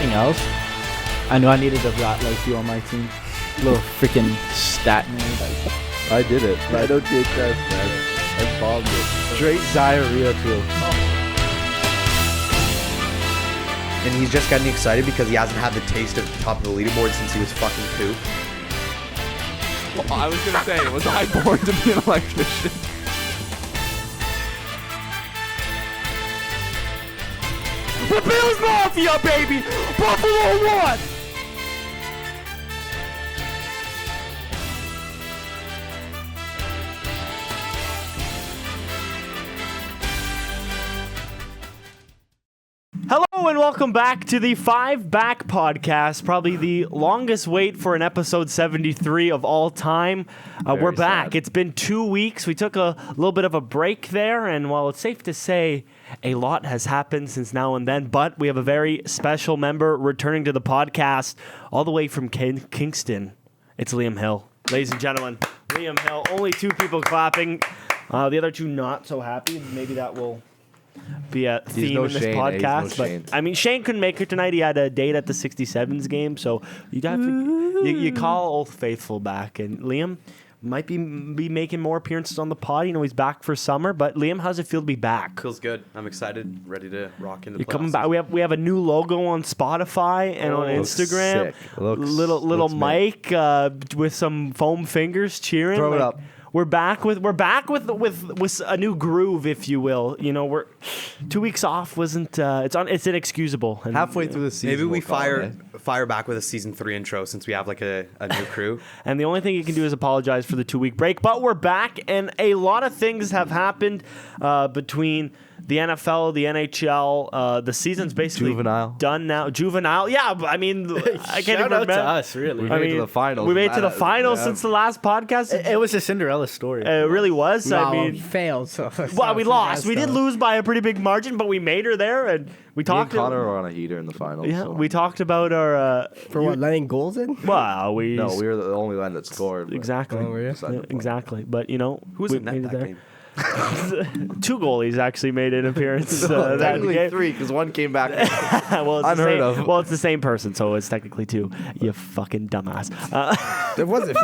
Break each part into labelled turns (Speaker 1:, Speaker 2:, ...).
Speaker 1: anything else, I knew I needed a rat like you on my team. Little freaking stat nerd.
Speaker 2: I did it. I don't take that, man. I bombed it.
Speaker 1: Straight diarrhea too.
Speaker 3: And he's just getting excited because he hasn't had the taste of the top of the leaderboard since he was fucking 2.
Speaker 4: Well, I was going to say, was I born to be an electrician? The Bills Mafia, baby! Buffalo 1!
Speaker 5: Hello and welcome back to the 5 Back podcast, probably the longest wait for an episode 73 of all time. We're back.
Speaker 2: sad.
Speaker 5: It's been 2 weeks. We took a little bit of a break there, and while it's safe to say a lot has happened since now and then, but we have a very special member returning to the podcast all the way from Kingston. It's Liam Hill. Ladies and gentlemen, Liam Hill. Only 2 people clapping. The other 2 not so happy. Maybe that will be a theme
Speaker 2: no
Speaker 5: in this
Speaker 2: Shane,
Speaker 5: podcast.
Speaker 2: he's no Shane.
Speaker 5: But I mean, Shane couldn't make it tonight. He had a date at the 67s game, so you'd have to you call Old Faithful back. And Liam might be making more appearances on the pod. You know, he's back for summer. But Liam, how's it feel to be back?
Speaker 3: Feels good. I'm excited, ready to rock into the
Speaker 5: You're coming
Speaker 3: playoffs.
Speaker 5: back. We have a new logo on Spotify and on
Speaker 2: looks
Speaker 5: Instagram.
Speaker 2: sick. Looks
Speaker 5: Little
Speaker 2: mint.
Speaker 5: Mike with some foam fingers cheering.
Speaker 2: Throw it up.
Speaker 5: We're back with a new groove, if you will. You know, we're 2 weeks off wasn't it's inexcusable. And,
Speaker 2: Halfway through the season.
Speaker 3: Maybe we
Speaker 2: we'll call it.
Speaker 3: fire back with a season 3 intro since we have like a new crew.
Speaker 5: And the only thing you can do is apologize for the 2-week break. But we're back, and a lot of things have happened between the NFL, the NHL. The season's basically
Speaker 2: Juvenile.
Speaker 5: done now. Juvenile, yeah. I mean, I can't even
Speaker 1: Shout out
Speaker 5: remember.
Speaker 1: to us, really.
Speaker 2: We made it to the finals.
Speaker 5: We made it to the
Speaker 2: Man,
Speaker 5: finals
Speaker 2: yeah.
Speaker 5: since the last podcast.
Speaker 1: It was a Cinderella story.
Speaker 5: It really was.
Speaker 6: No,
Speaker 5: I mean,
Speaker 6: failed. So
Speaker 5: well, we lost. We did lose by a pretty big margin, but we made her there, and we
Speaker 2: Me and
Speaker 5: talked.
Speaker 2: Connor were on a heater in the finals.
Speaker 5: Yeah,
Speaker 2: so.
Speaker 5: we talked about our.
Speaker 6: For what, letting goals in?
Speaker 5: Well, we.
Speaker 2: No, we were the only one that scored. but
Speaker 5: Exactly.
Speaker 6: Oh, were you?
Speaker 2: decided to play.
Speaker 5: Exactly. But you know,
Speaker 3: Who was
Speaker 5: we
Speaker 3: in net
Speaker 5: made it
Speaker 3: that
Speaker 5: there.
Speaker 3: game?
Speaker 5: 2 goalies actually made an appearance.
Speaker 2: No,
Speaker 5: that
Speaker 2: technically
Speaker 5: game.
Speaker 2: 3 because one came back.
Speaker 5: Well, it's
Speaker 2: Unheard
Speaker 5: the same,
Speaker 2: of.
Speaker 5: Well, it's the same person, so it's technically 2. You fucking dumbass.
Speaker 6: There wasn't.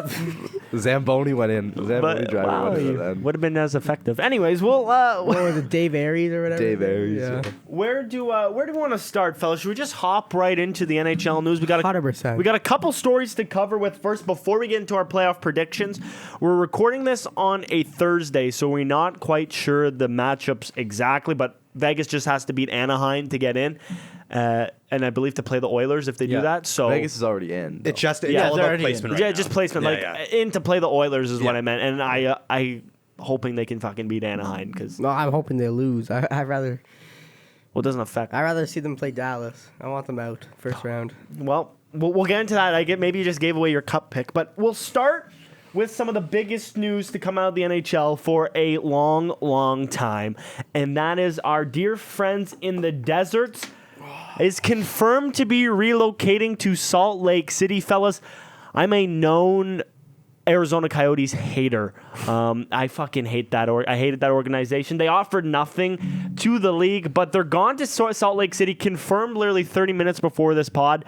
Speaker 2: Zamboni went in. Zamboni
Speaker 5: But
Speaker 2: driver
Speaker 5: wow,
Speaker 2: went in.
Speaker 5: you
Speaker 2: And
Speaker 5: would have been as effective. Anyways, well,
Speaker 6: What was it, Dave Aries or whatever?
Speaker 2: Dave Aries.
Speaker 6: Yeah.
Speaker 5: where do we want to start, fellas? Should we just hop right into the NHL news? We got
Speaker 6: 100%.
Speaker 5: We got a couple stories to cover with first before we get into our playoff predictions. We're recording this on a Thursday, so we're not quite sure the matchups exactly, but Vegas just has to beat Anaheim to get in, and I believe to play the Oilers if they do that. So
Speaker 2: Vegas is already in.
Speaker 3: It's just
Speaker 5: Yeah,
Speaker 3: all
Speaker 5: they're
Speaker 3: about
Speaker 5: already
Speaker 3: placement
Speaker 5: in.
Speaker 3: right
Speaker 5: Yeah,
Speaker 3: now.
Speaker 5: just placement.
Speaker 3: Yeah,
Speaker 5: like
Speaker 3: yeah.
Speaker 5: in to play the Oilers is what
Speaker 3: Yeah.
Speaker 5: I meant, and I hoping they can fucking beat Anaheim because
Speaker 6: No, I'm hoping they lose. I'd rather
Speaker 5: it doesn't affect.
Speaker 6: see them play Dallas. I want them out first round.
Speaker 5: Well, we'll get into that. Maybe you just gave away your cup pick, but we'll start with some of the biggest news to come out of the NHL for a long, long time, and that is our dear friends in the deserts is confirmed to be relocating to Salt Lake City, fellas. I'm a known Arizona Coyotes hater. I fucking hate that. I hated that organization. They offered nothing to the league, but they're gone to Salt Lake City. Confirmed literally 30 minutes before this pod.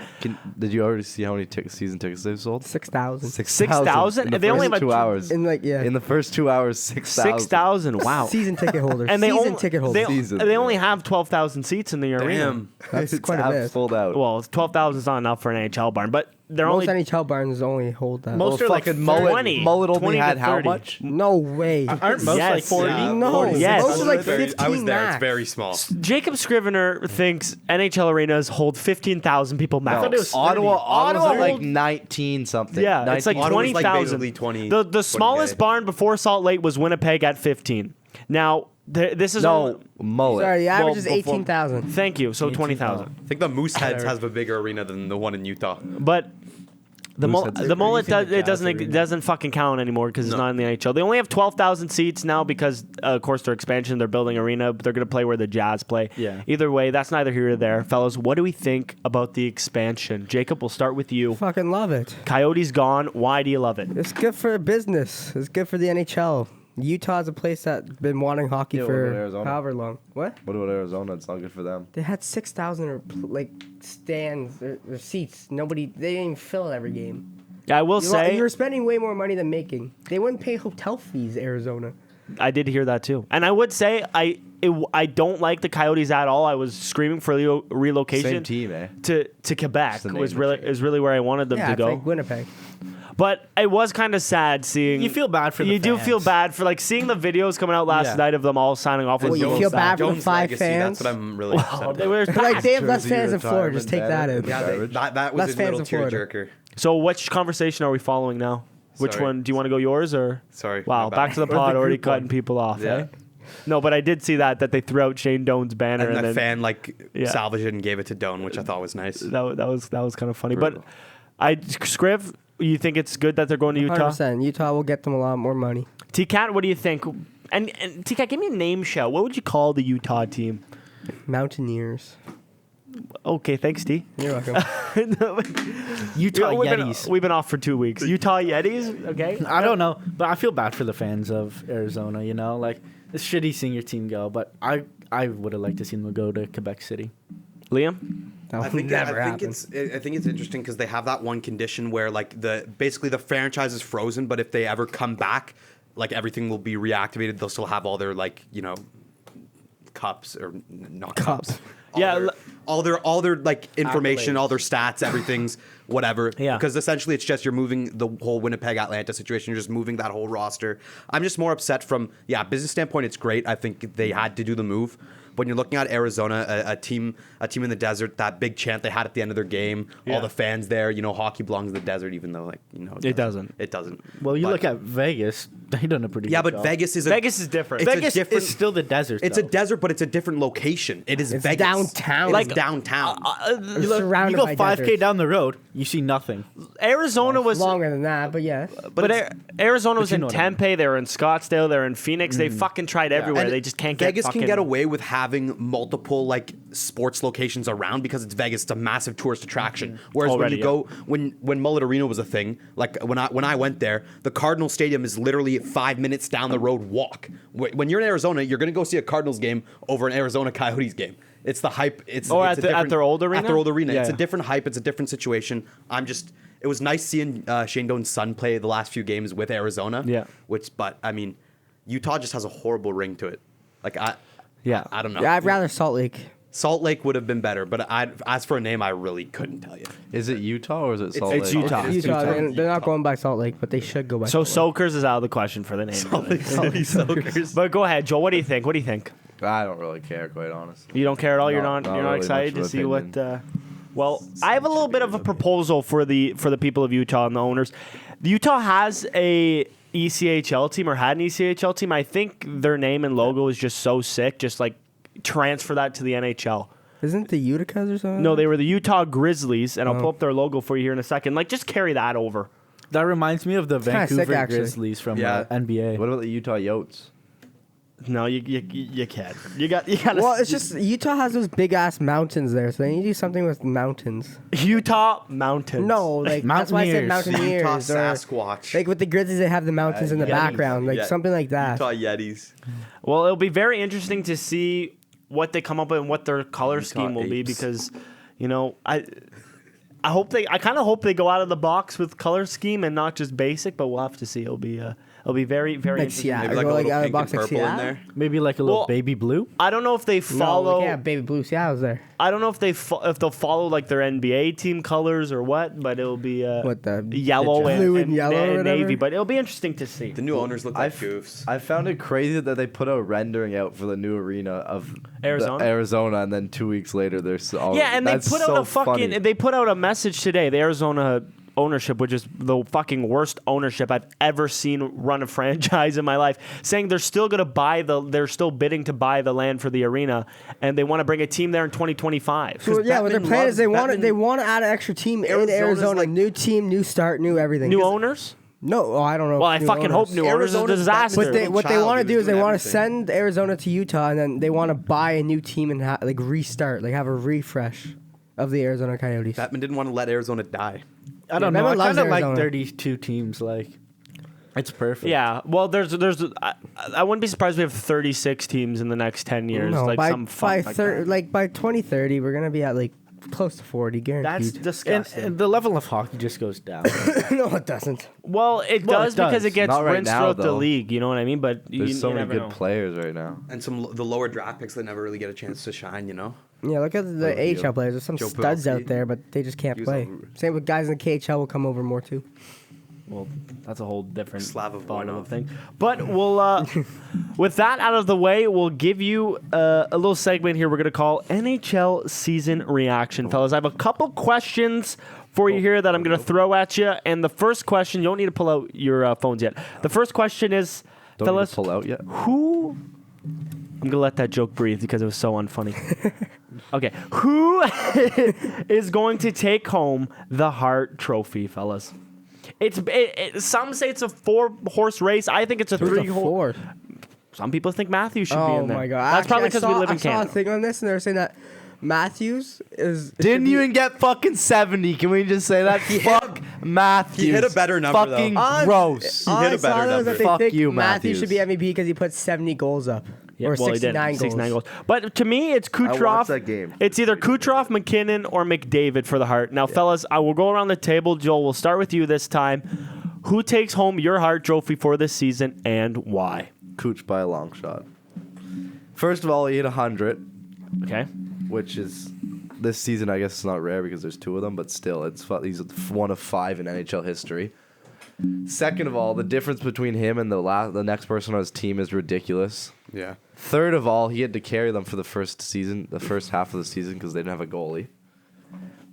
Speaker 2: Did you already see how many season tickets they've sold?
Speaker 6: 6,000.
Speaker 5: 6,000?
Speaker 2: In the
Speaker 5: They only
Speaker 2: first
Speaker 5: have
Speaker 2: 2 hours.
Speaker 6: In
Speaker 2: In the first 2 hours, 6,000.
Speaker 5: 6,000. Wow.
Speaker 6: Season ticket holders.
Speaker 5: And they
Speaker 6: season
Speaker 5: only,
Speaker 6: ticket holders.
Speaker 5: they only have 12,000 seats in the arena.
Speaker 3: Damn.
Speaker 6: That's
Speaker 2: It's
Speaker 6: quite a
Speaker 2: half
Speaker 6: bit.
Speaker 2: sold out.
Speaker 5: Well, 12,000 is not enough for an NHL barn, but they're
Speaker 6: Most
Speaker 5: only
Speaker 6: NHL barns only hold that.
Speaker 5: most are like
Speaker 2: fucking
Speaker 5: 20.
Speaker 2: Mullet only
Speaker 5: 20 to
Speaker 2: had how
Speaker 5: 30.
Speaker 2: much?
Speaker 6: No way.
Speaker 1: Aren't most
Speaker 5: Yes.
Speaker 1: like 40?
Speaker 5: Yeah.
Speaker 6: No.
Speaker 5: Yes.
Speaker 6: Most are like
Speaker 3: Very-
Speaker 6: 15
Speaker 3: I was there.
Speaker 6: max.
Speaker 3: It's very small.
Speaker 5: Jacob Scrivener thinks NHL arenas hold 15,000 people max.
Speaker 1: thought it was
Speaker 2: Ottawa
Speaker 1: 30.
Speaker 2: Ottawa
Speaker 5: Ottawa
Speaker 2: like
Speaker 5: hold-
Speaker 2: 19 something.
Speaker 5: Yeah, it's like
Speaker 2: 19.
Speaker 3: Ottawa's like
Speaker 5: 20,000.
Speaker 3: basically 20.
Speaker 5: The smallest
Speaker 3: 20K.
Speaker 5: barn before Salt Lake was Winnipeg at 15. Now, this is
Speaker 2: No,
Speaker 5: only-
Speaker 2: mullet.
Speaker 6: Sorry, the average is
Speaker 5: before-
Speaker 6: 18,000.
Speaker 5: Thank you. So 20,000.
Speaker 3: I think the Mooseheads has a bigger arena than the one in Utah.
Speaker 5: But the
Speaker 2: Mooseheads are
Speaker 5: mullet
Speaker 6: crazy in the
Speaker 5: it doesn't
Speaker 6: Jazz arena.
Speaker 5: doesn't fucking count anymore because it's
Speaker 3: No.
Speaker 5: not in the NHL. They only have 12,000 seats now because of course their expansion. They're building arena, but they're going to play where the Jazz play.
Speaker 1: Yeah.
Speaker 5: Either way, that's neither here nor there, fellas. What do we think about the expansion? Jacob, we'll start with you.
Speaker 6: Fucking love it.
Speaker 5: Coyotes gone. Why do you love it?
Speaker 6: It's good for business. It's good for the NHL. Utah's a place that's been wanting hockey
Speaker 2: Yeah, what about
Speaker 6: for
Speaker 2: Arizona?
Speaker 6: however long. What?
Speaker 2: What about Arizona? It's not good for them.
Speaker 6: They had 6,000 like stands or seats. Nobody. They didn't even fill it every game.
Speaker 5: I will say
Speaker 6: you were spending way more money than making. They wouldn't pay hotel fees, Arizona.
Speaker 5: I did hear that too, and I would say I don't like the Coyotes at all. I was screaming for relocation
Speaker 2: Same team, eh?
Speaker 5: to Quebec.
Speaker 2: Just the
Speaker 5: Was
Speaker 2: name
Speaker 5: really
Speaker 2: of it.
Speaker 5: is really where I wanted them
Speaker 6: Yeah,
Speaker 5: to
Speaker 6: it's
Speaker 5: go.
Speaker 6: like Winnipeg.
Speaker 5: But it was kind of sad seeing.
Speaker 1: You feel bad for the
Speaker 5: You do
Speaker 1: fans.
Speaker 5: feel bad for like seeing the videos coming out last
Speaker 1: Yeah.
Speaker 5: night of them all signing off.
Speaker 6: Well,
Speaker 5: was
Speaker 6: you
Speaker 5: so
Speaker 6: feel
Speaker 5: sad.
Speaker 6: bad for the
Speaker 3: Jones'
Speaker 6: 5
Speaker 3: legacy,
Speaker 6: fans?
Speaker 3: That's what I'm really upset
Speaker 5: They
Speaker 3: about.
Speaker 5: were
Speaker 6: Like they have less
Speaker 2: Jersey
Speaker 6: fans in Florida. Just take that
Speaker 2: retirement
Speaker 6: out.
Speaker 3: Yeah,
Speaker 2: Garbage.
Speaker 3: that was
Speaker 6: Less
Speaker 3: his little
Speaker 6: fans in Florida.
Speaker 3: tearjerker.
Speaker 5: So which conversation are we following now? Which
Speaker 3: Sorry.
Speaker 5: one? Do you want to go yours or?
Speaker 3: Sorry.
Speaker 5: Wow,
Speaker 3: my bad.
Speaker 5: back to the
Speaker 1: Where's
Speaker 5: pod
Speaker 1: the
Speaker 5: already
Speaker 1: group
Speaker 5: cutting
Speaker 1: one?
Speaker 5: people off.
Speaker 3: Yeah.
Speaker 5: Eh? No, but I did see that they threw out Shane Doan's banner
Speaker 3: And
Speaker 5: and
Speaker 3: the
Speaker 5: then
Speaker 3: fan
Speaker 5: Yeah.
Speaker 3: salvaged it and gave it to Doan, which I thought was nice.
Speaker 5: that was kind of funny.
Speaker 2: Brutal.
Speaker 5: But Scriv, you think it's good that they're going to Utah?
Speaker 6: 100%. Utah will get them a lot more money.
Speaker 5: T-Cat, what do you think? And T-Cat, give me a name shout. What would you call the Utah team?
Speaker 6: Mountaineers.
Speaker 5: Okay, thanks, T.
Speaker 6: You're welcome.
Speaker 1: Utah
Speaker 5: we've
Speaker 1: Yetis.
Speaker 5: We've been off for 2 weeks. Utah Yetis, okay?
Speaker 1: I don't know, but I feel bad for the fans of Arizona. You know, like it's shitty seeing your team go, but I would have liked to see them go to Quebec City.
Speaker 5: Liam?
Speaker 6: That'll
Speaker 3: I think
Speaker 6: never happen.
Speaker 3: it's interesting because they have that one condition where like basically the franchise is frozen, but if they ever come back, like everything will be reactivated. They'll still have all their like cups or not cups.
Speaker 5: Yeah,
Speaker 3: All their like information, all their stats, everything's whatever.
Speaker 5: Yeah.
Speaker 3: Because essentially it's just you're moving the whole Winnipeg Atlanta situation. You're just moving that whole roster. I'm just more upset from business standpoint. It's great. I think they had to do the move. When you're looking at Arizona, a team in the desert, that big chant they had at the end of their game,
Speaker 5: Yeah.
Speaker 3: all the fans there, hockey belongs in the desert, even though
Speaker 5: It doesn't.
Speaker 3: It doesn't.
Speaker 1: Well, you
Speaker 3: But-
Speaker 1: look at Vegas; they done a pretty
Speaker 3: yeah,
Speaker 1: good
Speaker 3: but
Speaker 1: job.
Speaker 3: Vegas is
Speaker 5: Vegas is different.
Speaker 3: It's a
Speaker 1: Vegas
Speaker 3: different-
Speaker 1: is still the desert.
Speaker 3: It's a
Speaker 1: though.
Speaker 3: desert, but it's a different location. It is
Speaker 6: It's
Speaker 3: Vegas.
Speaker 6: downtown.
Speaker 3: It's
Speaker 6: Like,
Speaker 3: downtown.
Speaker 1: You
Speaker 6: surrounded
Speaker 1: go
Speaker 6: by
Speaker 1: 5K
Speaker 6: deserts.
Speaker 1: down the road, you see nothing.
Speaker 5: Arizona was
Speaker 6: longer than that, but yes.
Speaker 5: Arizona was
Speaker 1: you
Speaker 5: in
Speaker 1: know what I mean.
Speaker 5: Tempe. They were in Scottsdale. They were in Phoenix. They fucking tried everywhere.
Speaker 3: And
Speaker 5: They just can't get
Speaker 3: Vegas
Speaker 5: fucking,
Speaker 3: can get away with having multiple like sports locations around because it's Vegas. It's a massive tourist attraction. Whereas
Speaker 5: Already,
Speaker 3: when you go when Mullet Arena was a thing, like when I went there, the Cardinal Stadium is literally 5 minutes down the road walk. When you're in Arizona, you're gonna go see a Cardinals game over an Arizona Coyotes game. It's the hype. It's
Speaker 5: Oh,
Speaker 3: it's
Speaker 5: at
Speaker 3: a
Speaker 5: the- at
Speaker 3: different-
Speaker 5: their old arena?
Speaker 3: At their old arena,
Speaker 5: Yeah,
Speaker 3: it's a
Speaker 5: yeah.
Speaker 3: different hype. It's a different situation. It was nice seeing Shane Doan's son play the last few games with Arizona.
Speaker 5: Yeah.
Speaker 3: But I mean, Utah just has a horrible ring to it. Like I don't know.
Speaker 6: Yeah, I'd rather Salt Lake.
Speaker 3: Salt Lake would have been better, but as for a name, I really couldn't tell you.
Speaker 2: Is it Utah or is it Salt
Speaker 5: it's
Speaker 2: Lake?
Speaker 5: Utah.
Speaker 3: It's
Speaker 6: Utah,
Speaker 3: Utah.
Speaker 6: they're not going by Salt Lake, but they should go by
Speaker 5: So
Speaker 6: Salt Lake.
Speaker 5: Soakers is out of the question for the name. really.
Speaker 3: Soakers.
Speaker 5: But go ahead, Joel. What do you think?
Speaker 2: I don't really care, quite honestly.
Speaker 5: You don't care at all. You're
Speaker 2: No,
Speaker 5: not.
Speaker 2: not
Speaker 5: You're not
Speaker 2: really
Speaker 5: excited
Speaker 2: much of
Speaker 5: to see
Speaker 2: opinion.
Speaker 5: what. Well, I have a little bit of a proposal for the people of Utah and the owners. Utah has a ECHL team or had an ECHL team. I think their name and logo is just so sick. Just like transfer that to the NHL.
Speaker 6: Isn't the Uticas or something?
Speaker 5: No, they were the Utah Grizzlies, and I'll pull up their logo for you here in a second. Like, just carry that over.
Speaker 1: That reminds me of the
Speaker 6: kinda sick,
Speaker 1: Vancouver
Speaker 6: actually.
Speaker 1: Grizzlies from
Speaker 3: Yeah.
Speaker 1: NBA.
Speaker 2: What about the Utah Yotes?
Speaker 5: No, you can't. You got.
Speaker 6: Well, it's just Utah has those big ass mountains there, so they need to do something with mountains.
Speaker 5: Utah Mountains.
Speaker 6: No, like that's why I said
Speaker 1: Mountaineers.
Speaker 6: Mountaineers.
Speaker 3: Utah
Speaker 6: or,
Speaker 3: Sasquatch.
Speaker 6: like with the Grizzlies, they have the mountains in the
Speaker 2: Yetis.
Speaker 6: background, like
Speaker 3: Yeah.
Speaker 6: something like that.
Speaker 3: Utah Yetis.
Speaker 5: Well, it'll be very interesting to see what they come up with and what their color
Speaker 2: Utah
Speaker 5: scheme will be
Speaker 2: Apes.
Speaker 5: because, I kind of hope they go out of the box with color scheme and not just basic, but we'll have to see. It'll be very, very
Speaker 6: Like
Speaker 5: interesting.
Speaker 6: Seattle.
Speaker 3: Maybe like
Speaker 6: Go
Speaker 3: a
Speaker 6: like
Speaker 3: little
Speaker 6: out of
Speaker 3: pink
Speaker 6: the
Speaker 3: and
Speaker 6: box like
Speaker 3: purple in
Speaker 6: Seattle?
Speaker 3: there.
Speaker 1: Maybe like a little
Speaker 5: Well,
Speaker 1: baby blue.
Speaker 5: I don't know if they
Speaker 6: No,
Speaker 5: follow.
Speaker 6: like, yeah, baby blue. Seattle's there.
Speaker 5: I don't know if if they'll follow like their NBA team colors or what, but it'll be
Speaker 6: What the
Speaker 5: yellow and,
Speaker 6: blue and yellow or
Speaker 5: and navy.
Speaker 6: whatever?
Speaker 5: But it'll be interesting to see.
Speaker 3: The new owners look like
Speaker 2: I've-
Speaker 3: goofs.
Speaker 2: I found it crazy that they put a rendering out for the new arena of
Speaker 5: Arizona?
Speaker 2: Arizona, and then 2 weeks later there's
Speaker 5: Yeah, and they put out a fucking. They put out a message today. The Arizona ownership, which is the fucking worst ownership I've ever seen run a franchise in my life, saying they're still gonna they're still bidding to buy the land for the arena, and they want to bring a team there in 2025.
Speaker 6: So yeah, what their
Speaker 3: Bettman
Speaker 6: plan is
Speaker 3: loves-
Speaker 6: they want to add an extra team in
Speaker 3: Arizona's
Speaker 6: Arizona.
Speaker 3: like-
Speaker 6: New team, new start, new everything.
Speaker 5: New owners?
Speaker 6: No, I don't know.
Speaker 5: Well,
Speaker 6: if
Speaker 5: I
Speaker 6: new
Speaker 5: fucking hope
Speaker 6: owners.
Speaker 5: new owners is a
Speaker 3: Arizona's
Speaker 5: disaster.
Speaker 3: Batman's
Speaker 6: But they,
Speaker 3: little
Speaker 6: what they
Speaker 3: child,
Speaker 6: want to
Speaker 3: he
Speaker 6: do
Speaker 3: was
Speaker 6: is they
Speaker 3: doing
Speaker 6: want to
Speaker 3: everything.
Speaker 6: send Arizona to Utah, and then they want to buy a new team and like restart, like have a refresh of the Arizona Coyotes.
Speaker 3: Batman didn't want to let Arizona die.
Speaker 1: I don't know.
Speaker 6: Bama
Speaker 1: I
Speaker 6: loves
Speaker 1: kind of like
Speaker 6: Arizona.
Speaker 1: 32 teams. Like, It's perfect.
Speaker 5: Yeah. Well, there's. I wouldn't be surprised if we have 36 teams in the next 10 years.
Speaker 6: No,
Speaker 5: like
Speaker 6: by
Speaker 5: some fun like that.
Speaker 6: by 2030, we're gonna be at like close to 40,
Speaker 5: That's
Speaker 6: guaranteed.
Speaker 5: disgusting.
Speaker 1: And the level of hockey just goes down.
Speaker 6: No, it doesn't.
Speaker 5: well, it does because
Speaker 1: does.
Speaker 5: it gets
Speaker 2: Not right
Speaker 5: rinsed
Speaker 2: now,
Speaker 5: throughout the
Speaker 2: though.
Speaker 5: league. You know what I mean? But
Speaker 2: There's so
Speaker 5: you
Speaker 2: many
Speaker 5: never
Speaker 2: good
Speaker 5: know.
Speaker 2: players right now.
Speaker 3: And the lower draft picks that never really get a chance to shine, you know?
Speaker 6: Yeah, look at the AHL players. There's some
Speaker 3: Joe
Speaker 6: studs
Speaker 3: Pavelski.
Speaker 6: out there, but they just can't
Speaker 3: He was
Speaker 6: play.
Speaker 3: over.
Speaker 6: Same with guys in the KHL will come over more too.
Speaker 5: Well, that's a whole different
Speaker 3: Slavov
Speaker 5: bottom of
Speaker 3: Voinov.
Speaker 5: thing. But we'll, with that out of the way, we'll give you a little segment here we're going to call NHL Season Reaction, fellas. I have a couple questions for you here that I'm going to throw at you. And the first question, you don't need to pull out your phones yet. The first question is,
Speaker 2: Don't need
Speaker 5: fellas,
Speaker 2: to pull out yet.
Speaker 5: who... I'm going to let that joke breathe because it was so unfunny. Okay. Who is going to take home the Hart Trophy, fellas? Some say it's a 4-horse race. I think it's a
Speaker 6: Who's
Speaker 5: 3-horse.
Speaker 6: four?
Speaker 5: Some people think Matthews should be
Speaker 6: Oh
Speaker 5: in there.
Speaker 6: my god!
Speaker 5: That's probably because we live in
Speaker 6: I saw a
Speaker 5: Canada.
Speaker 6: thing on this, and they were saying that Matthews
Speaker 2: Didn't even get fucking 70. Can we just say that? Fuck Matthews.
Speaker 3: He hit a better number, though.
Speaker 2: Fucking gross.
Speaker 6: All
Speaker 3: hit
Speaker 6: I
Speaker 3: a
Speaker 6: saw
Speaker 3: better
Speaker 6: though is that
Speaker 3: number.
Speaker 6: they
Speaker 2: Fuck
Speaker 6: think
Speaker 2: you,
Speaker 6: Matthews should be
Speaker 2: Matthews.
Speaker 6: MVP because he put 70 goals up.
Speaker 5: Yeah,
Speaker 6: or
Speaker 5: well, he did.
Speaker 6: 69 goals.
Speaker 5: 69 goals. But to me, it's
Speaker 2: watched
Speaker 5: Kucherov.
Speaker 2: that game.
Speaker 5: It's either Kucherov, McKinnon, or McDavid for the Hart. Now, fellas, I will go around the table. Joel, we'll start with you this time. Who takes home your Hart Trophy for this season and why?
Speaker 2: Cooch by a long shot. First of all, he hit 100,
Speaker 5: Okay.
Speaker 2: which is this season. I guess it's not rare because there's 2 of them, but still, he's one of 5 in NHL history. Second of all, the difference between him and the next person on his team is ridiculous.
Speaker 3: Yeah.
Speaker 2: Third of all, he had to carry them for the first half of the season because they didn't have a goalie.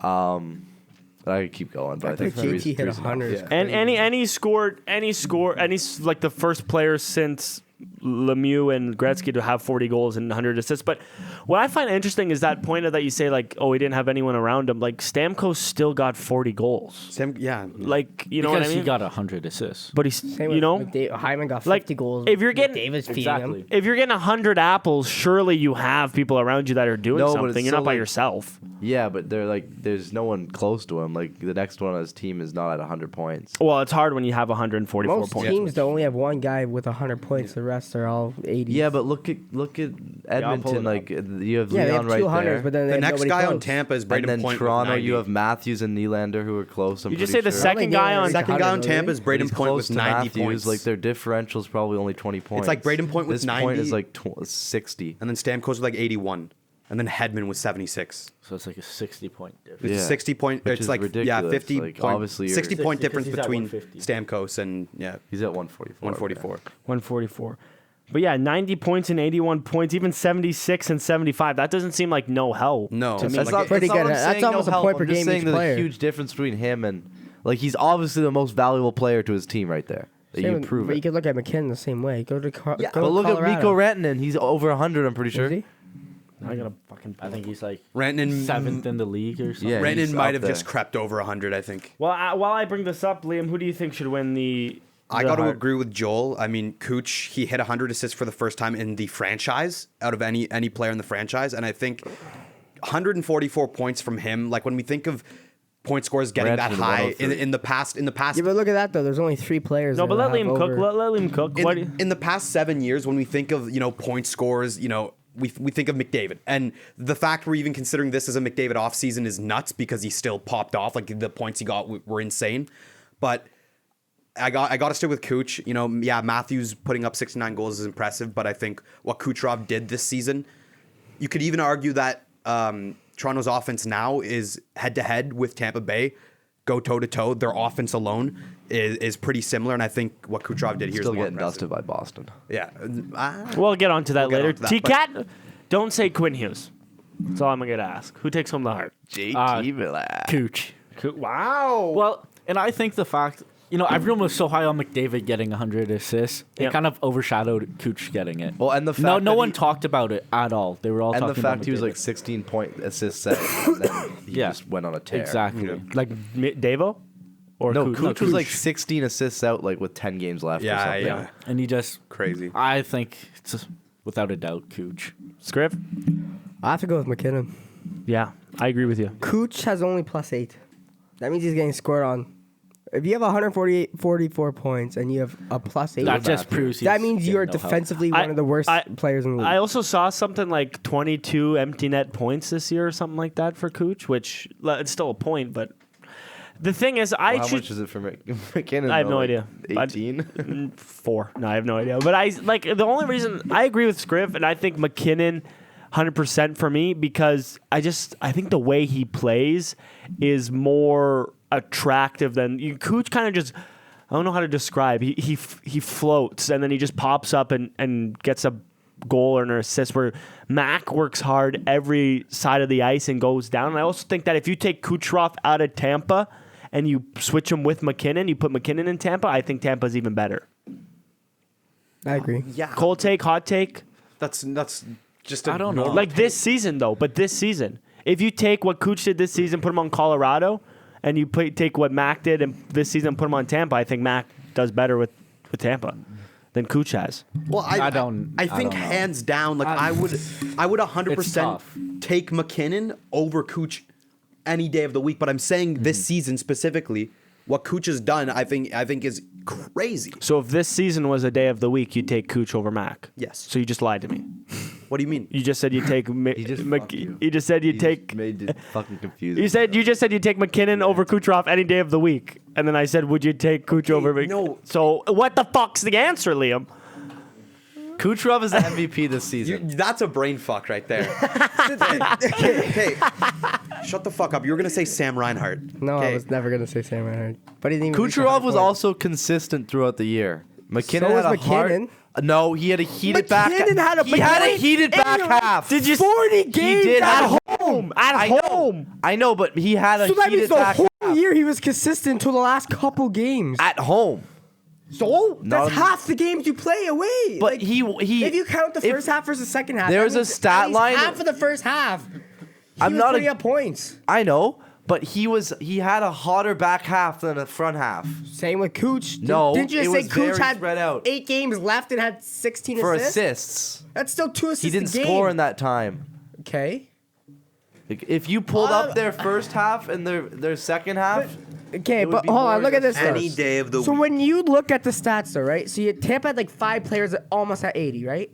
Speaker 2: I could keep going, but I think
Speaker 6: JT hit
Speaker 2: three's
Speaker 6: 100.
Speaker 2: enough.
Speaker 5: And he scored like the first player since Lemieux and Gretzky to have 40 goals and 100 assists. But what I find interesting is that point that you say, like, oh, he didn't have anyone around him. Like, Stamkos still got 40 goals.
Speaker 3: Yeah.
Speaker 5: Like, you know what I
Speaker 1: Because
Speaker 5: mean?
Speaker 1: he got 100 assists.
Speaker 5: But he's,
Speaker 6: Same
Speaker 5: you
Speaker 6: with
Speaker 5: know,
Speaker 6: Hyman got 50
Speaker 5: like,
Speaker 6: goals.
Speaker 5: if you're getting-
Speaker 6: Davis feeding
Speaker 1: Exactly.
Speaker 6: him.
Speaker 5: if you're getting 100 apples, surely you have people around you that are doing
Speaker 2: No, but it's
Speaker 5: something. You're
Speaker 2: still
Speaker 5: not by
Speaker 2: like-
Speaker 5: yourself.
Speaker 2: Yeah, but they're like, there's no one close to him. Like the next one on his team is not at 100 points.
Speaker 5: Well, it's hard when you have 144
Speaker 6: Most
Speaker 5: points.
Speaker 6: teams don't only have one guy with 100 points. The rest are all 80.
Speaker 2: Yeah, but look at
Speaker 1: pull
Speaker 2: Edmonton.
Speaker 1: it
Speaker 2: Like you have
Speaker 6: yeah, they
Speaker 2: Leon
Speaker 6: have
Speaker 2: right
Speaker 6: 200s,
Speaker 2: there.
Speaker 6: but then they
Speaker 3: The
Speaker 6: have
Speaker 3: next
Speaker 6: nobody
Speaker 3: guy on
Speaker 6: close.
Speaker 3: Tampa is
Speaker 2: And
Speaker 3: Braden
Speaker 2: then
Speaker 3: Point. with
Speaker 2: Toronto,
Speaker 3: 90.
Speaker 2: you have Matthews and Nylander who are close. I'm
Speaker 5: You just
Speaker 2: pretty
Speaker 5: say the
Speaker 2: sure.
Speaker 5: second guy on
Speaker 6: Second
Speaker 3: Second guy on
Speaker 6: 100,
Speaker 3: Tampa is
Speaker 2: But
Speaker 3: Braden
Speaker 2: he's
Speaker 3: Point
Speaker 2: close
Speaker 3: with
Speaker 2: to
Speaker 3: 90
Speaker 2: Matthews.
Speaker 3: points.
Speaker 2: Like their differential is probably only 20 points.
Speaker 3: like Braden Point with
Speaker 2: this point
Speaker 3: 90.
Speaker 2: is like 60.
Speaker 3: And then Stamkos with like 81. And then Hedman with 76.
Speaker 1: So it's like a 60-point difference.
Speaker 3: It's
Speaker 2: Yeah.
Speaker 3: 60 point.
Speaker 2: Which
Speaker 3: It's
Speaker 2: is
Speaker 3: like
Speaker 2: ridiculous.
Speaker 3: 50
Speaker 2: Like,
Speaker 3: point.
Speaker 2: obviously you're-
Speaker 3: 60 point
Speaker 1: 60
Speaker 3: difference
Speaker 1: because he's at
Speaker 3: between
Speaker 1: 150.
Speaker 3: Stamkos and
Speaker 2: He's at 144.
Speaker 3: 144.
Speaker 5: 144. But yeah, 90 points and 81 points, even 76 and 75. That doesn't seem like no help.
Speaker 3: No.
Speaker 5: to me.
Speaker 2: That's
Speaker 3: Like,
Speaker 2: not
Speaker 6: pretty
Speaker 2: that's not
Speaker 6: good.
Speaker 2: what I'm
Speaker 6: That's
Speaker 2: saying,
Speaker 6: almost a
Speaker 2: help.
Speaker 6: point per
Speaker 2: I'm just
Speaker 6: game
Speaker 2: saying
Speaker 6: each
Speaker 2: there's
Speaker 6: player.
Speaker 2: a huge difference between him and like he's obviously the most valuable player to his team right there.
Speaker 6: Same
Speaker 2: You
Speaker 6: with-
Speaker 2: prove
Speaker 6: but you
Speaker 2: it.
Speaker 6: could look at McKinnon the same way. Go to
Speaker 2: Yeah,
Speaker 6: go
Speaker 2: but
Speaker 6: to
Speaker 2: look at
Speaker 6: Colorado.
Speaker 2: Mikko Rantanen. He's over 100. I'm pretty sure.
Speaker 6: Is he?
Speaker 5: I gotta fucking.
Speaker 1: I think he's like
Speaker 3: Rantanen
Speaker 1: 7th in the league or something.
Speaker 2: Yeah.
Speaker 3: Rantanen
Speaker 2: he's
Speaker 3: might
Speaker 2: up
Speaker 3: have
Speaker 2: there.
Speaker 3: just crept over 100, I think.
Speaker 5: Well, while I bring this up, Liam, who do you think should win the?
Speaker 3: I
Speaker 5: the
Speaker 3: got to
Speaker 5: Hart?
Speaker 3: agree with Joel. I mean, Cooch, he hit 100 assists for the first time in the franchise out of any player in the franchise. And I think 144 points from him, like when we think of point scores getting that
Speaker 2: Rantanen
Speaker 3: high
Speaker 2: 103.
Speaker 3: in the past,
Speaker 6: Yeah, but look at that though. There's only 3 players.
Speaker 5: No,
Speaker 6: that
Speaker 5: but let
Speaker 6: have
Speaker 5: Liam cook.
Speaker 6: over-
Speaker 5: Let Liam cook. What do you-
Speaker 3: in the past 7 years, when we think of, point scores, we think of McDavid. And the fact we're even considering this as a McDavid offseason is nuts because he still popped off. Like the points he got were insane. But I got to stick with Cooch. Matthews putting up 69 goals is impressive, but I think what Kucherov did this season, you could even argue that Toronto's offense now is head-to-head with Tampa Bay. Go toe-to-toe. Their offense alone is pretty similar, and I think what Kucherov did here is
Speaker 2: Still
Speaker 3: more
Speaker 2: getting
Speaker 3: impressive.
Speaker 2: dusted by Boston.
Speaker 3: Yeah.
Speaker 5: We'll get onto that
Speaker 3: We'll get
Speaker 5: later.
Speaker 3: onto that,
Speaker 5: T-Cat, don't say Quinn Hughes. That's all I'm gonna ask. Who takes home the Hart?
Speaker 2: JT Miller.
Speaker 1: Cooch.
Speaker 5: Wow.
Speaker 1: Well, and I think the fact, everyone was so high on McDavid getting 100 assists,
Speaker 5: Yeah.
Speaker 1: it kind of overshadowed Cooch getting it.
Speaker 2: Well, and the fact
Speaker 1: no
Speaker 2: that
Speaker 1: one
Speaker 2: he-
Speaker 1: talked about it at all. They were all
Speaker 2: And
Speaker 1: talking
Speaker 2: the
Speaker 1: about
Speaker 2: fact he was
Speaker 1: McDavid.
Speaker 2: like 16-point assist set, and then he
Speaker 1: Yeah.
Speaker 2: just went on a tear.
Speaker 1: Exactly.
Speaker 5: Like Davo? Or
Speaker 2: No,
Speaker 5: Cooch?
Speaker 2: Cooch was like 16 assists out, like with 10 games left. or
Speaker 3: Yeah,
Speaker 2: something.
Speaker 3: yeah.
Speaker 1: And he just,
Speaker 3: Crazy.
Speaker 1: I think, it's without a doubt, Cooch.
Speaker 5: Scriv?
Speaker 6: I have to go with McKinnon.
Speaker 5: Yeah, I agree with you.
Speaker 6: Cooch has only +8. That means he's getting scored on If you have 144 points and you have a +8,
Speaker 1: That just proves
Speaker 6: that
Speaker 1: he's
Speaker 6: means you are
Speaker 1: getting no help.
Speaker 6: defensively one of the worst players in the league.
Speaker 5: I also saw something like 22 empty net points this year or something like that for Cooch, which it's still a point, but the thing is,
Speaker 2: How much is it for McKinnon?
Speaker 5: I have no idea.
Speaker 2: 18?
Speaker 5: 4. No, I have no idea. But the only reason I agree with Scriv, and I think McKinnon 100% for me, because I think the way he plays is more attractive than Cooch. Kind of just, I don't know how to describe. He floats and then he just pops up and gets a goal or an assist, where Mac works hard every side of the ice and goes down. And I also think that if you take Kucherov out of Tampa and you switch him with McKinnon, you put McKinnon in Tampa, I think Tampa's even better.
Speaker 6: I agree.
Speaker 3: Yeah.
Speaker 5: Cold take, hot take?
Speaker 3: That's just
Speaker 1: I don't know.
Speaker 5: Like this season, though, but this season. If you take what Cooch did this season, put him on Colorado, and you take what Mac did and this season, put him on Tampa, I think Mac does better with Tampa than Cooch has.
Speaker 3: Well, I think
Speaker 1: don't know.
Speaker 3: hands down, like I would 100%
Speaker 1: tough.
Speaker 3: take McKinnon over Cooch any day of the week. But I'm saying this season specifically, what Cooch has done, I think is crazy.
Speaker 5: So if this season was a day of the week, you'd take Cooch over Mac.
Speaker 3: Yes.
Speaker 5: So you just lied to me.
Speaker 3: What do you mean?
Speaker 5: You just said you take.
Speaker 2: He just fucked you.
Speaker 5: You just said you take.
Speaker 2: Made it fucking confusing.
Speaker 5: You just said you take McKinnon over Kucherov any day of the week, and then I said, would you take Cooch over?
Speaker 3: no.
Speaker 5: So what the fuck's the answer, Liam?
Speaker 2: Kucherov is the MVP this season.
Speaker 3: That's a brain fuck right there. Okay. Shut the fuck up. You were gonna say Sam Reinhart.
Speaker 6: No, I
Speaker 3: Okay.
Speaker 6: was never gonna say Sam Reinhart. But he didn't even reach
Speaker 2: Kucherov
Speaker 6: 100
Speaker 2: was
Speaker 6: points.
Speaker 2: also consistent throughout the year. McKinnon
Speaker 6: So
Speaker 2: had
Speaker 6: was
Speaker 2: a hard.
Speaker 6: McKinnon.
Speaker 2: No, he had a heated back.
Speaker 6: McKinnon had a-
Speaker 2: he had a
Speaker 6: McKinnon-
Speaker 2: heated back
Speaker 6: Anyone-
Speaker 2: half.
Speaker 5: Did you
Speaker 6: 40 games
Speaker 2: did
Speaker 6: at
Speaker 2: have-
Speaker 6: home.
Speaker 5: At home.
Speaker 2: I know, but he had a
Speaker 6: So that means
Speaker 2: heated
Speaker 6: the
Speaker 2: back
Speaker 6: whole
Speaker 2: half.
Speaker 6: year he was consistent until the last couple games.
Speaker 2: At home.
Speaker 6: So
Speaker 2: No,
Speaker 6: that's half the games you play away.
Speaker 2: But
Speaker 6: Like,
Speaker 2: he
Speaker 6: if you count the
Speaker 2: if
Speaker 6: first half versus the second half,
Speaker 2: there's
Speaker 6: that
Speaker 2: a
Speaker 6: means
Speaker 2: stat
Speaker 6: at least
Speaker 2: line-
Speaker 6: half of the first half. He
Speaker 2: I'm
Speaker 6: was
Speaker 2: not
Speaker 6: putting
Speaker 2: a-
Speaker 6: up points.
Speaker 2: I know, but he had a hotter back half than a front half.
Speaker 6: Same with Cooch.
Speaker 2: No,
Speaker 6: didn't you
Speaker 2: it
Speaker 6: just say
Speaker 2: was
Speaker 6: Cooch
Speaker 2: very
Speaker 6: had
Speaker 2: spread out.
Speaker 6: 8 games left and had 16
Speaker 2: For
Speaker 6: assists?
Speaker 2: assists.
Speaker 6: That's still 2 assists
Speaker 2: He didn't
Speaker 6: a game.
Speaker 2: score in that time.
Speaker 6: Okay.
Speaker 2: Like, if you pulled up their first half and their second half,
Speaker 6: Okay,
Speaker 2: It would
Speaker 6: but
Speaker 2: be
Speaker 6: hold
Speaker 2: more
Speaker 6: on. Look at this.
Speaker 2: against
Speaker 6: though.
Speaker 3: Any day of the
Speaker 6: So
Speaker 3: week.
Speaker 6: when you look at the stats, though, right? So Tampa had like 5 players that almost at 80, right?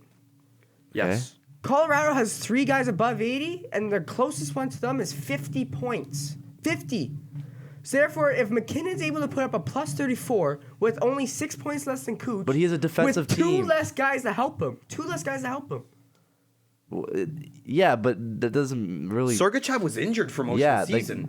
Speaker 3: Yes.
Speaker 6: Colorado has 3 guys above 80, and their closest one to them is 50 points. 50. So therefore, if McKinnon's able to put up a +34 with only 6 points less than Cooch,
Speaker 2: But he has a defensive
Speaker 6: with 2
Speaker 2: team.
Speaker 6: less guys to help him. 2 less guys to help him.
Speaker 2: yeah, but that doesn't really.
Speaker 3: Sergachev was injured for most
Speaker 2: Yeah,
Speaker 3: of the
Speaker 2: like,
Speaker 3: season.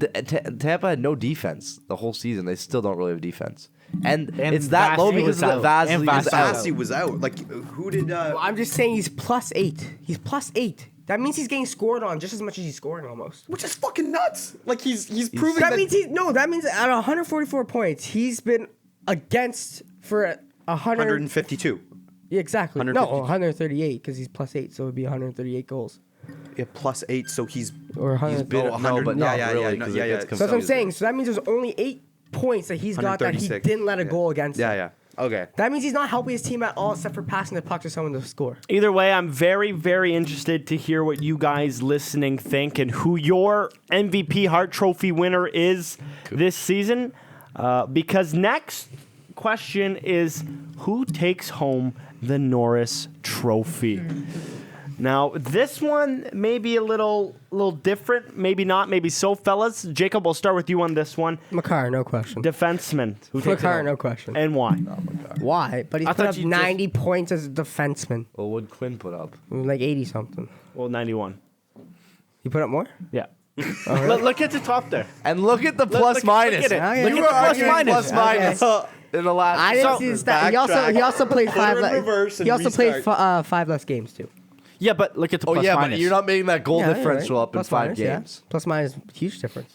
Speaker 2: Tampa had no defense the whole season. They still don't really have defense, and
Speaker 1: And
Speaker 2: it's that low
Speaker 1: Vasily
Speaker 2: because
Speaker 1: was out.
Speaker 2: Vasily
Speaker 1: And
Speaker 2: was
Speaker 1: Vasily
Speaker 2: out.
Speaker 3: Sassy was out. Like, who did?
Speaker 6: Well, I'm just saying he's +8. He's +8. That means he's getting scored on just as much as he's scoring almost.
Speaker 3: Which is fucking nuts. Like he's proving
Speaker 6: That means that means at 144 points, he's been against for
Speaker 3: 152.
Speaker 6: Yeah, exactly.
Speaker 3: 152.
Speaker 6: No, 138 because he's +8, so it would be 138 goals.
Speaker 3: Yeah, +8. So he's
Speaker 6: Or 100.
Speaker 2: He's been,
Speaker 3: Oh, 100
Speaker 2: no, but
Speaker 3: yeah,
Speaker 2: not
Speaker 3: yeah,
Speaker 2: really
Speaker 3: yeah,
Speaker 2: because
Speaker 3: yeah,
Speaker 2: it
Speaker 3: yeah.
Speaker 2: gets
Speaker 6: So that's what I'm
Speaker 2: confusing.
Speaker 6: saying. So that means there's only 8 points that he's got that he
Speaker 3: 136.
Speaker 6: didn't let a goal against.
Speaker 3: yeah,
Speaker 6: him.
Speaker 3: yeah. Okay.
Speaker 6: That means he's not helping his team at all except for passing the puck to someone to score.
Speaker 5: Either way, I'm very, very interested to hear what you guys listening think and who your MVP Hart Trophy winner is this season. Because next question is who takes home the Norris Trophy? Now, this one may be a little different, maybe not, maybe so, fellas. Jacob, we'll start with you on this one.
Speaker 6: Makar, no question.
Speaker 5: Defenseman. Who takes it
Speaker 6: Makar,
Speaker 5: home?
Speaker 6: no question.
Speaker 5: And why?
Speaker 6: Why? But he's
Speaker 5: I
Speaker 6: put
Speaker 5: thought
Speaker 6: up
Speaker 5: you just-
Speaker 6: 90 points as a defenseman.
Speaker 2: Well, what Quinn put up?
Speaker 6: Like 80 something.
Speaker 5: Well, 91.
Speaker 6: He put up more?
Speaker 5: Yeah. Look at the top there.
Speaker 2: And look at the plus
Speaker 5: look
Speaker 2: minus.
Speaker 5: at it.
Speaker 6: Okay.
Speaker 2: You
Speaker 6: Look
Speaker 2: were
Speaker 6: at the plus
Speaker 2: arguing
Speaker 5: minus.
Speaker 2: plus minus in the last.
Speaker 6: I didn't
Speaker 5: So-
Speaker 6: see the stat. He also played
Speaker 3: Put her in
Speaker 6: 5
Speaker 3: reverse and
Speaker 6: He also played
Speaker 3: restart.
Speaker 6: 5 less games too.
Speaker 1: Yeah, but look at the
Speaker 2: Oh
Speaker 1: plus
Speaker 2: yeah,
Speaker 1: minus.
Speaker 2: but you're not making that goal
Speaker 6: Yeah,
Speaker 2: differential
Speaker 6: right.
Speaker 2: up in
Speaker 6: Plus
Speaker 2: 5
Speaker 6: minus, yeah.
Speaker 2: games.
Speaker 6: Plus minus, huge difference.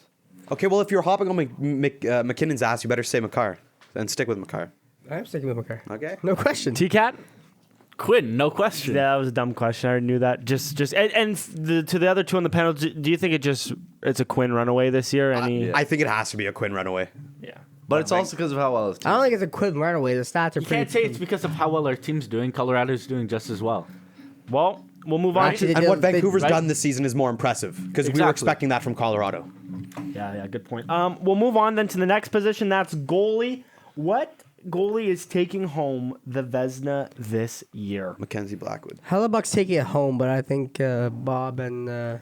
Speaker 3: Okay. Well, if you're hopping on McKinnon's ass, you better say Makar and stick with Makar.
Speaker 6: I'm sticking with Makar.
Speaker 3: Okay.
Speaker 6: No question.
Speaker 5: T-Cat?
Speaker 1: Quinn, no question.
Speaker 5: Yeah, that was a dumb question. I already knew that. To the other two on the panel, do you think it's a Quinn runaway this year?
Speaker 3: I think it has to be a Quinn runaway.
Speaker 5: Yeah.
Speaker 2: But it's also because of how well his team.
Speaker 6: I don't think it's a quick runaway. The stats are
Speaker 1: You
Speaker 6: pretty.
Speaker 1: can't say it's because of how well our team's doing. Colorado's doing just as well.
Speaker 5: Well, we'll move on.
Speaker 6: Actually,
Speaker 3: And what Vancouver's
Speaker 1: right?
Speaker 3: done this season is more impressive because we were
Speaker 1: Exactly.
Speaker 3: expecting that from Colorado.
Speaker 5: Yeah, good point. We'll move on then to the next position. That's goalie. What goalie is taking home the Vezina this year?
Speaker 3: Mackenzie Blackwood.
Speaker 6: Hellebuck's taking it home, but I think Bob and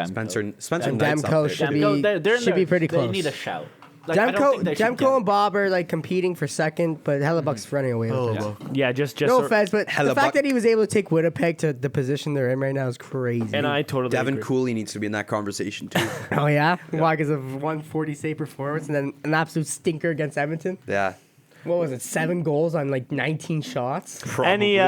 Speaker 3: Spencer
Speaker 6: and
Speaker 3: Knight's up
Speaker 6: Demko
Speaker 3: there.
Speaker 6: should
Speaker 1: Demko,
Speaker 6: be should be pretty close.
Speaker 1: They need a shout. Like, I don't think they should
Speaker 6: Demko
Speaker 1: get
Speaker 6: and Bob are like competing for second, but Hellebuck's running away with it.
Speaker 5: Yeah, just
Speaker 6: No offense, but the
Speaker 3: Hellebuck-
Speaker 6: fact that he was able to take Winnipeg to the position they're in right now is crazy.
Speaker 5: And I totally
Speaker 3: Devin
Speaker 5: agree.
Speaker 3: Cooley needs to be in that conversation too.
Speaker 6: Oh yeah? Why? Because of 140 save performance and then an absolute stinker against Edmonton.
Speaker 3: Yeah.
Speaker 6: What was it? 7 goals on like 19 shots.
Speaker 5: Any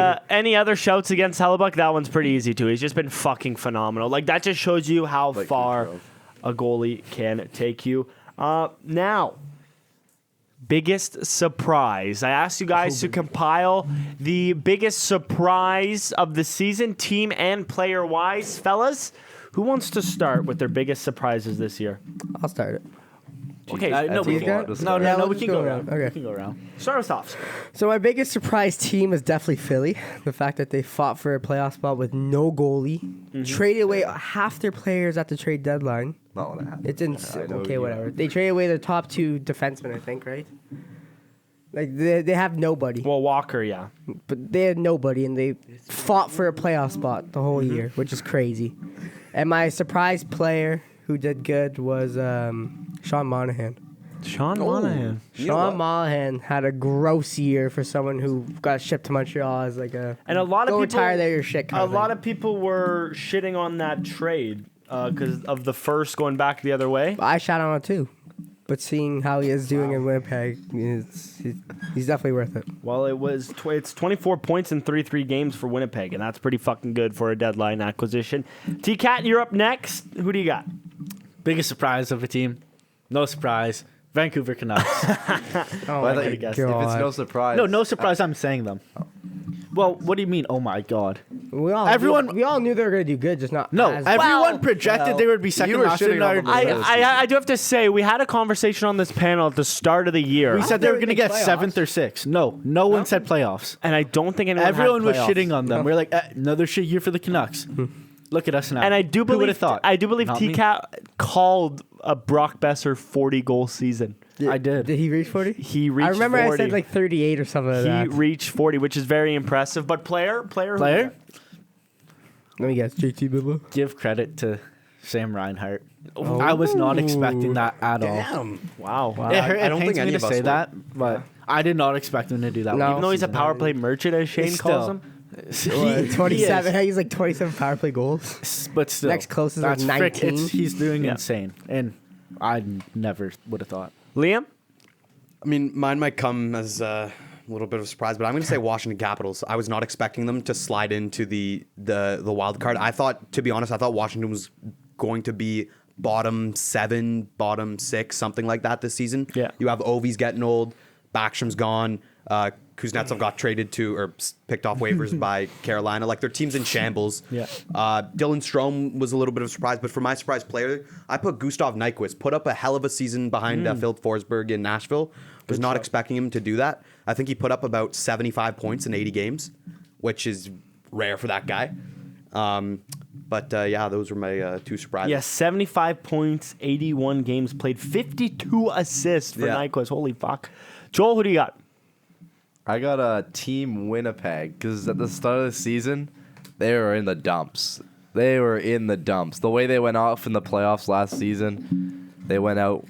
Speaker 5: other shouts against Hellebuck? That one's pretty easy too. He's just been fucking phenomenal. Like that just shows you how far a goalie can take you. Now, biggest surprise. I asked you guys to compile the biggest surprise of the season, team and player wise. Fellas, who wants to start with their biggest surprises this year?
Speaker 6: I'll start it.
Speaker 5: Okay,
Speaker 1: No, we
Speaker 6: you
Speaker 1: can
Speaker 6: got
Speaker 1: go.
Speaker 6: it?
Speaker 1: No,
Speaker 6: Yeah,
Speaker 1: no, we
Speaker 6: let's
Speaker 1: can
Speaker 6: go
Speaker 1: go
Speaker 6: around.
Speaker 1: around.
Speaker 6: Okay.
Speaker 1: We can go around.
Speaker 5: start us off.
Speaker 6: So my biggest surprise team is definitely Philly. The fact that they fought for a playoff spot with no goalie, traded away half their players at the trade deadline.
Speaker 2: Not what happened.
Speaker 6: It didn't.
Speaker 2: I know
Speaker 6: Okay,
Speaker 2: you-
Speaker 6: whatever. They traded away their top 2 defensemen, I think, right? Like they have nobody,
Speaker 5: Well, Walker, yeah.
Speaker 6: but they had nobody, and they fought for a playoff spot the whole year, which is crazy. And my surprise player who did good was Sean Monahan.
Speaker 5: Sean Monahan.
Speaker 6: Sean Monahan had a gross year for someone who got shipped to Montreal as like a
Speaker 5: And a lot of
Speaker 6: go
Speaker 5: people
Speaker 6: retire there your shit kind
Speaker 5: A
Speaker 6: of
Speaker 5: lot
Speaker 6: thing.
Speaker 5: of people were shitting on that trade because of the first going back the other way.
Speaker 6: I shot on it too, but seeing how he is doing in Winnipeg, he's definitely worth it.
Speaker 5: Well, it's 24 points in 3 games for Winnipeg, and that's pretty fucking good for a deadline acquisition. T-Cat, you're up next. Who do you got?
Speaker 1: Biggest surprise of a team? No surprise. Vancouver Canucks.
Speaker 6: Oh
Speaker 2: Well, I
Speaker 6: my
Speaker 2: thought you-
Speaker 1: guess.
Speaker 2: if it's
Speaker 6: God.
Speaker 2: no surprise.
Speaker 1: No surprise. I'm saying them. Well, what do you mean? Oh my God.
Speaker 6: We all,
Speaker 1: Everyone-
Speaker 6: we all knew they were gonna do good, just not
Speaker 1: No,
Speaker 6: as
Speaker 1: everyone projected they would be second
Speaker 2: were
Speaker 1: last
Speaker 2: shitting
Speaker 1: in
Speaker 2: on
Speaker 1: our.
Speaker 2: them.
Speaker 5: I do have to say, we had a conversation on this panel at the start of the year,
Speaker 1: We said they were going to get
Speaker 6: playoffs.
Speaker 1: 7th or 6th. No one said playoffs.
Speaker 5: and I don't think anyone
Speaker 1: Everyone
Speaker 5: had
Speaker 1: was
Speaker 5: playoffs.
Speaker 1: shitting on them. We're like, another shit year for the Canucks. Look at us now.
Speaker 5: And I do
Speaker 1: Who would
Speaker 5: believe
Speaker 1: have thought?
Speaker 5: I do believe
Speaker 1: Not me.
Speaker 5: T-Cat called a Brock Besser 40-goal season.
Speaker 1: I did.
Speaker 6: Did he reach 40?
Speaker 5: He reached
Speaker 6: I remember
Speaker 5: 40.
Speaker 6: I said like 38 or something like
Speaker 5: He
Speaker 6: that.
Speaker 5: reached 40, which is very impressive. But player.
Speaker 1: Player?
Speaker 6: Let me guess, JT Bibba.
Speaker 1: Give credit to Sam Reinhart. I was not expecting that at all.
Speaker 3: Damn.
Speaker 5: Wow.
Speaker 1: It, hurt,
Speaker 3: I
Speaker 1: it
Speaker 3: don't
Speaker 1: pains
Speaker 3: think
Speaker 1: me
Speaker 3: any
Speaker 1: to
Speaker 3: of us
Speaker 1: say
Speaker 3: would.
Speaker 1: that, but I did not expect him to do that.
Speaker 6: No.
Speaker 1: one
Speaker 5: Even though he's a
Speaker 1: season.
Speaker 5: power play merchant, as Shane
Speaker 1: Still.
Speaker 5: calls him.
Speaker 1: He
Speaker 6: 27.
Speaker 1: is.
Speaker 6: He's like 27 power play goals.
Speaker 1: But still,
Speaker 6: Next closest
Speaker 1: that's
Speaker 6: is
Speaker 1: frick-
Speaker 6: 19.
Speaker 1: he's doing
Speaker 5: Yeah.
Speaker 1: insane, and I never would have thought.
Speaker 5: Liam?
Speaker 3: I mean, mine might come as a little bit of a surprise, but I'm going to say Washington Capitals. I was not expecting them to slide into the wild card. I thought, to be honest, Washington was going to be bottom 7, bottom 6, something like that this season.
Speaker 5: Yeah.
Speaker 3: You have Ovi's getting old, Backstrom's gone, Kuznetsov got traded to or picked off waivers by Carolina. Like their team's in shambles.
Speaker 5: Yeah.
Speaker 3: Dylan Strome was a little bit of a surprise, but for my surprise player, I put Gustav Nyquist. Put up a hell of a season behind Phil Forsberg in Nashville. Was not expecting him to do that. I think he put up about 75 points in 80 games, which is rare for that guy. But yeah, those were my 2 surprises.
Speaker 5: Yes, 75 points, 81 games played, 52 assists for
Speaker 3: Yeah.
Speaker 5: Nyquist. Holy fuck. Joel, who do you got?
Speaker 2: I got a Team Winnipeg because at the start of the season, they were in the dumps. They were in the dumps. The way they went off in the playoffs last season, they went out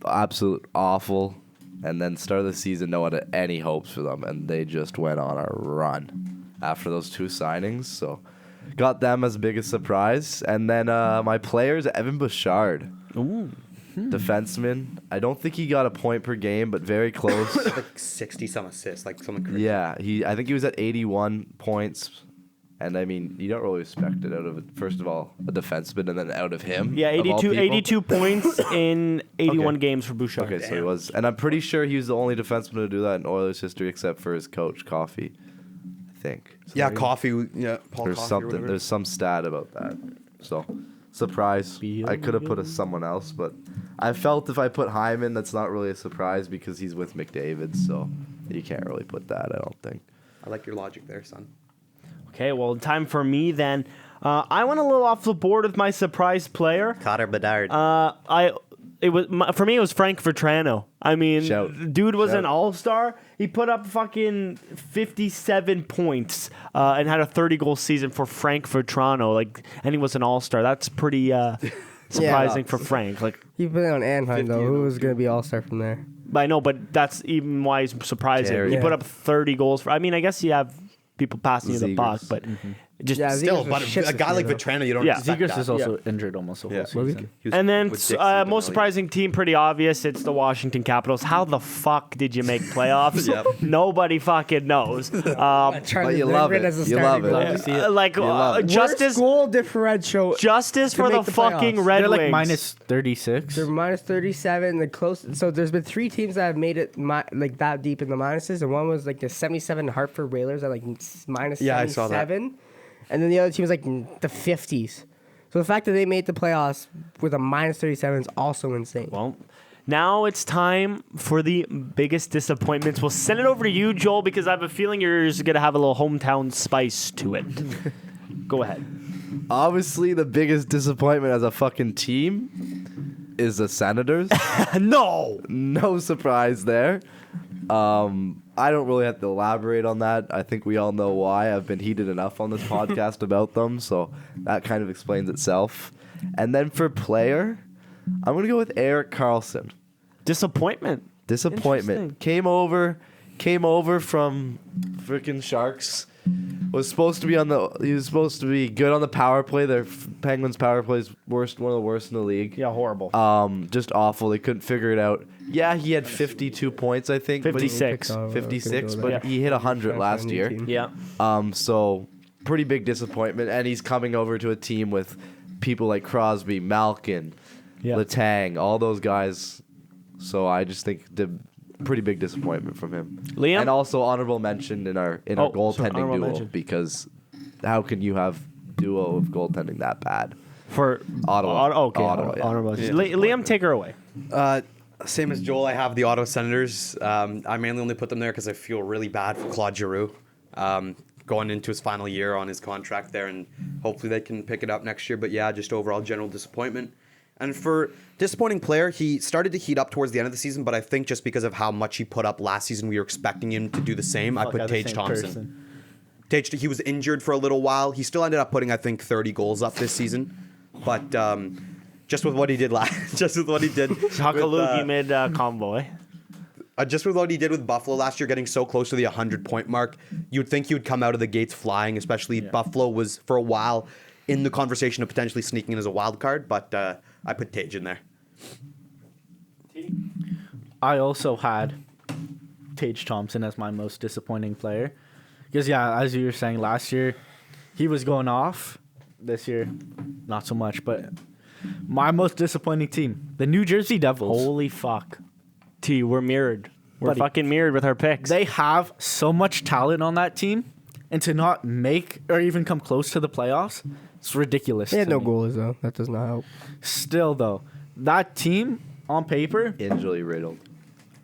Speaker 2: absolute awful. And then start of the season, no one had any hopes for them. And they just went on a run after those 2 signings. So got them as biggest surprise. And then my players, Evan Bouchard.
Speaker 5: Ooh.
Speaker 2: Defenseman. I don't think he got a point per game, but very close.
Speaker 3: Like 60 some assists, like something crazy.
Speaker 2: Yeah, I think he was at 81 points. And I mean, you don't really expect it out of, first of all, a defenseman and then out of him.
Speaker 5: Yeah,
Speaker 2: of all
Speaker 5: 82,
Speaker 2: people.
Speaker 5: 82 points in 81
Speaker 2: Okay.
Speaker 5: games for Bouchard.
Speaker 2: Okay, so he was. And I'm pretty sure he was the only defenseman to do that in Oilers history except for his coach, Coffey. I think.
Speaker 3: Yeah, Coffee. Yeah, Paul
Speaker 2: There's
Speaker 3: Coffey or
Speaker 2: something.
Speaker 3: whatever.
Speaker 2: There's some stat about that. So, surprise. I could have put someone else, but I felt if I put Hyman, that's not really a surprise because he's with McDavid. So you can't really put that. I don't think.
Speaker 3: I like your logic there, son.
Speaker 5: Okay, well, time for me then. I went a little off the board with my surprise player.
Speaker 3: Cotter Bedard.
Speaker 5: for me. It was Frank Vetrano. I mean,
Speaker 2: Shout.
Speaker 5: dude was
Speaker 2: Shout.
Speaker 5: an all-star. He put up fucking 57 points and had a 30-goal season for Frank Vetrano. And he was an all-star. That's pretty surprising for Frank.
Speaker 6: He put it on Anaheim,
Speaker 3: 50
Speaker 6: though.
Speaker 3: of
Speaker 6: Who
Speaker 3: those,
Speaker 6: was going to be all-star from there?
Speaker 5: I know, but that's even why he's surprising.
Speaker 2: Terry.
Speaker 5: He put
Speaker 6: Yeah.
Speaker 5: up 30 goals. I mean, I guess you have people passing you the buck,
Speaker 2: Zegers.
Speaker 5: but just
Speaker 6: Yeah,
Speaker 3: Still,
Speaker 6: Zegers
Speaker 3: but
Speaker 6: was shit
Speaker 3: a guy
Speaker 6: this
Speaker 3: like
Speaker 6: year,
Speaker 3: Vetrano, you don't
Speaker 5: Yeah.
Speaker 3: expect
Speaker 1: Zegers
Speaker 3: that.
Speaker 1: is also injured almost the whole
Speaker 3: Yeah.
Speaker 1: season.
Speaker 3: He was
Speaker 5: And then
Speaker 3: with Dixie with
Speaker 5: most
Speaker 3: the
Speaker 5: surprising team, pretty obvious. It's the Washington Capitals. How the fuck did you make playoffs?
Speaker 3: Yep.
Speaker 5: Nobody fucking knows.
Speaker 6: Charlie
Speaker 2: you love
Speaker 6: Lindgren
Speaker 2: it.
Speaker 6: as a
Speaker 2: You love
Speaker 6: starting
Speaker 2: it.
Speaker 6: goalie.
Speaker 2: love it.
Speaker 5: Justice,
Speaker 6: Worst goal differential.
Speaker 5: justice
Speaker 6: to
Speaker 5: for the
Speaker 6: make the
Speaker 5: fucking
Speaker 6: playoffs.
Speaker 5: Red
Speaker 1: They're
Speaker 5: Wings.
Speaker 1: like minus 36.
Speaker 6: They're minus 37. The close. So there's been 3 teams that have made it that deep in the minuses, and one was like the 77 Hartford Whalers at minus
Speaker 3: Yeah, I saw that.
Speaker 6: 77, and then the other team was like the 50s. So the fact that they made the playoffs with a minus 37 is also insane.
Speaker 5: Well, now it's time for the biggest disappointments. We'll send it over to you, Joel, because I have a feeling you're going to have a little hometown spice to it. Go ahead.
Speaker 2: Obviously, the biggest disappointment as a fucking team is the Senators.
Speaker 5: No!
Speaker 2: No surprise there. I don't really have to elaborate on that. I think we all know why. I've been heated enough on this podcast about them, so that kind of explains itself. And then for player, I'm going to go with Erik Karlsson.
Speaker 5: Disappointment.
Speaker 2: Disappointment. Came over from freaking Sharks. Was supposed to be he was supposed to be good on the power play. Their Penguins power play is one of the worst in the league.
Speaker 5: Yeah, horrible.
Speaker 2: Just awful. They couldn't figure it out. Yeah, he had 52 points, I think. but he-
Speaker 5: 56.
Speaker 2: 56,
Speaker 6: Yeah.
Speaker 2: but he hit 100 last year.
Speaker 5: Yeah.
Speaker 2: So pretty big disappointment. And he's coming over to a team with people like Crosby, Malkin,
Speaker 5: Yeah.
Speaker 2: Letang, all those guys. So I just think the pretty big disappointment from him.
Speaker 5: Liam?
Speaker 2: And also honorable mention in our
Speaker 5: Oh, sorry,
Speaker 2: goaltending
Speaker 5: honorable
Speaker 2: duo
Speaker 5: mention.
Speaker 2: because how can you have duo of goaltending that bad?
Speaker 5: For
Speaker 2: Ottawa.
Speaker 5: Okay.
Speaker 2: Ottawa, yeah.
Speaker 5: Honorable.
Speaker 3: Yeah.
Speaker 5: Liam, take her away.
Speaker 3: Same as Joel, I have the Ottawa Senators. I mainly only put them there because I feel really bad for Claude Giroux going into his final year on his contract there, and hopefully they can pick it up next year. But yeah, just overall general disappointment. And for disappointing player, he started to heat up towards the end of the season, but I think just because of how much he put up last season, we were expecting him to do the same. I put Tage Thompson. Tage, he was injured for a little while. He still ended up putting, I think, 30 goals up this season. But just with what he did just with what he did,
Speaker 5: Hakalugi mid convoy.
Speaker 3: just with what he did with Buffalo last year, getting so close to the 100-point mark, you'd think he would come out of the gates flying. Especially Buffalo was for a while in the conversation of potentially sneaking in as a wild card, but I put Tage in there.
Speaker 1: I also had Tage Thompson as my most disappointing player. Because, yeah, as you were saying, last year he was going off. This year, not so much. But my most disappointing team, the New Jersey Devils.
Speaker 5: Holy fuck. T, we're mirrored. We're
Speaker 1: Buddy.
Speaker 5: fucking mirrored with our picks.
Speaker 1: They have so much talent on that team. And to not make or even come close to the playoffs, it's ridiculous.
Speaker 6: They had
Speaker 1: to
Speaker 6: no
Speaker 1: me.
Speaker 6: goalies, though. That does not help.
Speaker 1: Still, though, that team on paper,
Speaker 2: Injury riddled.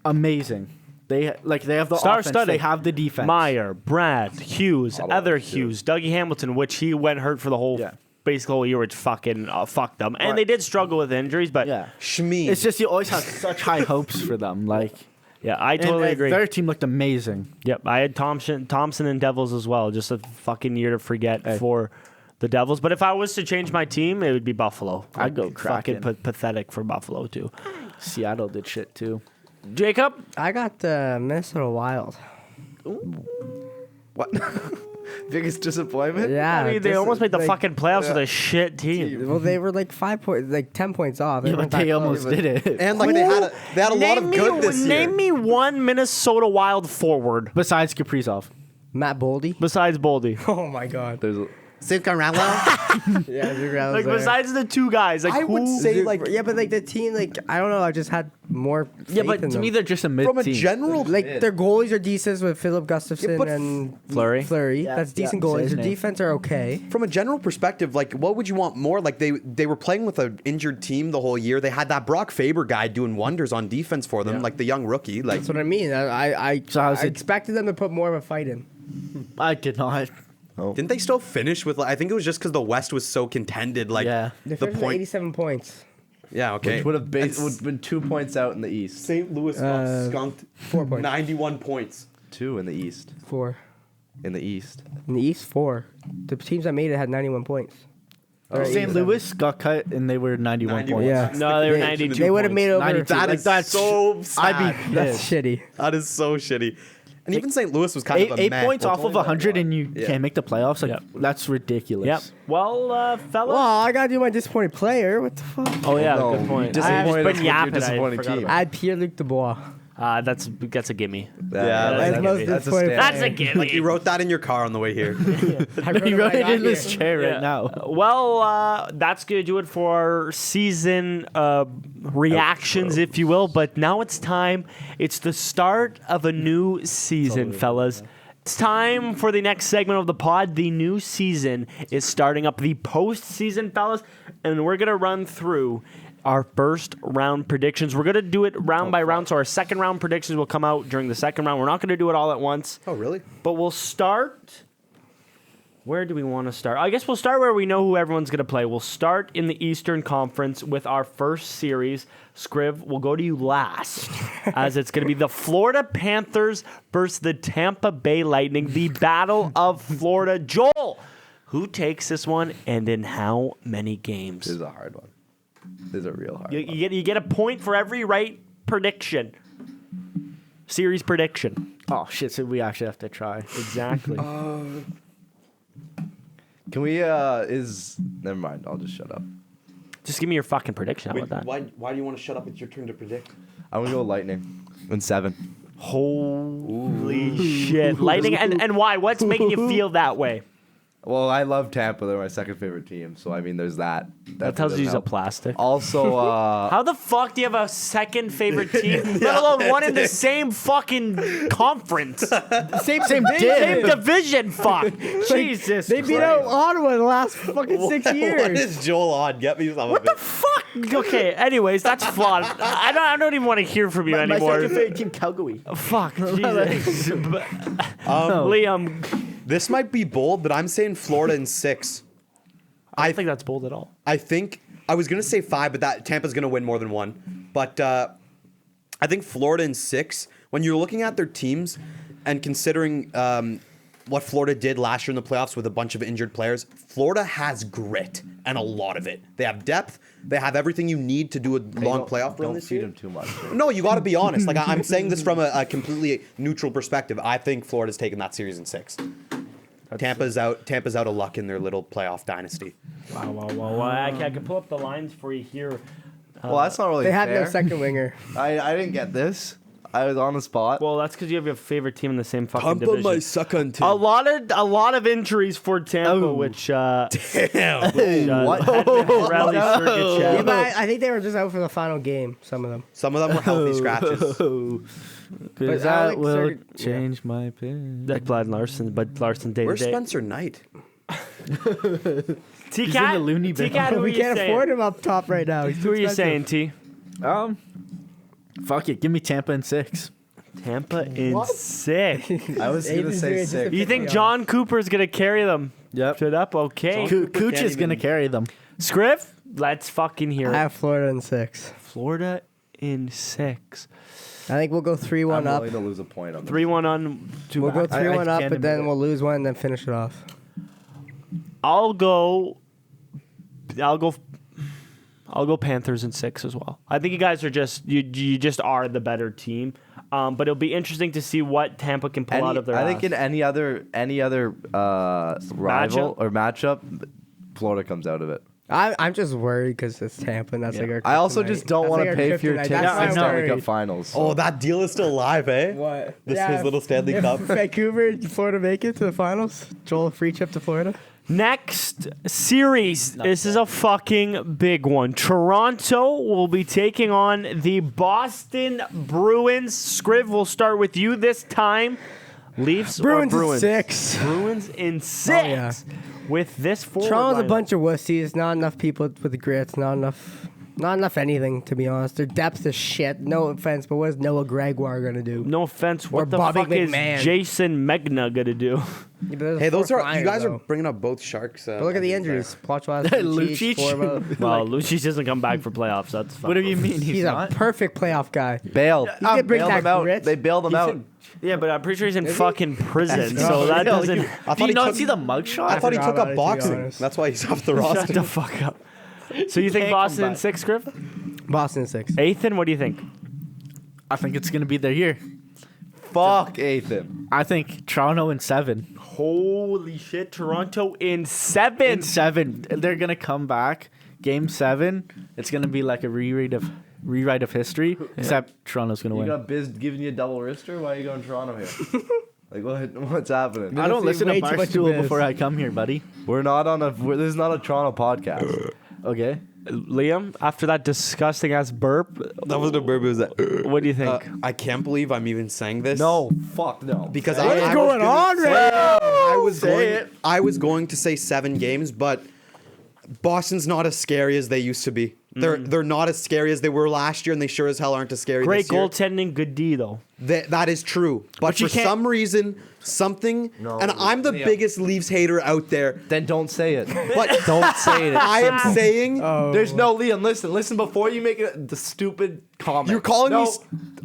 Speaker 1: amazing. They have the offense.
Speaker 5: Star-studded.
Speaker 1: They have the defense.
Speaker 5: Meyer, Brad, Hughes,
Speaker 2: Ottawa,
Speaker 5: other
Speaker 2: too.
Speaker 5: Hughes, Dougie Hamilton, which he went hurt for the whole basically whole year, which fucking fucked them. And
Speaker 1: Right.
Speaker 5: they did struggle with injuries, but
Speaker 1: Yeah.
Speaker 3: Shmi.
Speaker 1: It's just you always have such high hopes for them.
Speaker 5: yeah, I totally agree.
Speaker 1: Their team looked amazing.
Speaker 5: Yep, I had Thompson and Devils as well. Just a fucking year to forget for the Devils. But if I was to change my team, it would be Buffalo.
Speaker 1: I'd go
Speaker 5: fucking
Speaker 1: Kraken.
Speaker 5: pathetic for Buffalo too.
Speaker 1: Seattle did shit too.
Speaker 5: Jacob,
Speaker 6: I got the Minnesota Wild.
Speaker 2: What? Biggest disappointment?
Speaker 6: Yeah.
Speaker 5: I mean, they
Speaker 6: this
Speaker 5: almost
Speaker 6: is,
Speaker 5: made the
Speaker 6: like,
Speaker 5: fucking playoffs with a shit team.
Speaker 6: Well, they were like 10 points off.
Speaker 1: Yeah, but they almost did it.
Speaker 3: and like they had a lot of good this year.
Speaker 5: Name me one Minnesota Wild forward
Speaker 1: Besides Kaprizov.
Speaker 6: Matt Boldy.
Speaker 5: besides Boldy.
Speaker 6: Oh my God.
Speaker 2: There's a,
Speaker 3: Steve Carmelo.
Speaker 6: Yeah,
Speaker 5: Like besides the two guys, like
Speaker 3: I would
Speaker 5: who?
Speaker 3: say like
Speaker 6: yeah, but like the team, like I don't know, I just had more.
Speaker 1: Yeah,
Speaker 6: faith
Speaker 1: but
Speaker 6: in
Speaker 1: to me
Speaker 6: them.
Speaker 1: they're just a mid
Speaker 3: from a
Speaker 1: team.
Speaker 3: general
Speaker 6: like their goalies are decent with Philip Gustafson
Speaker 3: but
Speaker 6: and
Speaker 5: Fleury.
Speaker 1: Yeah,
Speaker 6: That's decent
Speaker 1: yeah,
Speaker 6: goalies.
Speaker 1: say his
Speaker 6: Their
Speaker 1: name.
Speaker 6: defense are okay.
Speaker 3: from a general perspective, like what would you want more? Like they were playing with an injured team the whole year. They had that Brock Faber guy doing wonders on defense for them, like the young rookie. Like
Speaker 6: That's what I mean. I
Speaker 1: So how's it-
Speaker 6: expected them to put more of a fight in.
Speaker 1: I did not.
Speaker 3: didn't they still finish with? I think it was just because the West was so contended. Like
Speaker 1: Yeah.
Speaker 6: They
Speaker 3: the
Speaker 6: finished with
Speaker 3: point.
Speaker 6: 87 points.
Speaker 3: Yeah, okay.
Speaker 2: Which would have been 2 points out in the East.
Speaker 3: St. Louis got skunked.
Speaker 6: 4 points.
Speaker 3: 91 points.
Speaker 2: 2 in the East.
Speaker 6: 4.
Speaker 2: In the East.
Speaker 6: In the East, 4. The teams that made it had 91 points.
Speaker 1: St. Louis got cut and they were 91 points.
Speaker 6: Yeah.
Speaker 5: No, they were 92.
Speaker 6: They would have made over.
Speaker 1: 92.
Speaker 3: That
Speaker 1: Like,
Speaker 3: is
Speaker 1: that's
Speaker 3: so sad.
Speaker 1: I'd be
Speaker 6: That's
Speaker 1: pissed.
Speaker 6: shitty.
Speaker 3: That is so shitty. And even St. Louis was kind of a
Speaker 1: 8
Speaker 3: meh.
Speaker 1: points off of 100 and you
Speaker 3: Yeah.
Speaker 1: can't make the playoffs. Like,
Speaker 5: Yep.
Speaker 1: that's ridiculous.
Speaker 5: Yep. Well, fellas.
Speaker 6: Well, I gotta do my disappointed player. What the fuck?
Speaker 5: Oh yeah,
Speaker 2: No,
Speaker 5: good point.
Speaker 2: disappointed
Speaker 5: I
Speaker 2: with
Speaker 5: was
Speaker 2: your
Speaker 5: yapping.
Speaker 2: disappointing
Speaker 5: I forgot
Speaker 2: team.
Speaker 5: about
Speaker 6: Add Pierre-Luc Dubois.
Speaker 5: That's a gimme.
Speaker 3: Yeah,
Speaker 6: That's
Speaker 3: that's
Speaker 6: most
Speaker 3: a
Speaker 6: disappointing.
Speaker 2: stand.
Speaker 5: That's a
Speaker 6: player.
Speaker 5: gimme.
Speaker 3: Like you wrote that in your car on the way here.
Speaker 6: I wrote
Speaker 1: He
Speaker 6: when I
Speaker 1: wrote it
Speaker 6: got
Speaker 1: in this
Speaker 6: here.
Speaker 1: chair
Speaker 5: Yeah.
Speaker 1: right now.
Speaker 5: Well, that's going to do it for our season reactions, if you will. But now it's time. It's the start of a new season, fellas. It's time for the next segment of the pod. The new season is starting up, the postseason, fellas. And we're going to run through our first round predictions. We're going to do it round by round. So our second round predictions will come out during the second round. We're not going to do it all at once.
Speaker 3: Oh, really?
Speaker 5: But we'll start. Where do we want to start? I guess we'll start where we know who everyone's going to play. We'll start in the Eastern Conference with our first series. Scriv, we'll go to you last, as it's going to be the Florida Panthers versus the Tampa Bay Lightning, the Battle of Florida. Joel, who takes this one and in how many games?
Speaker 2: This is a hard one. This is a real hard one.
Speaker 5: You get a point for every right prediction. Series prediction.
Speaker 1: Oh, shit. So we actually have to try.
Speaker 5: Exactly.
Speaker 2: Can we, never mind. I'll just shut up.
Speaker 5: Just give me your fucking prediction. How about that?
Speaker 3: Why do you want to shut up? It's your turn to predict.
Speaker 2: I'm going to go Lightning in 7.
Speaker 5: Holy shit. Lightning. And why? What's making you feel that way?
Speaker 2: Well, I love Tampa. They're my second favorite team. So, I mean, there's that.
Speaker 5: That tells you he's a
Speaker 2: help.
Speaker 5: plastic.
Speaker 2: Also,
Speaker 5: How the fuck do you have a second favorite team, let alone one in the same fucking conference?
Speaker 6: Same
Speaker 5: Same division, fuck. Jesus
Speaker 6: They beat
Speaker 5: Christ.
Speaker 6: out Ottawa in the last fucking 6
Speaker 3: What
Speaker 6: years.
Speaker 3: is Joel on? Get me some
Speaker 5: What
Speaker 3: of
Speaker 5: the
Speaker 3: it.
Speaker 5: fuck? Okay, anyways, that's flawed. I don't even want to hear from you
Speaker 1: My
Speaker 5: anymore.
Speaker 1: second favorite team, Calgary.
Speaker 5: Fuck, Jesus. Liam,
Speaker 3: This might be bold, but I'm saying Florida in 6.
Speaker 5: I don't think that's bold at all.
Speaker 3: I think I was gonna say 5, but that Tampa's gonna win more than 1. But I think Florida in 6. When you're looking at their teams and considering what Florida did last year in the playoffs with a bunch of injured players, Florida has grit and a lot of it. They have depth. They have everything you need to do a long playoff run
Speaker 2: Don't
Speaker 3: this
Speaker 2: feed
Speaker 3: year.
Speaker 2: them too much.
Speaker 3: No, you got to be honest. Like I'm saying this from a completely neutral perspective. I think Florida's taking that series in 6. Tampa's out of luck in their little playoff dynasty.
Speaker 5: Wow. I can pull up the lines for you here.
Speaker 2: Well, that's not really
Speaker 6: They had
Speaker 2: fair.
Speaker 6: no second winger.
Speaker 2: I didn't get this. I was on the spot.
Speaker 5: Well, that's because you have your favorite team in the same fucking division.
Speaker 3: second
Speaker 5: A lot of injuries for Tampa, which
Speaker 2: What?
Speaker 5: Rally
Speaker 6: Yeah, but I think they were just out for the final game. Some of them.
Speaker 3: Some of them were healthy scratches.
Speaker 1: Because that
Speaker 6: Alex
Speaker 1: will
Speaker 6: Serg-
Speaker 1: change my opinion.
Speaker 5: Like Vlad Larson, but Larson day to
Speaker 3: Where's
Speaker 5: day.
Speaker 3: Spencer Knight?
Speaker 1: in
Speaker 5: T-Cat,
Speaker 1: the loony bin.
Speaker 5: T-Cat, who are
Speaker 6: We
Speaker 5: you
Speaker 6: can't
Speaker 5: saying?
Speaker 6: afford him up top right now. He's too
Speaker 5: Who are you
Speaker 6: expensive.
Speaker 5: saying, T?
Speaker 1: Fuck it. Give me Tampa in 6.
Speaker 5: Tampa in
Speaker 6: What?
Speaker 5: 6.
Speaker 2: I was going to
Speaker 6: Aiden's
Speaker 2: say
Speaker 6: doing just
Speaker 2: 6.
Speaker 5: You think John Cooper's going to carry them?
Speaker 1: Yep.
Speaker 5: Shut up, okay.
Speaker 1: Cooch is going to carry them.
Speaker 5: Scriv, let's fucking hear
Speaker 6: I
Speaker 5: it.
Speaker 6: have Florida in 6.
Speaker 5: Florida in 6.
Speaker 6: I think we'll go 3-1
Speaker 2: I'm
Speaker 6: up.
Speaker 2: willing to lose a point on this.
Speaker 5: 3-1 on two.
Speaker 6: We'll go 3-1 up,
Speaker 1: can't
Speaker 6: but then
Speaker 1: admit it.
Speaker 6: we'll lose one and then finish it off.
Speaker 5: I'll go Panthers in 6 as well. I think you guys are you just are the better team. But it'll be interesting to see what Tampa can pull out of their
Speaker 2: I think
Speaker 5: ass.
Speaker 2: in any other rival or matchup, Florida comes out of it.
Speaker 6: I'm just worried because it's Tampa and that's like our
Speaker 2: I also
Speaker 6: kryptonite.
Speaker 2: just don't
Speaker 6: That's
Speaker 2: want
Speaker 6: like
Speaker 2: to
Speaker 6: our
Speaker 2: pay for your
Speaker 6: kryptonite.
Speaker 2: tickets
Speaker 6: That's why
Speaker 2: to
Speaker 6: I'm
Speaker 2: Stanley Cup
Speaker 6: worried.
Speaker 2: Finals.
Speaker 3: Oh, that deal is still alive, eh?
Speaker 6: What?
Speaker 3: His little Stanley
Speaker 6: if
Speaker 3: Cup.
Speaker 6: Vancouver and Florida make it to the finals. Joel, a free trip to Florida.
Speaker 5: Next series, this is a fucking big one. Toronto will be taking on the Boston Bruins. Scriv, we'll start with you this time. Leafs
Speaker 6: Bruins
Speaker 5: or
Speaker 6: in
Speaker 5: Bruins?
Speaker 6: 6.
Speaker 5: Bruins in 6.
Speaker 6: yeah.
Speaker 5: With this forward
Speaker 6: Toronto's a
Speaker 5: lineup.
Speaker 6: bunch of wussies. Not enough people with the grits. Not enough. Not enough anything, to be honest. Their depth is shit. No offense, but what is Noah Gregoire gonna do?
Speaker 5: No offense.
Speaker 6: Or
Speaker 5: What the
Speaker 6: Bobby
Speaker 5: fuck
Speaker 6: McMahon.
Speaker 5: is Jason Megna gonna do?
Speaker 6: Yeah, but there's a
Speaker 3: Hey, those
Speaker 6: fourth
Speaker 3: are
Speaker 6: liner,
Speaker 3: you guys
Speaker 6: though.
Speaker 3: are bringing up both Sharks.
Speaker 6: But look at the injuries. Poitras,
Speaker 1: Lucic.
Speaker 6: Lucic,
Speaker 5: Well, Lucic doesn't come back for playoffs. That's fine.
Speaker 1: What do you mean
Speaker 6: He's a
Speaker 1: not?
Speaker 6: perfect playoff guy.
Speaker 2: Bailed.
Speaker 6: He did bring
Speaker 2: Bailed
Speaker 6: that
Speaker 2: him out.
Speaker 6: grit.
Speaker 2: They bailed him out.
Speaker 5: Yeah, but I'm pretty sure he's in
Speaker 6: Is he?
Speaker 5: fucking prison,
Speaker 6: That's
Speaker 5: so that
Speaker 1: Real.
Speaker 5: doesn't.
Speaker 3: I
Speaker 1: Do
Speaker 3: thought
Speaker 1: you
Speaker 3: he
Speaker 1: not
Speaker 3: took.
Speaker 1: see the mugshot?
Speaker 3: I thought he
Speaker 6: forgot
Speaker 3: took
Speaker 6: about
Speaker 3: up
Speaker 6: it, to be
Speaker 3: boxing.
Speaker 6: honest.
Speaker 3: That's why he's off the
Speaker 5: Shut
Speaker 3: roster.
Speaker 5: the fuck up. So you think
Speaker 1: can't
Speaker 5: Boston
Speaker 1: come
Speaker 5: in
Speaker 1: back.
Speaker 5: 6, Griff?
Speaker 6: Boston 6.
Speaker 5: Ethan, what do you think?
Speaker 1: I think it's gonna be their year.
Speaker 2: Fuck Ethan.
Speaker 1: I think Toronto in 7.
Speaker 5: Holy shit, Toronto in 7.
Speaker 1: In 7, they're gonna come back. Game 7, it's gonna be like a rewrite of history. Except Toronto's gonna
Speaker 2: You
Speaker 1: win.
Speaker 2: got Biz giving you a double wrister? Why are you going Toronto here? What's happening?
Speaker 1: I don't
Speaker 6: That's
Speaker 1: listen to
Speaker 6: way too much
Speaker 1: Barstool
Speaker 6: of
Speaker 1: before I come here, buddy.
Speaker 2: This is not a Toronto podcast.
Speaker 1: Okay.
Speaker 5: Liam, after that disgusting ass burp,
Speaker 3: That wasn't a burp. It was that.
Speaker 5: what do you think?
Speaker 3: I can't believe I'm even saying this.
Speaker 2: No, fuck no.
Speaker 3: because
Speaker 6: What is
Speaker 3: I
Speaker 6: going on right now?
Speaker 3: I was going to say 7 games, but Boston's not as scary as they used to be. They're not as scary as they were last year, and they sure as hell aren't as scary
Speaker 5: Great
Speaker 3: this year.
Speaker 5: goaltending, good D though.
Speaker 3: That is true, but
Speaker 1: you
Speaker 3: for
Speaker 1: can't-
Speaker 3: some reason,
Speaker 2: No,
Speaker 3: and I'm the
Speaker 2: Liam.
Speaker 3: biggest Leafs hater out there.
Speaker 2: Then don't say it.
Speaker 3: But
Speaker 2: Don't say it.
Speaker 3: I am saying
Speaker 2: There's no Liam. Listen before you make the stupid comment.
Speaker 3: you're calling
Speaker 2: no,
Speaker 3: me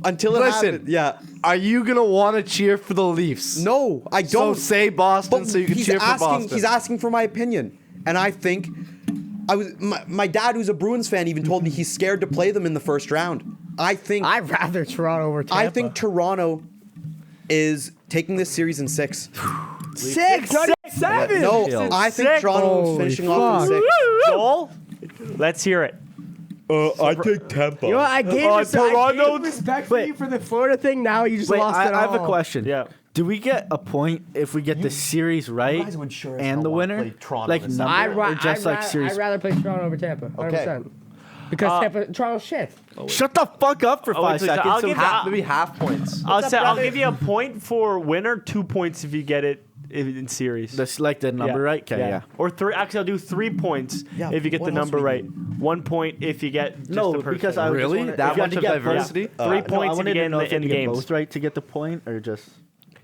Speaker 3: until it
Speaker 2: Listen.
Speaker 3: happens. Yeah.
Speaker 2: Are you gonna want to cheer for the Leafs?
Speaker 3: No, I
Speaker 2: So
Speaker 3: don't.
Speaker 2: say Boston
Speaker 3: But
Speaker 2: so you can
Speaker 3: he's
Speaker 2: cheer for
Speaker 3: asking,
Speaker 2: Boston.
Speaker 3: He's asking for my opinion, and I think my dad, who's a Bruins fan, even told me he's scared to play them in the first round.
Speaker 6: I'd rather Toronto over Tampa.
Speaker 3: I think Toronto is taking this series in 6.
Speaker 6: 6, not even 7.
Speaker 3: No,
Speaker 1: Chill.
Speaker 3: I think
Speaker 5: Six.
Speaker 3: Toronto is
Speaker 6: Holy
Speaker 3: finishing off in
Speaker 6: fuck.
Speaker 3: 6.
Speaker 5: Joel, let's hear it.
Speaker 3: I take Tampa.
Speaker 6: You know what? I gave
Speaker 5: Toronto-
Speaker 6: respect for you for the Florida thing. Now you just
Speaker 1: Wait,
Speaker 6: lost it
Speaker 1: I have a
Speaker 6: all.
Speaker 1: question.
Speaker 5: Yeah.
Speaker 1: Do we get a point if we get the series right
Speaker 3: guys would sure as
Speaker 1: and
Speaker 3: hell
Speaker 1: the
Speaker 3: wanna
Speaker 1: winner?
Speaker 3: play Toronto
Speaker 1: Like
Speaker 3: this
Speaker 1: number or just like series?
Speaker 6: I'd rather play Toronto over Tampa. 100%. Because Toronto's shit.
Speaker 1: Shut the fuck up for
Speaker 5: Oh, wait,
Speaker 1: 5
Speaker 5: so
Speaker 1: seconds.
Speaker 5: I'll
Speaker 1: So
Speaker 5: give
Speaker 1: half-
Speaker 2: Maybe half points.
Speaker 5: I'll give you a point for winner, 2 points if you get it in series.
Speaker 1: That's like the number right? Okay, yeah.
Speaker 5: Or 3. Actually, I'll do 3 points
Speaker 3: Yeah,
Speaker 5: if you get
Speaker 3: what
Speaker 5: the
Speaker 3: else
Speaker 5: number
Speaker 3: we
Speaker 5: right. 1 point if you get just
Speaker 1: No,
Speaker 5: the person.
Speaker 1: because I
Speaker 2: Really?
Speaker 1: just wanna-
Speaker 2: That
Speaker 1: if you had
Speaker 2: much
Speaker 1: to
Speaker 2: of
Speaker 1: get
Speaker 2: diversity?
Speaker 1: both-
Speaker 5: 3
Speaker 1: no, I
Speaker 5: points if you
Speaker 1: wanted
Speaker 5: get
Speaker 1: to
Speaker 5: in
Speaker 1: know
Speaker 5: the
Speaker 1: if you had
Speaker 5: end
Speaker 1: to get
Speaker 5: games.
Speaker 1: both right to get the point, or just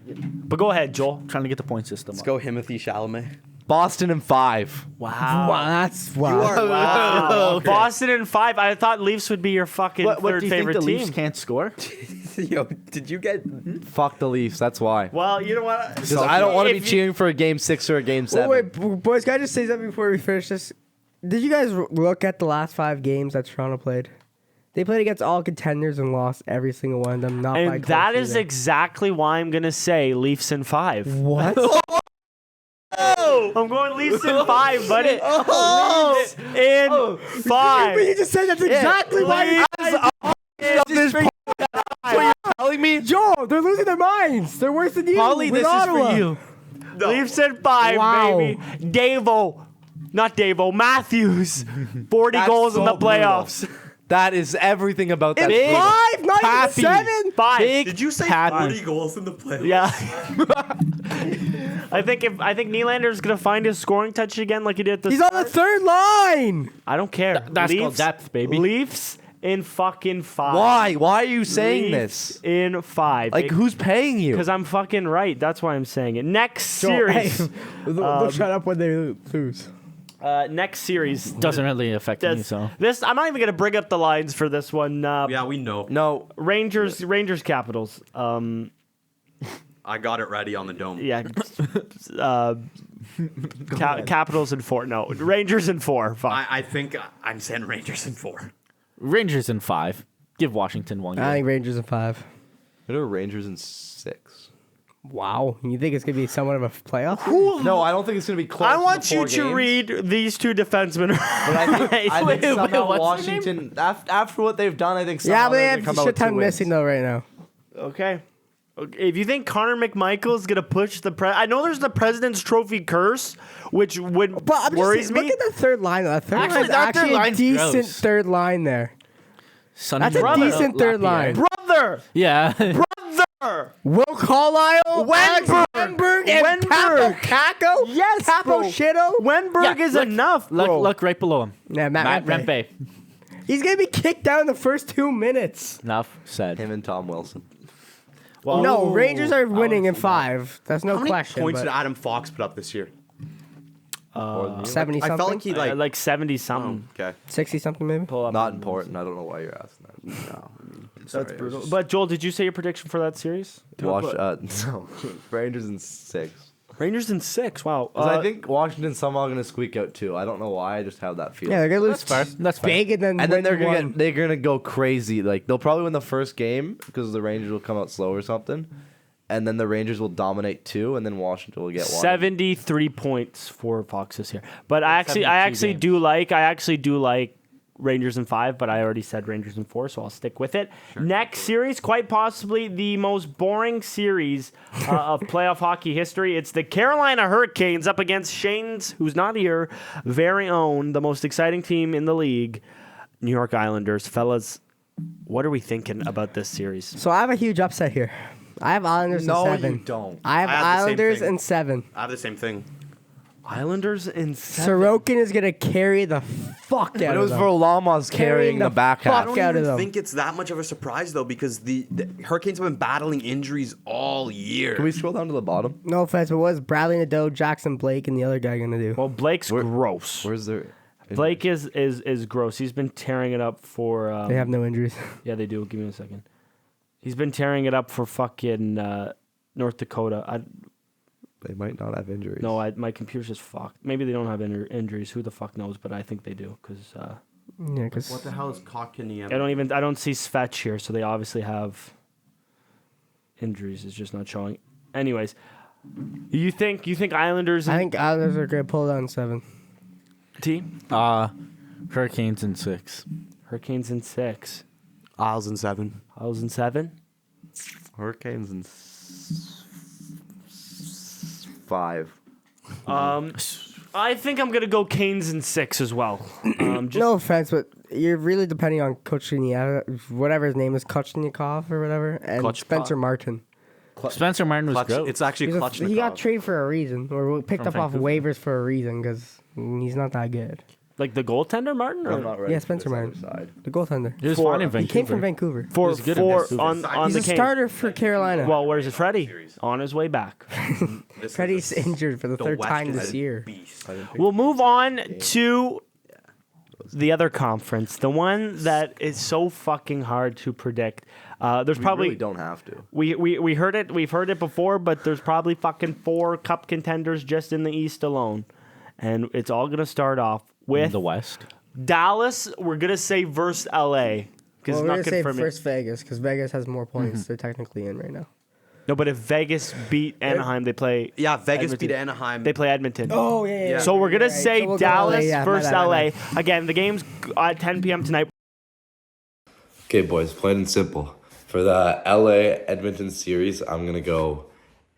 Speaker 5: But go ahead, Joel.
Speaker 1: trying to get the point system.
Speaker 3: Let's
Speaker 1: up.
Speaker 3: go Timothy Chalamet.
Speaker 2: Boston in 5.
Speaker 5: Wow.
Speaker 6: Wow, that's wow.
Speaker 3: You are
Speaker 5: Wow. Boston in 5. I thought Leafs would be your fucking
Speaker 1: What
Speaker 5: third
Speaker 1: do you think
Speaker 5: favorite
Speaker 1: the
Speaker 5: team.
Speaker 1: Leafs can't score?
Speaker 3: Yo, did you get?
Speaker 2: Fuck the Leafs. That's why.
Speaker 5: Well, you know what?
Speaker 2: Because I don't want to be
Speaker 5: If you-
Speaker 2: cheering for a game 6 or a game 7.
Speaker 6: Wait, boys, can I just say something before we finish this? Did you guys look at the last 5 games that Toronto played? They played against all contenders and lost every single one of them. Not by
Speaker 5: And
Speaker 6: close
Speaker 5: that is
Speaker 6: either.
Speaker 5: exactly why I'm gonna say Leafs in 5.
Speaker 6: What?
Speaker 5: I'm going Leafs in 5, buddy. Leafs in 5.
Speaker 6: But you just said that's exactly why.
Speaker 2: telling me?
Speaker 6: Joe, they're losing their minds. They're worse than you.
Speaker 1: Holly,
Speaker 6: with
Speaker 1: this
Speaker 6: Ottawa.
Speaker 1: is for you.
Speaker 5: Leafs in 5,
Speaker 6: Wow.
Speaker 5: baby. Matthews. 40
Speaker 2: That's
Speaker 5: goals in
Speaker 2: so
Speaker 5: the playoffs.
Speaker 2: That is everything about that.
Speaker 6: It's
Speaker 2: team.
Speaker 6: 5, not
Speaker 1: Pappy.
Speaker 6: even 7.
Speaker 5: 5.
Speaker 1: Did
Speaker 3: you say
Speaker 1: Happy.
Speaker 3: 40 goals in the playoffs?
Speaker 5: Yeah. I think Nylander's gonna find his scoring touch again like he did at the
Speaker 6: He's on
Speaker 5: start.
Speaker 6: the third line.
Speaker 5: I don't care.
Speaker 1: That's called depth, baby.
Speaker 5: Leafs in fucking 5.
Speaker 2: Why? Why are you saying
Speaker 5: Leafs
Speaker 2: this?
Speaker 5: in 5.
Speaker 2: Like, who's paying you?
Speaker 5: Because I'm fucking right. That's why I'm saying it. Next
Speaker 6: Joe,
Speaker 5: series.
Speaker 6: hey, they'll shut up when they lose.
Speaker 5: Next series.
Speaker 1: Doesn't really affect me,
Speaker 5: This,
Speaker 1: so.
Speaker 5: this I'm not even gonna bring up the lines for this one.
Speaker 3: Yeah, we know.
Speaker 2: No.
Speaker 5: Rangers Capitals.
Speaker 3: I got it ready on the dome.
Speaker 5: Yeah. Capitals in 4. No, Rangers in 4. Fuck.
Speaker 3: I think I'm saying Rangers in 4.
Speaker 1: Rangers in 5. Give Washington 1
Speaker 6: I
Speaker 1: game.
Speaker 6: think Rangers in 5.
Speaker 2: I know Rangers in 6.
Speaker 6: Wow. You think it's going to be somewhat of a playoff?
Speaker 2: No, I don't think it's going to be close.
Speaker 5: I want
Speaker 2: to
Speaker 5: you
Speaker 2: 4
Speaker 5: to
Speaker 2: games,
Speaker 5: read these 2 defensemen.
Speaker 2: But I think
Speaker 1: Wait,
Speaker 2: somehow
Speaker 1: what's the name?
Speaker 2: Washington, after what they've done, I think somehow
Speaker 6: Yeah, but they
Speaker 2: they're
Speaker 6: have
Speaker 2: gonna
Speaker 6: a
Speaker 2: come out
Speaker 6: shit
Speaker 2: with 2
Speaker 6: ton
Speaker 2: wins.
Speaker 6: missing, though, right now.
Speaker 5: Okay. If you think Connor McMichael's gonna push I know there's the President's Trophy curse, which would
Speaker 6: But I'm just
Speaker 5: worries
Speaker 6: saying,
Speaker 5: me.
Speaker 6: look at the third line, though. That third
Speaker 1: Actually,
Speaker 6: line's
Speaker 1: that third
Speaker 6: actually a
Speaker 1: line's
Speaker 6: decent
Speaker 1: gross.
Speaker 6: third line there.
Speaker 1: Sonny
Speaker 6: That's a
Speaker 1: Brother-
Speaker 6: decent third
Speaker 1: Lapierre.
Speaker 6: line.
Speaker 5: Brother,
Speaker 1: Yeah.
Speaker 6: Will Carlisle, Alex Wenberg, and Capo
Speaker 5: Wenberg.
Speaker 6: Caco?
Speaker 5: Yes,
Speaker 6: Capo
Speaker 5: bro.
Speaker 6: Shitto?
Speaker 5: Wenberg
Speaker 1: Yeah,
Speaker 5: is
Speaker 1: look-
Speaker 5: enough, bro.
Speaker 1: Look right below him.
Speaker 6: Yeah,
Speaker 1: Matt
Speaker 6: Rempe.
Speaker 1: Rempe.
Speaker 6: He's gonna be kicked out in the first 2 minutes.
Speaker 1: Enough said.
Speaker 2: Him and Tom Wilson.
Speaker 1: Well,
Speaker 6: No, Rangers are winning in 5. That's no
Speaker 3: How many
Speaker 6: question.
Speaker 3: points
Speaker 6: but
Speaker 3: did Adam Fox put up this year?
Speaker 6: 70
Speaker 3: I
Speaker 6: something.
Speaker 3: felt like he
Speaker 5: like 70 something.
Speaker 3: Okay.
Speaker 6: 60 something maybe.
Speaker 5: Pull up.
Speaker 2: Not important. I don't know why you're asking that.
Speaker 3: No, I mean,
Speaker 5: That's
Speaker 3: sorry, I was
Speaker 5: brutal.
Speaker 3: just-
Speaker 5: But Joel, did you say your prediction for that series?
Speaker 2: No. Rangers in 6.
Speaker 5: Rangers in 6. Wow.
Speaker 2: 'Cause I think Washington's somehow gonna squeak out too. I don't know why. I just have that feeling.
Speaker 6: Yeah, they're gonna lose
Speaker 1: That's fair.
Speaker 6: big and then
Speaker 2: And then
Speaker 6: win one.
Speaker 2: they're gonna go crazy. Like they'll probably win the first game because the Rangers will come out slow or something, and then the Rangers will dominate 2, and then Washington will get 1.
Speaker 5: 73 points for Fox this year. But I
Speaker 1: 72
Speaker 5: actually
Speaker 1: games.
Speaker 5: do like Rangers in 5, but I already said Rangers in 4, so I'll stick with it. Next series, quite possibly the most boring series of playoff hockey history. It's the Carolina Hurricanes up against Shane's, who's not here, very own, the most exciting team in the league, New York Islanders. Fellas, what are we thinking about this series?
Speaker 6: So I have a huge upset here. I have Islanders
Speaker 2: No,
Speaker 6: in 7.
Speaker 2: you don't.
Speaker 6: I have
Speaker 3: I have the same
Speaker 6: Islanders
Speaker 3: thing.
Speaker 6: in 7.
Speaker 3: I have the same thing.
Speaker 5: Islanders in 7.
Speaker 6: Sorokin is gonna carry the fuck out
Speaker 2: But it
Speaker 6: of
Speaker 2: was
Speaker 6: them.
Speaker 2: Varlamov's carrying the back
Speaker 6: fuck
Speaker 2: half.
Speaker 3: I don't
Speaker 6: out of
Speaker 3: even
Speaker 6: them.
Speaker 3: think it's that much of a surprise though, because the Hurricanes have been battling injuries all year.
Speaker 2: Can we scroll down to the bottom?
Speaker 6: No offense, but what is Bradley Nadeau, Jackson Blake, and the other guy gonna do?
Speaker 5: Well, Blake's gross.
Speaker 2: Where's their?
Speaker 5: Blake is gross. He's been tearing it up for.
Speaker 6: They have no injuries.
Speaker 5: Yeah, they do. Give me a second. He's been tearing it up for fucking North Dakota.
Speaker 2: They might not have injuries.
Speaker 5: My computer's just fucked. Maybe they don't have injuries. Who the fuck knows? But I think they do because
Speaker 6: Yeah, because
Speaker 3: What the hell is Kotkaniemi?
Speaker 5: I don't see Svetch here, so they obviously have injuries. It's just not showing. Anyways, you think Islanders?
Speaker 6: I think Islanders are gonna pull it out in 7.
Speaker 5: T
Speaker 1: Hurricanes in 6.
Speaker 5: Hurricanes in 6.
Speaker 3: Isles in 7.
Speaker 5: Isles in 7.
Speaker 2: Hurricanes in 5.
Speaker 5: I think I'm gonna go Canes in 6 as well. Just,
Speaker 6: No offense, but you're really depending on Kochniak, whatever his name is, Kochnikov or whatever, and
Speaker 3: Kochkov.
Speaker 6: Spencer Martin.
Speaker 1: Spencer Martin was
Speaker 3: Clutch,
Speaker 1: great.
Speaker 3: it's actually Klutchnikov.
Speaker 6: He got traded for a reason, or picked
Speaker 1: From
Speaker 6: up off
Speaker 1: Vancouver.
Speaker 6: waivers for a reason, because he's not that good.
Speaker 5: like the goaltender, Martin.
Speaker 2: I'm
Speaker 5: Or
Speaker 2: not ready.
Speaker 6: Yeah,
Speaker 2: for
Speaker 6: Spencer
Speaker 2: this
Speaker 6: Martin.
Speaker 2: other side.
Speaker 6: The goaltender.
Speaker 1: He was
Speaker 5: For-
Speaker 1: fine in
Speaker 6: He
Speaker 1: Vancouver.
Speaker 6: came from Vancouver.
Speaker 5: for
Speaker 1: He's good in Vancouver.
Speaker 5: on
Speaker 6: He's
Speaker 5: the
Speaker 6: a
Speaker 5: Canes.
Speaker 6: starter for Carolina.
Speaker 5: Well, where's Freddie? On his way back.
Speaker 6: Freddie's injured for the third time this year.
Speaker 5: We'll move on to the other conference, the one that is so fucking hard to predict. There's
Speaker 2: We
Speaker 5: probably
Speaker 2: really don't have to.
Speaker 5: we heard it. We've heard it before, but there's probably fucking 4 cup contenders just in the East alone, and it's all gonna start off
Speaker 1: In
Speaker 5: with
Speaker 1: the West.
Speaker 5: Dallas. We're gonna say versus LA because
Speaker 6: Well, we're
Speaker 5: not
Speaker 6: gonna say
Speaker 5: confirming.
Speaker 6: first Vegas, because Vegas has more points. They're technically in right now.
Speaker 5: No, but if Vegas beat Anaheim, they play.
Speaker 3: Yeah, Vegas
Speaker 5: Edmonton.
Speaker 3: beat Anaheim.
Speaker 5: They play Edmonton.
Speaker 6: Oh yeah.
Speaker 5: So we're gonna say
Speaker 6: So we'll go
Speaker 5: Dallas
Speaker 6: LA, yeah, my
Speaker 5: versus
Speaker 6: bad, my
Speaker 5: LA.
Speaker 6: bad.
Speaker 5: Again, the game's at 10 p.m. tonight.
Speaker 2: Okay, boys, plain and simple. For the LA Edmonton series, I'm going to go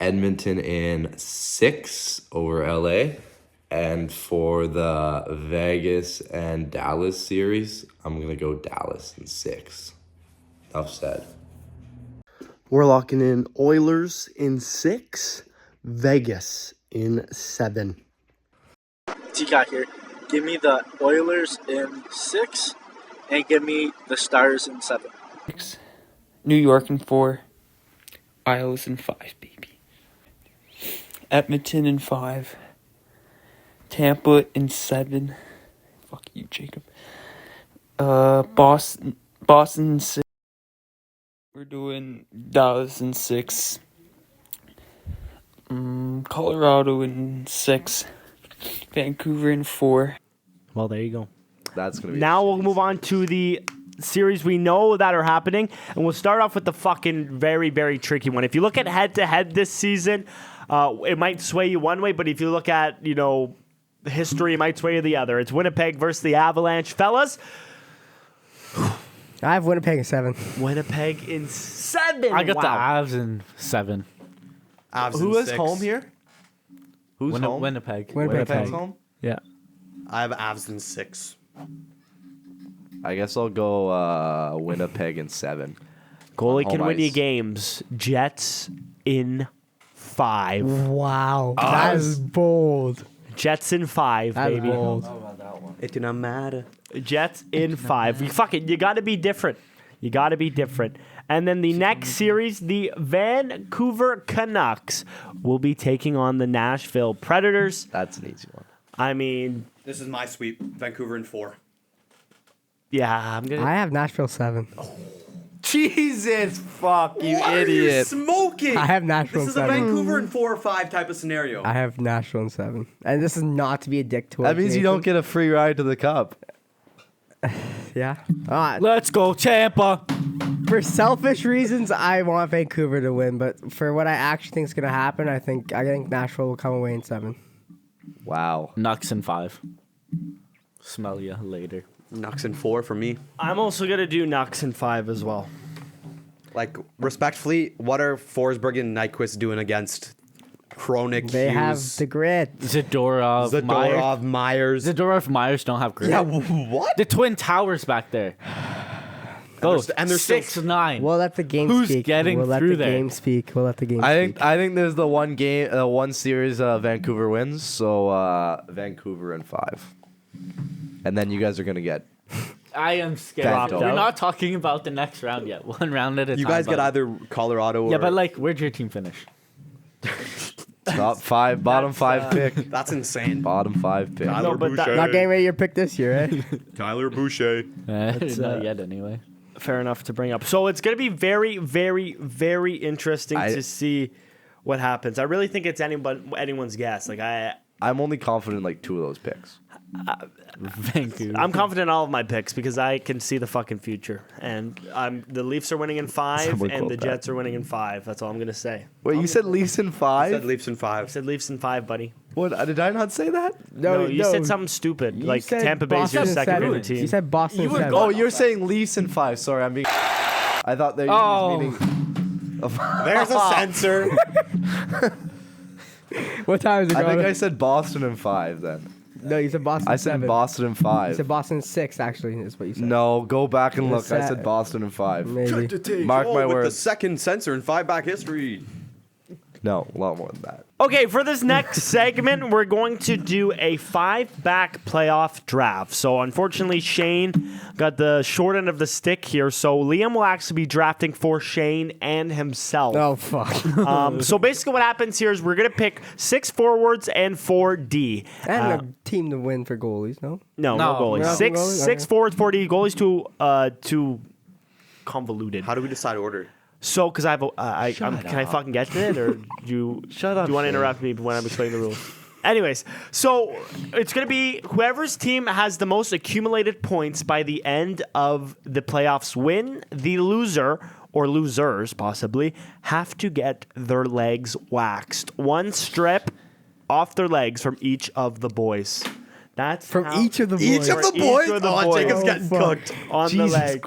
Speaker 2: Edmonton in 6 over LA. And for the Vegas and Dallas series, I'm going to go Dallas in 6. Enough said.
Speaker 7: We're locking in Oilers in 6, Vegas in 7.
Speaker 8: T-Cock here. Give me the Oilers in 6 and give me the Stars in 7.
Speaker 9: New York in 4. Isles in 5, baby. Edmonton in 5. Tampa in 7. Fuck you, Jacob. Boston in 6. We're doing Dallas in 6. Colorado in 6. Vancouver in 4.
Speaker 5: Well, there you go.
Speaker 2: That's going to be
Speaker 5: Now we'll move on to the series we know that are happening, and we'll start off with the fucking very, very tricky one. If you look at head-to-head this season, it might sway you one way, but if you look at, history, it might sway you the other. It's Winnipeg versus the Avalanche. Fellas,
Speaker 6: I have Winnipeg in 7.
Speaker 5: Winnipeg in 7.
Speaker 1: I got the
Speaker 5: Wow.
Speaker 1: Avs in 7.
Speaker 3: Avs
Speaker 2: Who
Speaker 3: in
Speaker 2: is
Speaker 3: 6.
Speaker 2: home here? Who's home?
Speaker 1: Winnipeg.
Speaker 2: Winnipeg's home?
Speaker 5: Yeah.
Speaker 3: I have Avs in 6.
Speaker 2: I guess I'll go Winnipeg in 7.
Speaker 5: Goalie
Speaker 2: Home
Speaker 5: can win you
Speaker 2: ice.
Speaker 5: games. Jets in 5.
Speaker 6: Wow, that is bold.
Speaker 5: Jets in 5,
Speaker 6: That's
Speaker 5: baby.
Speaker 6: bold.
Speaker 3: It do not matter.
Speaker 5: Jets in 5. You got to be different. You got to be different. And then the next series, the Vancouver Canucks will be taking on the Nashville Predators.
Speaker 2: That's an easy one.
Speaker 5: I mean,
Speaker 3: This is my sweep. Vancouver in 4.
Speaker 5: yeah, I'm going
Speaker 6: I
Speaker 5: to...
Speaker 6: have Nashville 7.
Speaker 2: Jesus, fuck you,
Speaker 3: What are you
Speaker 2: idiot.
Speaker 3: smoking?
Speaker 6: I have Nashville
Speaker 3: This is a
Speaker 6: 7.
Speaker 3: Vancouver in 4 or 5 type of scenario.
Speaker 6: I have Nashville in 7. And this is not to be a dick to
Speaker 2: That means you don't get a free ride to the cup.
Speaker 6: Yeah.
Speaker 1: Let's go, Tampa.
Speaker 6: For selfish reasons, I want Vancouver to win, but for what I actually think is going to happen, I think Nashville will come away in 7.
Speaker 2: Wow.
Speaker 1: Nucks in 5. Smell ya later.
Speaker 3: Nucks in 4 for me.
Speaker 5: I'm also going to do Nucks in 5 as well.
Speaker 3: Like, respectfully, what are Forsberg and Nyquist doing against Chronic,
Speaker 6: They have
Speaker 3: Hughes,
Speaker 6: the grit.
Speaker 1: Zadorov, Myers.
Speaker 3: Zadorov, Myers?
Speaker 1: Zadorov, Myers don't have grit.
Speaker 3: Yeah, what?
Speaker 1: The Twin Towers back there. Go.
Speaker 3: and they're still-
Speaker 1: 6'9".
Speaker 6: We'll let the game
Speaker 1: Who's
Speaker 6: speak.
Speaker 1: getting
Speaker 6: we'll let
Speaker 1: through
Speaker 6: the
Speaker 1: there?
Speaker 6: game speak. We'll let the game
Speaker 2: I
Speaker 6: speak.
Speaker 2: think there's the one series Vancouver wins, so Vancouver in 5. And then you guys are gonna get
Speaker 1: I am scared.
Speaker 2: Dropped
Speaker 1: We're
Speaker 2: out.
Speaker 1: not talking about the next round yet. One round at a time.
Speaker 3: You guys get
Speaker 1: buddy.
Speaker 3: either Colorado or...
Speaker 1: Yeah, but like, where'd your team finish?
Speaker 2: top 5, bottom 5 pick.
Speaker 3: That's insane.
Speaker 2: Bottom 5 pick.
Speaker 5: No, but that,
Speaker 6: Not getting ready your pick this year, eh?
Speaker 3: Tyler Boucher.
Speaker 1: Not yet, anyway.
Speaker 5: fair enough to bring up. So it's going to be very, very, very interesting to see what happens. I really think it's anyone's guess. Like
Speaker 2: I'm only confident in like 2 of those picks.
Speaker 1: Vancouver.
Speaker 5: I'm confident in all of my picks because I can see the fucking future. And the Leafs are winning in 5,
Speaker 2: Someone
Speaker 5: and
Speaker 2: quote
Speaker 5: the
Speaker 2: that.
Speaker 5: Jets are winning in 5. That's all I'm going to say.
Speaker 2: Wait, you said Leafs in
Speaker 3: Said
Speaker 2: 5?
Speaker 3: Leafs in 5.
Speaker 5: I said Leafs in 5, buddy.
Speaker 2: What? Did I not say that?
Speaker 5: No, you said something stupid.
Speaker 6: You
Speaker 5: Like
Speaker 6: said
Speaker 5: Tampa Bay's your
Speaker 6: Boston
Speaker 5: second
Speaker 6: seven.
Speaker 5: favorite team.
Speaker 6: You said Boston
Speaker 1: You were
Speaker 6: 7.
Speaker 2: Oh, you're saying Leafs in 5. Sorry, I'm being. I thought that you was meaning.
Speaker 3: There's a censor.
Speaker 6: What time is it
Speaker 2: I
Speaker 6: going?
Speaker 2: think I said Boston in 5 then.
Speaker 6: No, you said Boston
Speaker 2: I said
Speaker 6: 7.
Speaker 2: Boston in
Speaker 6: You
Speaker 2: 5.
Speaker 6: said Boston 6, actually, is what you said.
Speaker 2: No, go back and
Speaker 6: You
Speaker 2: look. I
Speaker 6: said-
Speaker 2: said Boston in 5.
Speaker 6: Maybe.
Speaker 2: Mark my
Speaker 3: with the
Speaker 2: words.
Speaker 3: second censor in 5 back history.
Speaker 2: No, a lot more than that.
Speaker 5: Okay, for this next segment, we're going to do a 5-back playoff draft. So, unfortunately, Shane got the short end of the stick here. So, Liam will actually be drafting for Shane and himself.
Speaker 6: Oh, fuck.
Speaker 5: So, basically, what happens here is we're going to pick 6 forwards and 4 D.
Speaker 6: And a team to win for goalies, no?
Speaker 5: No
Speaker 1: No,
Speaker 5: goalies.
Speaker 6: no
Speaker 5: Six
Speaker 6: goalies?
Speaker 5: forwards, 4 D. Goalies too convoluted.
Speaker 3: How do we decide order?
Speaker 5: So, because can I fucking get to it, or do you
Speaker 2: Shut up,
Speaker 5: Do you want to
Speaker 2: Shane.
Speaker 5: interrupt me when I'm explaining the rules? Anyways, so it's gonna be whoever's team has the most accumulated points by the end of the playoffs win. The loser or losers possibly have to get their legs waxed. 1 strip off their legs from each of the boys. That's
Speaker 6: From
Speaker 5: how-
Speaker 6: each of the boys.
Speaker 3: Each of the
Speaker 5: Each
Speaker 3: boys?
Speaker 5: of the
Speaker 3: Oh,
Speaker 5: boys.
Speaker 3: Jacob's
Speaker 6: Oh,
Speaker 3: getting
Speaker 6: fuck.
Speaker 3: cooked.
Speaker 5: on the leg.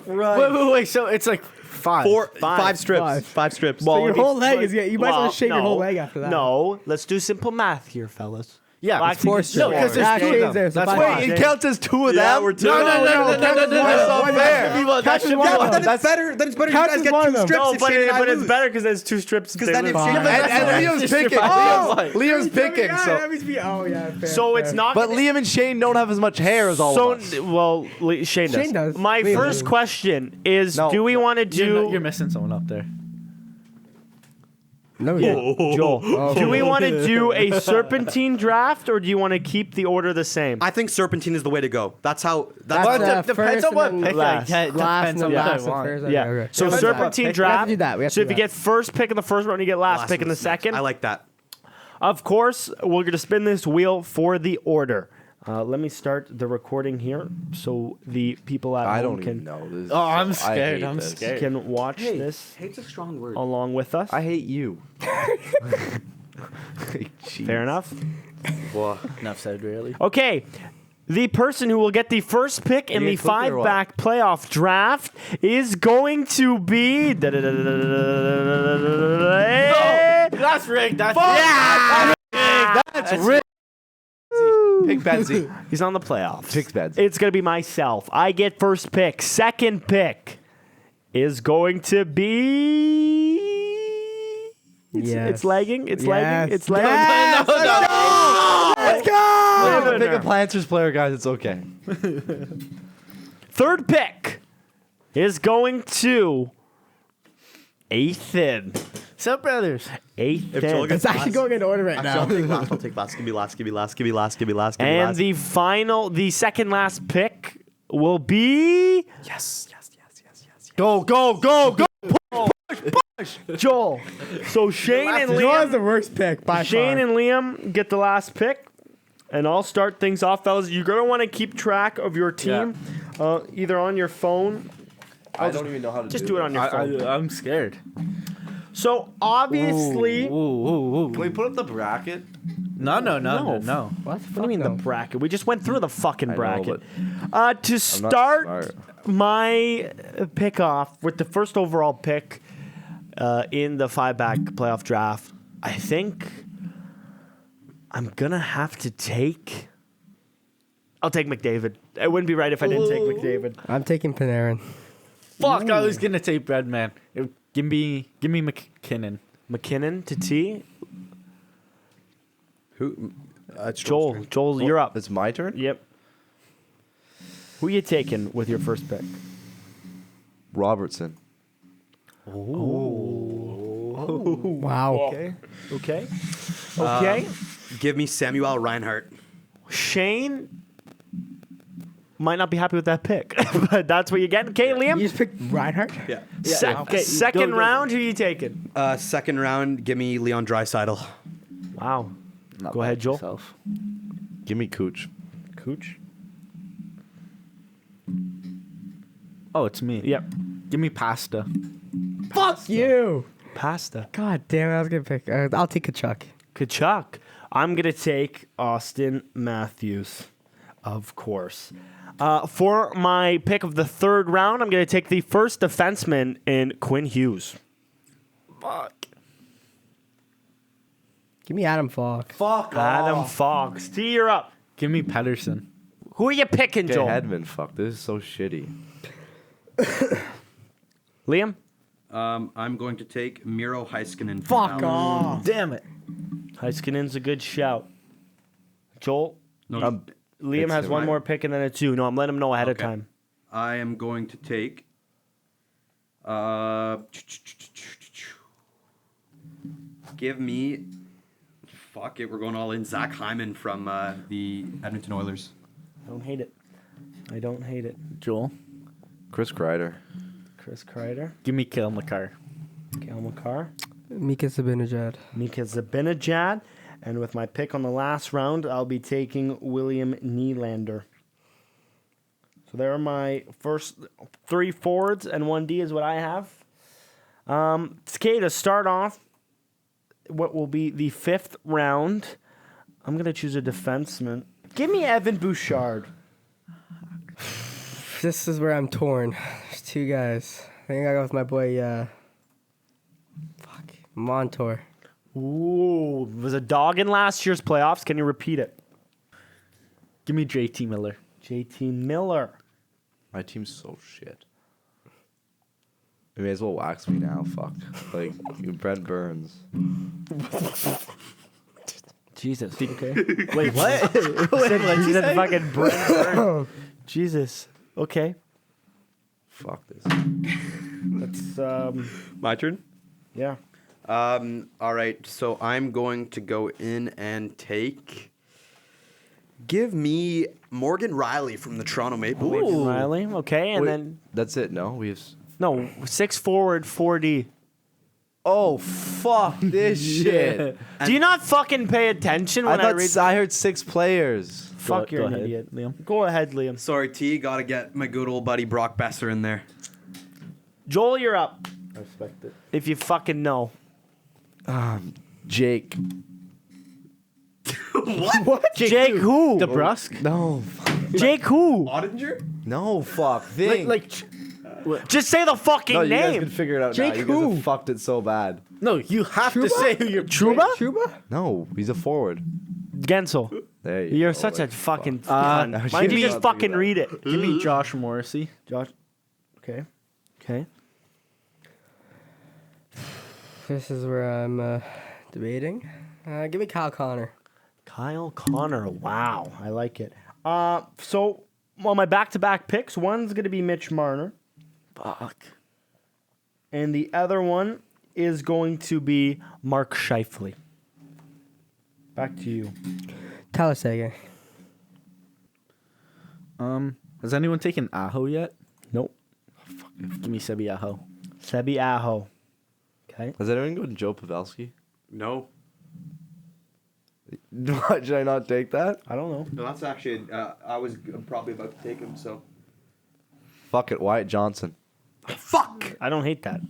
Speaker 1: Wait. So it's like 5.
Speaker 3: 5 strips.
Speaker 6: Five.
Speaker 3: 5 strips.
Speaker 6: So your
Speaker 5: it'd be
Speaker 6: whole leg
Speaker 5: like-
Speaker 6: is getting... You might as well shake your whole leg after that.
Speaker 5: No, let's do simple math here, fellas.
Speaker 1: Yeah,
Speaker 5: Well,
Speaker 1: it's
Speaker 5: actually,
Speaker 6: 4
Speaker 5: it's
Speaker 6: strips.
Speaker 1: No, because there's
Speaker 6: Ah,
Speaker 1: 2 of
Speaker 6: Shane's
Speaker 1: them.
Speaker 6: there, so
Speaker 1: That's
Speaker 6: five.
Speaker 1: why.
Speaker 2: Wait, it counts as 2 of
Speaker 3: Yeah,
Speaker 2: them?
Speaker 3: we're two.
Speaker 1: No.
Speaker 2: That's not fair.
Speaker 1: That should be
Speaker 6: one.
Speaker 1: one.
Speaker 3: Then it's better. Then it's better. You
Speaker 6: Counts
Speaker 3: guys
Speaker 6: as
Speaker 3: get
Speaker 6: one
Speaker 3: 2
Speaker 6: of them.
Speaker 3: strips.
Speaker 5: No,
Speaker 3: if
Speaker 5: but,
Speaker 3: Shane and I
Speaker 5: it's
Speaker 3: lose.
Speaker 5: better because there's 2 strips.
Speaker 3: Because then if
Speaker 6: Fine.
Speaker 3: Shane
Speaker 2: And Liam's picking.
Speaker 1: Fine.
Speaker 2: Liam's picking.
Speaker 6: That
Speaker 2: So,
Speaker 6: means oh, yeah. Fair,
Speaker 5: So
Speaker 6: fair.
Speaker 5: it's not.
Speaker 2: but Liam and Shane don't have as much hair as all of us.
Speaker 5: Shane does.
Speaker 6: Shane does.
Speaker 5: My
Speaker 6: Liam
Speaker 5: first
Speaker 6: does.
Speaker 5: question is:
Speaker 2: No.
Speaker 5: do we want to do?
Speaker 1: You're missing someone up there.
Speaker 6: No, yeah.
Speaker 5: Joel. Do we want to do a serpentine draft, or do you want to keep the order the same?
Speaker 3: I think serpentine is the way to go. That's how.
Speaker 6: That's
Speaker 1: Well,
Speaker 6: the
Speaker 1: it depends
Speaker 6: first
Speaker 1: on what
Speaker 6: and then
Speaker 1: pick
Speaker 5: last.
Speaker 1: I get.
Speaker 6: Last
Speaker 1: Depends
Speaker 6: and
Speaker 1: on
Speaker 6: then
Speaker 1: what I
Speaker 6: last and
Speaker 1: want.
Speaker 6: first.
Speaker 5: Yeah.
Speaker 6: Okay.
Speaker 5: So
Speaker 6: Yeah,
Speaker 5: serpentine
Speaker 6: we have to
Speaker 5: draft.
Speaker 6: do that. We have to
Speaker 5: So
Speaker 6: do
Speaker 5: if you
Speaker 6: that.
Speaker 5: get first pick in the first round, you get last pick in the second.
Speaker 3: I like that.
Speaker 5: Of course, we're going to spin this wheel for the order. Let me start the recording here so the people at
Speaker 2: I
Speaker 5: home
Speaker 2: don't
Speaker 5: can
Speaker 2: even know this.
Speaker 1: Oh, I'm
Speaker 2: I
Speaker 1: scared.
Speaker 2: hate
Speaker 1: I'm
Speaker 2: this.
Speaker 1: scared.
Speaker 5: can watch this
Speaker 4: Hate's a strong word.
Speaker 5: along with us.
Speaker 2: I hate you.
Speaker 5: Fair enough.
Speaker 1: Enough said, really.
Speaker 5: Okay. The person who will get the first pick in
Speaker 2: You
Speaker 5: the
Speaker 2: get cookie or what?
Speaker 5: 5-back playoff draft is going to be.
Speaker 1: That's rigged. That's
Speaker 2: That's rigged. Pick Benzie.
Speaker 5: He's on the playoffs.
Speaker 2: Pick Benzie.
Speaker 5: It's going to be myself. I get first pick. Second pick is going to be. It's
Speaker 6: Yes.
Speaker 5: lagging. It's
Speaker 6: Yes.
Speaker 5: lagging. It's lagging.
Speaker 6: Yes. Let's go!
Speaker 2: have to
Speaker 5: Leave it
Speaker 2: pick a
Speaker 5: there.
Speaker 2: Planters player, guys. It's okay.
Speaker 5: Third pick is going to Ethan.
Speaker 1: Sup, brothers?
Speaker 5: Ethan.
Speaker 6: It's actually going in order right
Speaker 3: I'll
Speaker 6: now.
Speaker 3: take last. I'll take last. Give me last. Give me last. Give me last. Give me last. Give me
Speaker 5: And
Speaker 3: last.
Speaker 5: the second last pick will be
Speaker 3: Yes.
Speaker 1: Go, go, go, go.
Speaker 5: Joel. So Shane and
Speaker 6: Joel is
Speaker 5: Liam.
Speaker 6: the worst pick by
Speaker 5: Shane
Speaker 6: far.
Speaker 5: and Liam get the last pick. And I'll start things off, fellas. You're going to want to keep track of your team either on your phone.
Speaker 2: I don't even know how to
Speaker 5: Just do it on your phone.
Speaker 1: I'm scared.
Speaker 5: So obviously.
Speaker 2: Can we put up the bracket?
Speaker 1: No.
Speaker 5: What do you mean the bracket? We just went through the fucking
Speaker 2: I know,
Speaker 5: bracket.
Speaker 2: but
Speaker 5: To
Speaker 2: I'm not
Speaker 5: start
Speaker 2: smart.
Speaker 5: my pick off with the first overall pick in the 5-back playoff draft, I think I'm going to have to take... I'll take McDavid. It wouldn't be right if I didn't take McDavid.
Speaker 6: I'm taking Panarin.
Speaker 1: Fuck, I was gonna take Breadman. Give me McKinnon.
Speaker 5: McKinnon to T.
Speaker 3: Who? It's
Speaker 5: Joel. Joel, you're up.
Speaker 2: It's my turn?
Speaker 5: Yep. Who you taking with your first pick?
Speaker 2: Robertson.
Speaker 6: Wow.
Speaker 5: Okay. Okay.
Speaker 3: Give me Samuel Reinhart.
Speaker 5: Shane might not be happy with that pick, but that's what you get. Okay, Liam?
Speaker 6: You just picked Reinhardt?
Speaker 3: Yeah.
Speaker 5: Okay, second
Speaker 1: go.
Speaker 5: round, who you taking?
Speaker 3: Second round. Give me Leon Draisaitl.
Speaker 5: Wow.
Speaker 1: Not
Speaker 5: Go ahead,
Speaker 1: by
Speaker 5: Joel.
Speaker 1: myself.
Speaker 2: Give me Cooch.
Speaker 5: Cooch?
Speaker 1: Oh, it's me.
Speaker 5: Yep.
Speaker 1: Give me pasta.
Speaker 6: Fuck you.
Speaker 5: Pasta.
Speaker 6: God damn it, I was going to pick. I'll take Kachuk.
Speaker 5: Kachuk. I'm going to take Austin Matthews, of course. For my pick of the third round, I'm going to take the first defenseman in Quinn Hughes.
Speaker 1: Fuck.
Speaker 6: Give me Adam Falk.
Speaker 2: Fuck
Speaker 5: Adam Fox. T, you're up.
Speaker 1: Give me Pedersen.
Speaker 5: Who are you picking,
Speaker 2: Okay,
Speaker 5: Joel?
Speaker 2: Hedman. Fuck, this is so shitty.
Speaker 5: Liam?
Speaker 3: I'm going to take Miro Heiskanen.
Speaker 6: Fuck off.
Speaker 1: Damn it.
Speaker 5: Heiskanen's a good shout. Joel?
Speaker 3: No,
Speaker 5: Liam
Speaker 2: It's
Speaker 5: has
Speaker 2: him.
Speaker 5: one more pick and then it's you. No, I'm letting him know ahead of
Speaker 3: Okay.
Speaker 5: time.
Speaker 3: I am going to take. Give me. Fuck it, we're going all in. Zach Hyman from the Edmonton Oilers.
Speaker 5: I don't hate it. I don't hate it.
Speaker 1: Joel.
Speaker 2: Chris Kreider.
Speaker 5: Chris Kreider.
Speaker 1: Give me Kale McCarr.
Speaker 5: Kale McCarr.
Speaker 6: Mika Zibanejad.
Speaker 5: Mika Zibanejad. And with my pick on the last round, I'll be taking William Nylander. So there are my first 3 forwards and 1 D is what I have. Okay, to start off, what will be the 5th round, I'm going to choose a defenseman. Give me Evan Bouchard.
Speaker 6: This is where I'm torn. There's 2 guys. I think I go with my boy, Montour.
Speaker 5: Ooh, was a dog in last year's playoffs. Can you repeat it?
Speaker 1: Give me JT Miller.
Speaker 5: JT Miller.
Speaker 2: My team's so shit. You may as well wax me now. Fuck. Like, Brent Burns.
Speaker 5: Jesus. Okay.
Speaker 1: Wait, what?
Speaker 5: You said fucking Brent. Jesus. Okay.
Speaker 2: Fuck this.
Speaker 5: That's
Speaker 3: My turn?
Speaker 5: yeah.
Speaker 3: All right, so I'm going to go in and take. Give me Morgan Riley from the Toronto Maple Leafs.
Speaker 5: Morgan Riley. Okay, and
Speaker 2: Wait,
Speaker 5: then
Speaker 2: that's it. No, we have.
Speaker 5: no 6 forward, 4D.
Speaker 2: Oh fuck this shit!
Speaker 5: Do you not fucking pay attention
Speaker 2: I
Speaker 5: when I,
Speaker 2: thought
Speaker 5: read?
Speaker 2: I heard 6 players.
Speaker 5: Fuck,
Speaker 1: Go
Speaker 5: you're an
Speaker 1: ahead,
Speaker 5: idiot.
Speaker 1: Liam.
Speaker 5: Go ahead, Liam.
Speaker 3: Sorry, T. Got to get my good old buddy Brock Besser in there.
Speaker 5: Joel, you're up.
Speaker 1: I respect it.
Speaker 5: If you fucking know.
Speaker 2: Jake.
Speaker 5: Jake who?
Speaker 1: DeBrusque?
Speaker 2: No.
Speaker 5: Jake who?
Speaker 3: Ottinger?
Speaker 2: No. Fuck. Think.
Speaker 5: Just say the fucking
Speaker 2: no, you guys
Speaker 5: name.
Speaker 2: can figure it out
Speaker 6: Jake
Speaker 2: now. You guys
Speaker 6: who?
Speaker 2: have fucked it so bad.
Speaker 1: No, you have to
Speaker 6: Trouba?
Speaker 1: say who you're.
Speaker 5: Trouba?
Speaker 6: Chuba?
Speaker 2: No, he's a forward.
Speaker 5: Gensel.
Speaker 2: There you
Speaker 5: You're
Speaker 2: go,
Speaker 5: such a
Speaker 2: like,
Speaker 5: fucking
Speaker 2: fuck.
Speaker 5: cunt. Why don't you
Speaker 2: Give
Speaker 5: just
Speaker 2: me-
Speaker 5: fucking read it?
Speaker 1: Give me Josh Morrissey.
Speaker 5: Josh. Okay. Okay.
Speaker 6: This is where I'm debating. Give me Kyle Connor.
Speaker 5: Kyle Connor. Wow, I like it. So, well, my back-to-back picks, one's going to be Mitch Marner.
Speaker 1: Fuck.
Speaker 5: And the other one is going to be Mark Scheifele. Back to you.
Speaker 6: Tyler Seguin.
Speaker 1: Has anyone taken Aho yet?
Speaker 5: Nope.
Speaker 1: Give me Sebi Aho.
Speaker 5: Sebi Aho. Okay.
Speaker 2: Has anyone gone Joe Pavelski?
Speaker 3: No.
Speaker 2: Should I not take that?
Speaker 5: I don't know.
Speaker 3: No, that's actually. I was probably about to take him. So.
Speaker 2: Fuck it, Wyatt Johnson.
Speaker 3: Fuck.
Speaker 5: I don't hate that.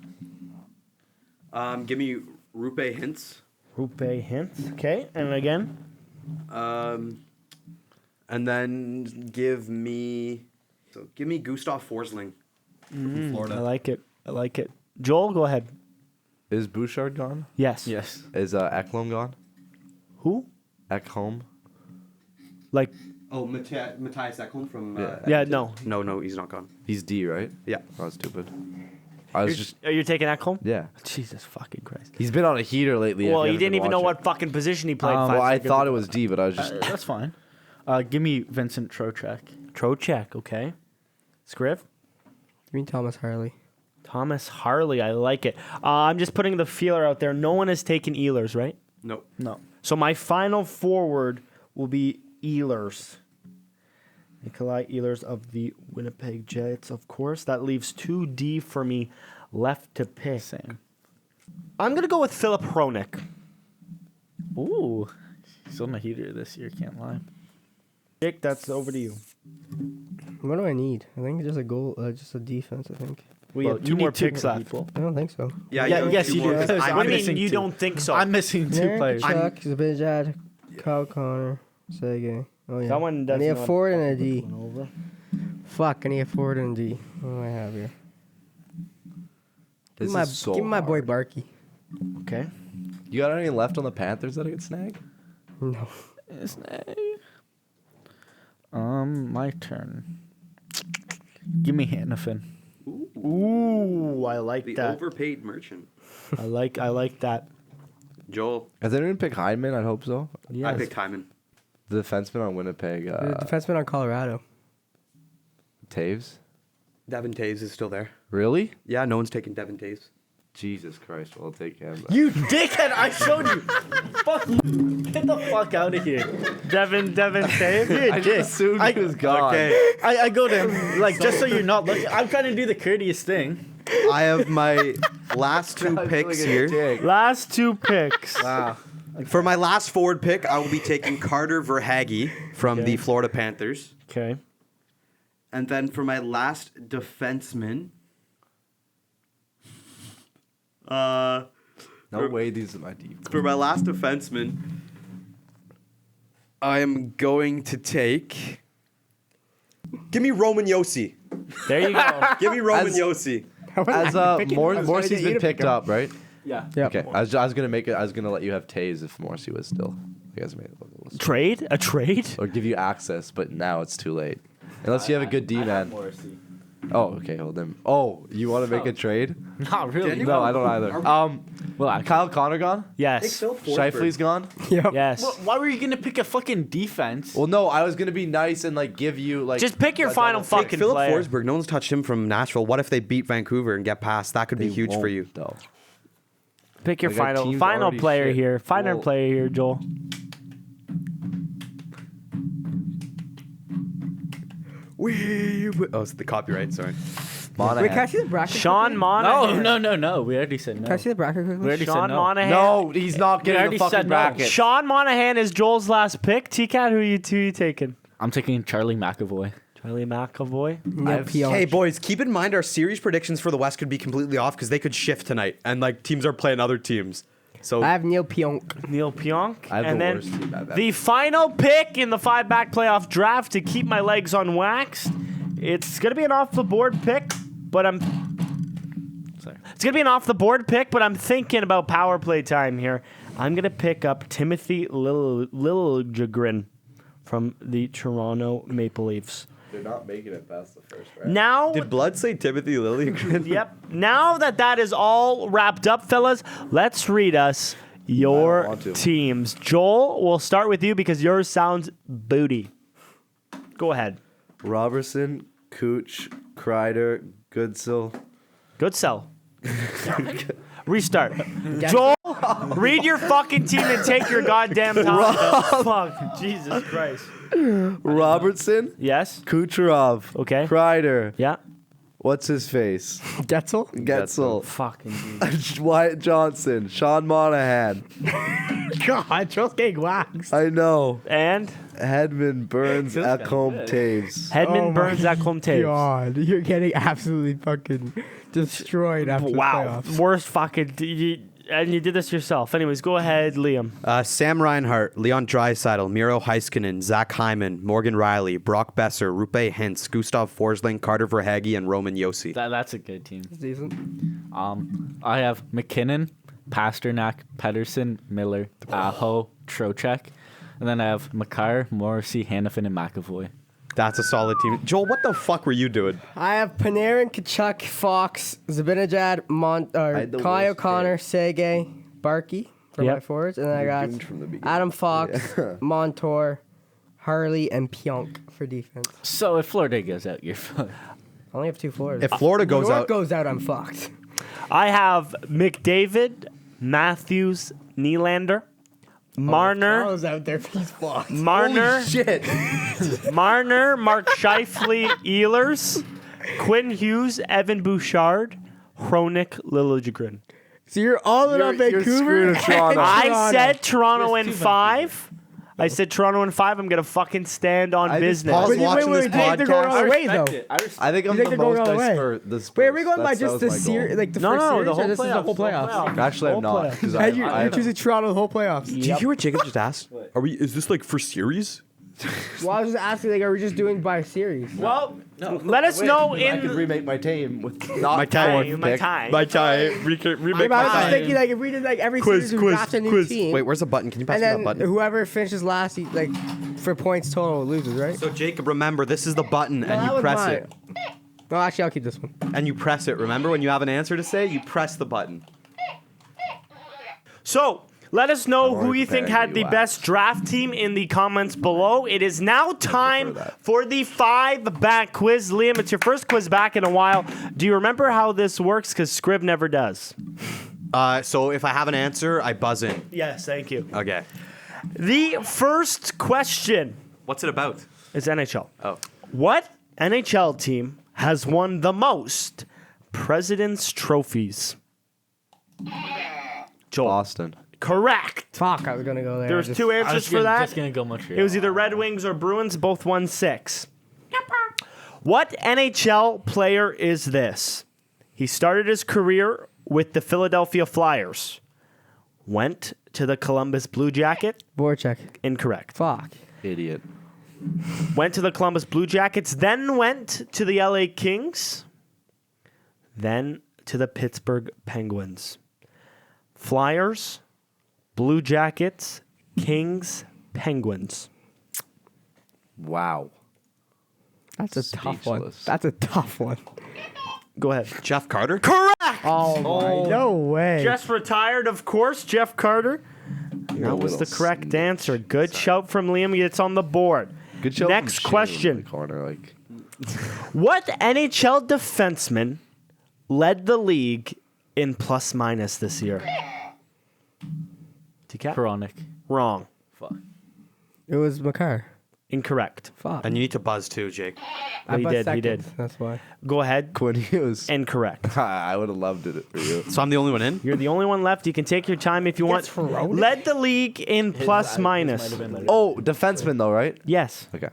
Speaker 3: Give me Rupe Hintz.
Speaker 5: Rupe Hintz. Okay. And again?
Speaker 3: And then give me Gustav Forsling from Florida.
Speaker 5: I like it. I like it. Joel, go ahead.
Speaker 2: Is Bouchard gone?
Speaker 5: Yes.
Speaker 1: Yes.
Speaker 2: Is Ekholm gone?
Speaker 5: Who?
Speaker 2: Ekholm?
Speaker 5: Like,
Speaker 3: Oh, Matthias Ekholm from.
Speaker 5: yeah, no.
Speaker 3: No, he's not gone.
Speaker 2: He's D, right?
Speaker 3: Yeah.
Speaker 2: Oh, stupid. I was just...
Speaker 5: Are you taking Ekholm?
Speaker 2: Yeah.
Speaker 5: Jesus fucking Christ.
Speaker 2: He's been on a heater lately. if
Speaker 5: Well, you
Speaker 2: haven't
Speaker 5: didn't
Speaker 2: been
Speaker 5: even know
Speaker 2: watching.
Speaker 5: what fucking position he played.
Speaker 2: Well, I thought it was D, but I was just...
Speaker 1: That's fine. Give me Vincent Trocheck.
Speaker 5: Trocheck, okay. Scriv?
Speaker 6: You mean Thomas Harley?
Speaker 5: Thomas Harley, I like it. I'm just putting the feeler out there. No one has taken Ehlers, right?
Speaker 3: Nope.
Speaker 1: No.
Speaker 5: So my final forward will be Ehlers. Nikolai Ehlers of the Winnipeg Jets, of course. That leaves 2D for me left to pick.
Speaker 1: Same.
Speaker 5: I'm going to go with Philip Hronik.
Speaker 1: Ooh. He's on a heater this year, can't lie.
Speaker 5: Jake, that's over to you.
Speaker 6: What do I need? I think just a goal, just a defense. I think.
Speaker 5: We
Speaker 1: Well,
Speaker 5: have
Speaker 1: you
Speaker 5: two more
Speaker 1: need two
Speaker 5: picks
Speaker 1: more
Speaker 5: left.
Speaker 1: people.
Speaker 6: I don't think so.
Speaker 3: Yeah.
Speaker 1: Yeah,
Speaker 3: have
Speaker 1: yes,
Speaker 3: two
Speaker 1: you
Speaker 3: more,
Speaker 1: do.
Speaker 3: 'cause
Speaker 1: Because
Speaker 3: I'm
Speaker 5: What do you
Speaker 1: missing
Speaker 5: mean you
Speaker 1: two.
Speaker 5: don't think so?
Speaker 1: I'm missing two players.
Speaker 6: Chuck, Zabijad, Kyle Connor, Seguin. Oh yeah.
Speaker 5: Someone
Speaker 6: I
Speaker 5: doesn't
Speaker 6: need a
Speaker 5: know
Speaker 6: forward
Speaker 5: how
Speaker 6: and a
Speaker 5: to
Speaker 6: D.
Speaker 5: put one over.
Speaker 6: Fuck, I need a forward and a D. What do I have here?
Speaker 2: This
Speaker 6: Give me
Speaker 2: is so
Speaker 6: give me my boy
Speaker 2: hard.
Speaker 6: Barkey.
Speaker 5: Okay.
Speaker 2: You got any left on the Panthers that I could snag?
Speaker 6: No.
Speaker 1: My turn. Give me Hannafin.
Speaker 5: Ooh, I like
Speaker 3: The
Speaker 5: that.
Speaker 3: overpaid merchant.
Speaker 5: I like that.
Speaker 3: Joel.
Speaker 2: Has anyone picked Hyman? I'd hope so.
Speaker 3: I
Speaker 5: Yes.
Speaker 3: picked Hyman.
Speaker 2: The defenseman on Winnipeg,
Speaker 6: The defenseman on Colorado.
Speaker 2: Taves.
Speaker 3: Devin Taves is still there.
Speaker 2: Really?
Speaker 3: Yeah, no one's taking Devin Taves.
Speaker 2: Jesus Christ, well, I'll take him.
Speaker 1: You dickhead! I showed you. Fuck you. Get the fuck out of here.
Speaker 5: Devin Taves.
Speaker 2: I just assumed he was gone.
Speaker 3: Okay.
Speaker 1: I go to him like just so you're not looking. I'm trying to do the courteous thing.
Speaker 3: I have my last two picks here.
Speaker 5: Last two picks.
Speaker 1: Wow.
Speaker 3: For my last forward pick, I will be taking Carter Verhaeghe from the Florida Panthers.
Speaker 5: Okay.
Speaker 3: And then for my last defenseman,
Speaker 2: No way these are my deep.
Speaker 3: for my last defenseman, I am going to take. Give me Roman Yossi.
Speaker 5: There you go.
Speaker 3: Give me Roman
Speaker 2: As-
Speaker 3: Yossi.
Speaker 2: As Morrissey's been picked up, right?
Speaker 1: Yeah.
Speaker 6: Yeah.
Speaker 2: Okay. I was gonna make it. I was gonna let you have Taves if Morrissey was still. You guys made it.
Speaker 5: Trade? A trade?
Speaker 2: Or give you access, but now it's too late. Unless you have a good D man. Oh, okay, hold him. Oh, you want to make a trade?
Speaker 1: Not really.
Speaker 2: No, I don't either.
Speaker 1: Well,
Speaker 2: Kyle Connor gone?
Speaker 5: Yes.
Speaker 2: Shifley's gone?
Speaker 5: Yes.
Speaker 1: Why were you gonna pick a fucking defense?
Speaker 2: Well, no, I was gonna be nice and like give you like.
Speaker 5: Just pick your
Speaker 2: a
Speaker 5: final
Speaker 2: double-
Speaker 5: fucking
Speaker 3: Philip
Speaker 5: player.
Speaker 3: Forsberg. No one's touched him from Nashville. What if they beat Vancouver and get past? That could be
Speaker 2: They
Speaker 3: huge for
Speaker 2: won't,
Speaker 3: you.
Speaker 2: though.
Speaker 5: Pick your
Speaker 2: Like, our team's
Speaker 5: final
Speaker 2: already
Speaker 5: player
Speaker 2: shit.
Speaker 5: here. Final
Speaker 2: Well-
Speaker 5: player here, Joel.
Speaker 3: Oh, it's the copyright. Sorry.
Speaker 2: Monahan.
Speaker 6: Wait, can I see the bracket?
Speaker 5: Sean
Speaker 6: quickly?
Speaker 5: Monahan.
Speaker 1: No. We already said no.
Speaker 6: Can I see the bracket quickly?
Speaker 1: We already
Speaker 5: Sean
Speaker 1: said no.
Speaker 5: Monahan.
Speaker 2: No, he's not getting
Speaker 1: already
Speaker 2: the fucking
Speaker 1: said no.
Speaker 2: bracket.
Speaker 5: Sean Monahan is Joel's last pick. T-Cat, who you taking?
Speaker 1: I'm taking Charlie McAvoy.
Speaker 5: Charlie McAvoy.
Speaker 6: No, Pionk.
Speaker 3: Hey boys, keep in mind our series predictions for the West could be completely off because they could shift tonight, and like teams are playing other teams. So
Speaker 6: I have Neil Pionk.
Speaker 5: Neil Pionk.
Speaker 2: I have
Speaker 5: and
Speaker 2: the
Speaker 5: then
Speaker 2: worst team I've ever
Speaker 5: the final pick in the 5-back playoff draft to keep my legs unwaxed. It's going to be an off-the-board pick, but I'm... Sorry. It's going to be an off-the-board pick, but I'm thinking about power play time here. I'm going to pick up Timothy Liljegren from the Toronto Maple Leafs.
Speaker 2: They're not making it past the first round.
Speaker 5: Now...
Speaker 3: did Blood say Timothy Liljegren?
Speaker 5: Yep. Now that is all wrapped up, fellas, let's read us your
Speaker 2: want to.
Speaker 5: teams. Joel, we'll start with you because yours sounds booty. Go ahead.
Speaker 2: Robertson, Cooch, Kreider, Goodsell.
Speaker 5: Good sell. Restart. Joel, read your fucking team and take your goddamn time. Fuck. Jesus Christ.
Speaker 2: Robertson,
Speaker 5: Yes?
Speaker 2: Kucherov.
Speaker 5: Okay.
Speaker 2: Kreider.
Speaker 5: Yeah.
Speaker 2: What's his face?
Speaker 6: Getzel?
Speaker 2: Getzel.
Speaker 5: Fucking Jesus.
Speaker 2: Wyatt Johnson. Sean Monahan.
Speaker 6: God, Joel's getting waxed.
Speaker 2: I know.
Speaker 5: And
Speaker 2: Hedman, Burns,
Speaker 1: Feels kinda
Speaker 2: Ekholm,
Speaker 1: good.
Speaker 2: Taves.
Speaker 5: Hedman
Speaker 6: Oh
Speaker 5: Burns
Speaker 6: my
Speaker 5: at home Taves.
Speaker 6: God, you're getting absolutely fucking destroyed after
Speaker 5: Wow.
Speaker 6: the playoffs.
Speaker 5: Worst fucking. And you did this yourself. Anyways, go ahead, Liam.
Speaker 3: Sam Reinhart, Leon Draisaitl, Miro Heiskanen, Zach Hyman, Morgan Riley, Brock Besser, Rupe Hintz, Gustav Forsling, Carter Verhaeghe, and Roman Yossi.
Speaker 1: That's a good team.
Speaker 6: Decent.
Speaker 1: I have McKinnon, Pasternak, Pedersen, Miller, Aho, Trocheck. And then I have Makar, Morrissey, Hannafin, and McAvoy.
Speaker 3: That's a solid team. Joel, what the fuck were you doing?
Speaker 6: I have Panarin, Kachuk, Fox, Zabinajad,
Speaker 2: had the
Speaker 6: Kai
Speaker 2: worst
Speaker 6: O'Connor, Sege, Barkey for my
Speaker 5: Yep.
Speaker 6: forwards, and then I got
Speaker 2: doomed from the beginning.
Speaker 6: Adam Fox, Montour, Harley, and Pionk for defense.
Speaker 1: So if Florida goes out, you're fine.
Speaker 6: I only have 2 forwards.
Speaker 3: If Florida goes
Speaker 6: York
Speaker 3: out,
Speaker 6: goes out, I'm fucked.
Speaker 5: I have McDavid, Matthews, Nylander, Marner,
Speaker 6: Carl's out there, he's fucked.
Speaker 5: Marner,
Speaker 2: Shit.
Speaker 5: Marner, Mark Scheifele, Ehlers, Quinn Hughes, Evan Bouchard, Hronik, Liljegren.
Speaker 6: So you're all in on
Speaker 2: You're
Speaker 6: Vancouver?
Speaker 2: screwed with Toronto.
Speaker 5: I said Toronto in 5. I said Toronto in 5. I'm going to fucking stand on
Speaker 2: I just
Speaker 5: business.
Speaker 2: paused
Speaker 6: Wait,
Speaker 3: watching this
Speaker 6: do you think they're going
Speaker 3: podcast.
Speaker 6: all the way, though?
Speaker 2: I think I'm
Speaker 6: think
Speaker 2: the
Speaker 6: they're going
Speaker 2: most
Speaker 6: all the way?
Speaker 2: I spur the Spurs.
Speaker 6: Wait, are we going by
Speaker 2: That
Speaker 6: just
Speaker 2: was
Speaker 6: the
Speaker 2: my
Speaker 6: series,
Speaker 2: goal.
Speaker 6: like the
Speaker 5: No,
Speaker 6: first
Speaker 5: no,
Speaker 6: series,
Speaker 5: the
Speaker 6: or
Speaker 5: whole
Speaker 6: this is the whole playoffs?
Speaker 2: Actually, I'm not. Because I
Speaker 6: You're choosing Toronto the whole playoffs.
Speaker 3: did you hear what Jacob just asked? Are we? Is this like for series?
Speaker 6: Well, I was just asking, like, are we just doing by series?
Speaker 5: Well, let us know
Speaker 2: I could
Speaker 5: in
Speaker 2: remake my team with not
Speaker 3: My time.
Speaker 5: my time.
Speaker 3: My tie. Remake
Speaker 6: Yeah,
Speaker 3: my
Speaker 6: but I was just
Speaker 3: tie.
Speaker 6: thinking, like, if we did like every series, we draft a new team,
Speaker 3: Wait, where's the button? Can you pass
Speaker 6: and
Speaker 3: me that
Speaker 6: then
Speaker 3: button?
Speaker 6: whoever finishes last, like, for points total loses, right?
Speaker 3: So Jacob, remember this is the button,
Speaker 6: No,
Speaker 3: and
Speaker 6: that
Speaker 3: you
Speaker 6: was
Speaker 3: press
Speaker 6: mine.
Speaker 3: it,
Speaker 6: No, actually, I'll keep this one.
Speaker 3: and you press it. Remember when you have an answer to say, you press the button.
Speaker 5: So, let us know
Speaker 2: already
Speaker 5: who you think
Speaker 2: preparing
Speaker 5: had the
Speaker 2: you,
Speaker 5: best draft team in the comments below. It is now time for the 5-back quiz. Liam, it's your first quiz back in a while. Do you remember how this works? Because Scrib never does.
Speaker 3: So if I have an answer, I buzz in.
Speaker 5: Yes, thank you.
Speaker 3: Okay.
Speaker 5: The first question
Speaker 3: What's it about?
Speaker 5: is NHL.
Speaker 3: Oh.
Speaker 5: What NHL team has won the most President's Trophies? Joel.
Speaker 2: Boston.
Speaker 5: Correct.
Speaker 6: Fuck, I was gonna go there.
Speaker 5: There's
Speaker 6: Just-
Speaker 5: 2
Speaker 1: I
Speaker 5: answers
Speaker 1: was
Speaker 5: for that.
Speaker 1: just gonna go Montreal.
Speaker 5: It was either Red Wings or Bruins, both won 6. What NHL player is this? He started his career with the Philadelphia Flyers. Went to the Columbus Blue Jacket.
Speaker 6: Voracek.
Speaker 5: Incorrect.
Speaker 6: Fuck.
Speaker 2: Idiot.
Speaker 5: Went to the Columbus Blue Jackets, then went to the LA Kings, then to the Pittsburgh Penguins. Flyers, Blue Jackets, Kings, Penguins.
Speaker 2: Wow.
Speaker 6: That's a tough one.
Speaker 2: Speechless.
Speaker 6: That's a tough one.
Speaker 5: Go ahead.
Speaker 3: Jeff Carter?
Speaker 5: Correct.
Speaker 6: Oh my, no way.
Speaker 5: Just retired, of course, Jeff Carter. That was the correct answer. Good shout from Liam. It's on the board.
Speaker 2: Good show.
Speaker 5: Next
Speaker 2: from Shane
Speaker 5: question.
Speaker 2: in the corner, like.
Speaker 5: What NHL defenseman led the league in plus minus this year? TCAT?
Speaker 1: Chronic.
Speaker 5: Wrong.
Speaker 1: Fuck.
Speaker 6: It was Makar.
Speaker 5: Incorrect.
Speaker 6: Fuck.
Speaker 3: And you need to buzz too, Jake.
Speaker 5: Well, he
Speaker 6: buzzed
Speaker 5: did. He
Speaker 6: second,
Speaker 5: did.
Speaker 6: That's why.
Speaker 5: Go ahead.
Speaker 2: Quinn Hughes.
Speaker 5: Incorrect.
Speaker 2: I would have loved it for you.
Speaker 3: So I'm the only one in?
Speaker 5: You're the only one left. You can take your time if you want.
Speaker 6: thrown.
Speaker 5: Led the league in plus minus.
Speaker 2: Oh, defenseman though, right?
Speaker 5: Yes.
Speaker 2: Okay.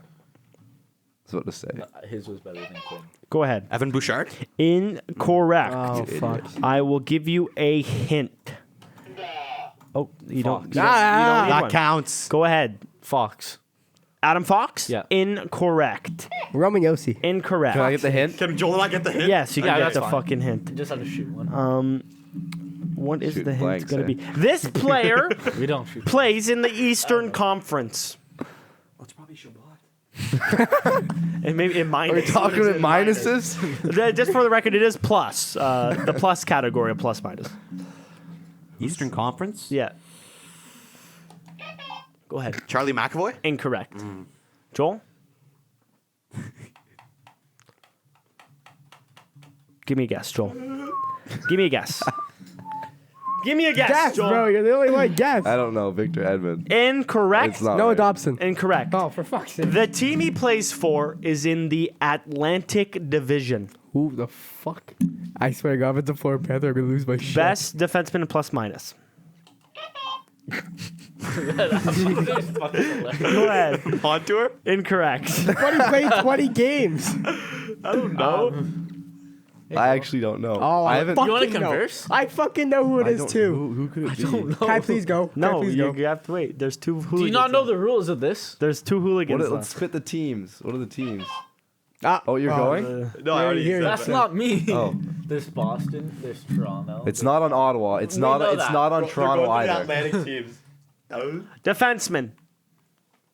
Speaker 2: That's what to say.
Speaker 1: His was better than Quinn.
Speaker 5: Go ahead.
Speaker 3: Evan Bouchard?
Speaker 5: Incorrect.
Speaker 6: Oh, fuck.
Speaker 5: I will give you a hint. Oh, you don't. You don't need
Speaker 3: That
Speaker 5: one.
Speaker 3: counts.
Speaker 5: Go ahead.
Speaker 1: Fox.
Speaker 5: Adam Fox?
Speaker 1: Yeah.
Speaker 5: Incorrect.
Speaker 6: Roman Yossi.
Speaker 5: Incorrect.
Speaker 2: Can I get the hint?
Speaker 3: Can Joel and I get the hint?
Speaker 5: Yes, you can
Speaker 1: Yeah,
Speaker 5: get
Speaker 1: that's
Speaker 5: the
Speaker 1: fine.
Speaker 5: fucking hint.
Speaker 1: Just had to shoot one.
Speaker 5: What is
Speaker 2: Shoot
Speaker 5: the hint
Speaker 2: blanks,
Speaker 5: going to
Speaker 2: eh?
Speaker 5: be? This player
Speaker 1: We don't shoot.
Speaker 5: plays in the Eastern Conference.
Speaker 3: It's probably Shabbat.
Speaker 5: And maybe in minus.
Speaker 2: Talking about minuses?
Speaker 5: Just for the record, it is plus. The plus category of plus minus.
Speaker 3: Eastern Conference?
Speaker 5: Yeah. Go ahead.
Speaker 3: Charlie McAvoy?
Speaker 5: Incorrect. Joel? Give me a guess, Joel. Give me a guess. Give me a guess,
Speaker 6: Guess,
Speaker 5: Joel.
Speaker 6: bro. You're the only one. Guess.
Speaker 2: I don't know. Victor Edmond.
Speaker 5: Incorrect.
Speaker 2: It's not
Speaker 6: Noah
Speaker 2: right.
Speaker 6: Dobson.
Speaker 5: Incorrect.
Speaker 6: Oh, for fuck's sake.
Speaker 5: The team he plays for is in the Atlantic Division.
Speaker 6: Who the fuck? I swear to God, if it's a Florida Panther, I'm going to lose my shit.
Speaker 5: Best defenseman and plus minus. Go ahead.
Speaker 3: On tour?
Speaker 5: Incorrect.
Speaker 6: But he played 20 games.
Speaker 5: I don't know.
Speaker 2: I actually don't know.
Speaker 6: Oh,
Speaker 2: I
Speaker 6: I
Speaker 2: haven't.
Speaker 6: fucking
Speaker 1: wanna
Speaker 6: know.
Speaker 1: converse?
Speaker 6: I fucking know who it
Speaker 2: I
Speaker 6: is
Speaker 2: don't-
Speaker 6: too.
Speaker 2: Who could it be?
Speaker 6: Can I please go? Can I
Speaker 5: No,
Speaker 6: please
Speaker 5: you
Speaker 6: go?
Speaker 5: have to wait. There's two hooligans.
Speaker 1: Do you not know
Speaker 5: left.
Speaker 1: the rules of this?
Speaker 5: There's two hooligans
Speaker 2: Let's
Speaker 5: left.
Speaker 2: spit the teams. What are the teams?
Speaker 6: Ah,
Speaker 2: Oh, you're going?
Speaker 3: No, I already said
Speaker 1: That's
Speaker 3: that.
Speaker 1: not me.
Speaker 2: Oh.
Speaker 1: There's Boston. There's Toronto.
Speaker 2: It's not on Ottawa. It's
Speaker 1: We
Speaker 2: not.
Speaker 1: know
Speaker 2: It's
Speaker 1: that.
Speaker 2: not on Toronto either.
Speaker 3: Atlantic teams.
Speaker 5: Defenseman.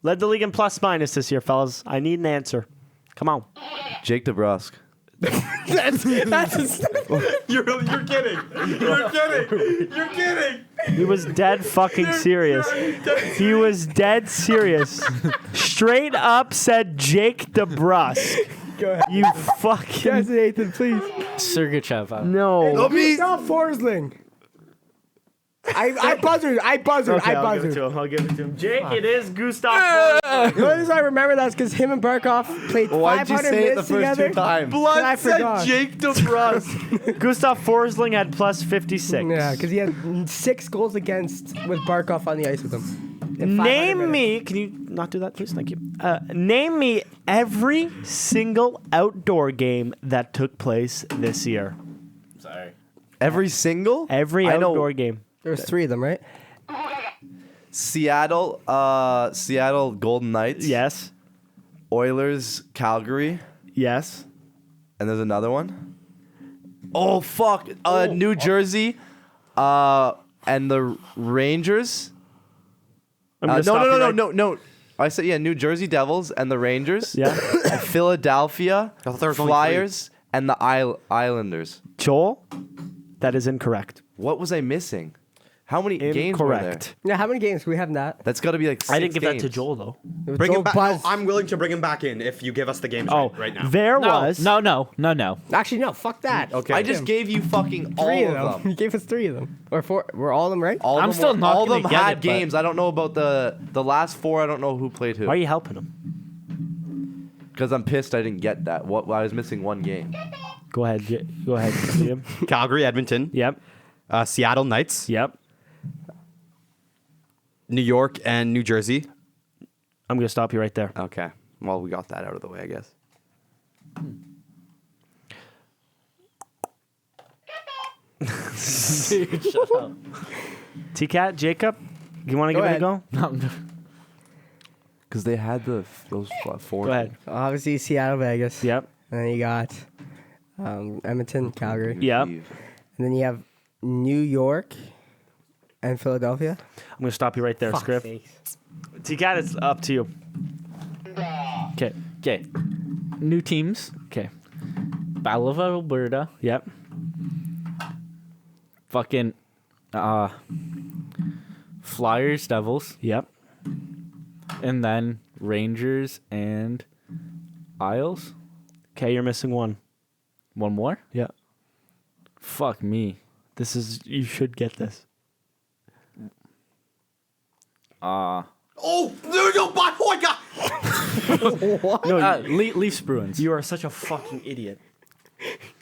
Speaker 5: Led the league in plus minus this year, fellas. I need an answer. Come on.
Speaker 2: Jake DeBrusk.
Speaker 6: that's
Speaker 3: You're kidding. You're kidding. You're kidding.
Speaker 5: He was dead fucking serious. He was dead serious. Straight up said Jake DeBrusk.
Speaker 6: Go ahead.
Speaker 5: You fucking...
Speaker 6: Guess it, Nathan, please.
Speaker 1: Sergachev.
Speaker 5: No.
Speaker 6: Gustav Forsling. I buzzard.
Speaker 5: Okay,
Speaker 6: I
Speaker 5: I'll give it
Speaker 6: buzzard.
Speaker 5: to him. I'll give it to him. Jake, it is Gustav Forsling.
Speaker 6: The only reason I remember that is because him and Barkov played
Speaker 2: Why'd you
Speaker 6: 500
Speaker 2: say it the
Speaker 6: minutes
Speaker 2: first
Speaker 6: together.
Speaker 2: two times?
Speaker 6: Blood I forgot.
Speaker 3: Jake DeBrusk.
Speaker 5: Gustav Forsling had plus 56.
Speaker 6: Yeah, because he had 6 goals against with Barkov on the ice with him. in 500
Speaker 5: Name
Speaker 6: minutes.
Speaker 5: me, can you not do that, please? Thank you. Name me every single outdoor game that took place this year.
Speaker 1: Sorry.
Speaker 2: Every single?
Speaker 5: Every
Speaker 2: I know.
Speaker 5: outdoor game.
Speaker 6: There was 3 of them, right?
Speaker 2: Seattle, Seattle Golden Knights.
Speaker 5: Yes.
Speaker 2: Oilers, Calgary,
Speaker 5: Yes.
Speaker 2: and there's another one. Oh fuck! New Jersey, and the Rangers.
Speaker 5: I'm gonna stop you right-
Speaker 2: No. I said New Jersey Devils and the Rangers.
Speaker 5: Yeah.
Speaker 2: and Philadelphia
Speaker 3: I thought there was only
Speaker 2: Flyers and the Islanders.
Speaker 5: Joel, that is incorrect.
Speaker 2: What was I missing? How many games were there?
Speaker 5: Incorrect.
Speaker 6: Yeah, how many games do we have that?
Speaker 2: That's got to be like 6
Speaker 5: I didn't give
Speaker 2: games.
Speaker 5: that to Joel, though.
Speaker 3: Bring him
Speaker 6: Joe
Speaker 3: back.
Speaker 6: Buzz.
Speaker 3: No, I'm willing to bring him back in if you give us the games
Speaker 5: Oh,
Speaker 3: right now.
Speaker 5: there
Speaker 1: No,
Speaker 5: was.
Speaker 1: no.
Speaker 6: Actually, no. Fuck that.
Speaker 3: Okay.
Speaker 2: I just gave you fucking all
Speaker 6: 3
Speaker 2: of
Speaker 6: of them.
Speaker 2: them.
Speaker 6: You gave us 3 of them, or 4. Were all of them right?
Speaker 2: All of
Speaker 1: I'm
Speaker 2: them
Speaker 1: still
Speaker 2: were-
Speaker 1: not
Speaker 2: all of
Speaker 1: gonna
Speaker 2: them
Speaker 1: get
Speaker 2: had
Speaker 1: it, but-
Speaker 2: games. I don't know about the last 4. I don't know who played who.
Speaker 5: Why are you helping him?
Speaker 2: Because I'm pissed I didn't get that. What? I was missing 1 game.
Speaker 5: Go ahead. Go ahead. Liam.
Speaker 3: Calgary, Edmonton,
Speaker 5: Yep.
Speaker 3: Seattle Knights,
Speaker 5: Yep.
Speaker 3: New York, and New Jersey.
Speaker 5: I'm going to stop you right there.
Speaker 3: Okay. Well, we got that out of the way, I guess.
Speaker 1: Dude, shut up.
Speaker 5: T-Cat, Jacob, you want to
Speaker 6: Go
Speaker 5: give it a
Speaker 6: ahead.
Speaker 5: go?
Speaker 2: Because they had those 4.
Speaker 5: Go ahead.
Speaker 6: Obviously, Seattle, Vegas.
Speaker 5: Yep.
Speaker 6: And then you got Edmonton, Calgary.
Speaker 5: Yep.
Speaker 6: And then you have New York and Philadelphia.
Speaker 5: I'm going to stop you right there, Scriff. T-Cat, it's up to you. Okay.
Speaker 1: Okay. New teams.
Speaker 5: Okay.
Speaker 1: Battle of Alberta.
Speaker 5: Yep.
Speaker 1: Fucking Flyers, Devils,
Speaker 5: Yep.
Speaker 1: and then Rangers and Isles.
Speaker 5: Okay, you're missing one.
Speaker 1: One more?
Speaker 5: Yeah.
Speaker 1: Fuck me.
Speaker 5: You should get this.
Speaker 3: Oh, no, oh my God.
Speaker 5: No,
Speaker 1: Leafs, Bruins.
Speaker 5: you are such a fucking idiot.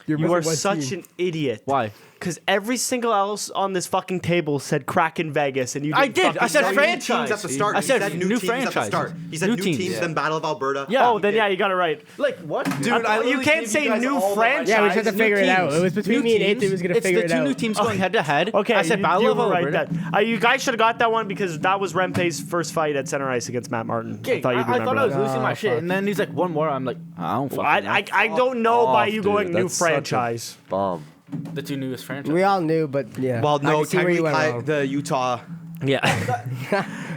Speaker 6: You're
Speaker 5: You are
Speaker 6: missing one
Speaker 5: such
Speaker 6: team.
Speaker 5: an idiot.
Speaker 1: Why?
Speaker 5: Because every single else on this fucking table said Kraken Vegas, and you
Speaker 1: I
Speaker 5: didn't
Speaker 1: did.
Speaker 5: fucking
Speaker 1: I said
Speaker 5: say
Speaker 3: New
Speaker 1: franchise.
Speaker 3: teams at the start.
Speaker 1: I
Speaker 3: He
Speaker 1: said
Speaker 3: said
Speaker 1: new
Speaker 3: new teams at the
Speaker 1: franchises.
Speaker 3: start. He said
Speaker 1: New
Speaker 3: new
Speaker 1: teams.
Speaker 3: teams, then Battle of Alberta.
Speaker 1: Yeah.
Speaker 5: Oh, then yeah, you got it right.
Speaker 1: Like what?
Speaker 2: Dude,
Speaker 5: You
Speaker 2: literally
Speaker 5: can't
Speaker 2: gave
Speaker 5: say
Speaker 2: guys
Speaker 5: new
Speaker 2: all the
Speaker 5: franchise.
Speaker 6: Yeah, we just had to
Speaker 1: New
Speaker 6: figure it out.
Speaker 1: teams.
Speaker 6: It was between
Speaker 1: New
Speaker 6: me and
Speaker 1: teams.
Speaker 6: Nathan. Was gonna
Speaker 1: It's
Speaker 6: figure
Speaker 1: the
Speaker 6: it
Speaker 1: two
Speaker 6: out.
Speaker 1: new teams going head to head.
Speaker 5: Okay,
Speaker 1: I said
Speaker 5: you
Speaker 1: Battle of
Speaker 5: were right
Speaker 1: Alberta.
Speaker 5: then. You guys should have got that one because that was Rempe's first fight at center ice against Matt Martin.
Speaker 1: Okay,
Speaker 5: I thought you'd
Speaker 1: I
Speaker 5: remember
Speaker 1: thought I was
Speaker 5: that.
Speaker 1: losing my shit,
Speaker 6: fuck.
Speaker 1: and then he's like, one more. I'm like, I don't fucking know.
Speaker 5: I don't know by
Speaker 2: off,
Speaker 5: you
Speaker 2: dude.
Speaker 5: going new
Speaker 2: That's such a
Speaker 5: franchise.
Speaker 2: Bomb.
Speaker 1: The two newest franchises.
Speaker 6: We all knew, but yeah.
Speaker 3: Well,
Speaker 6: I
Speaker 3: no,
Speaker 6: can see where you went
Speaker 3: technically
Speaker 6: wrong.
Speaker 3: the Utah.
Speaker 5: Yeah.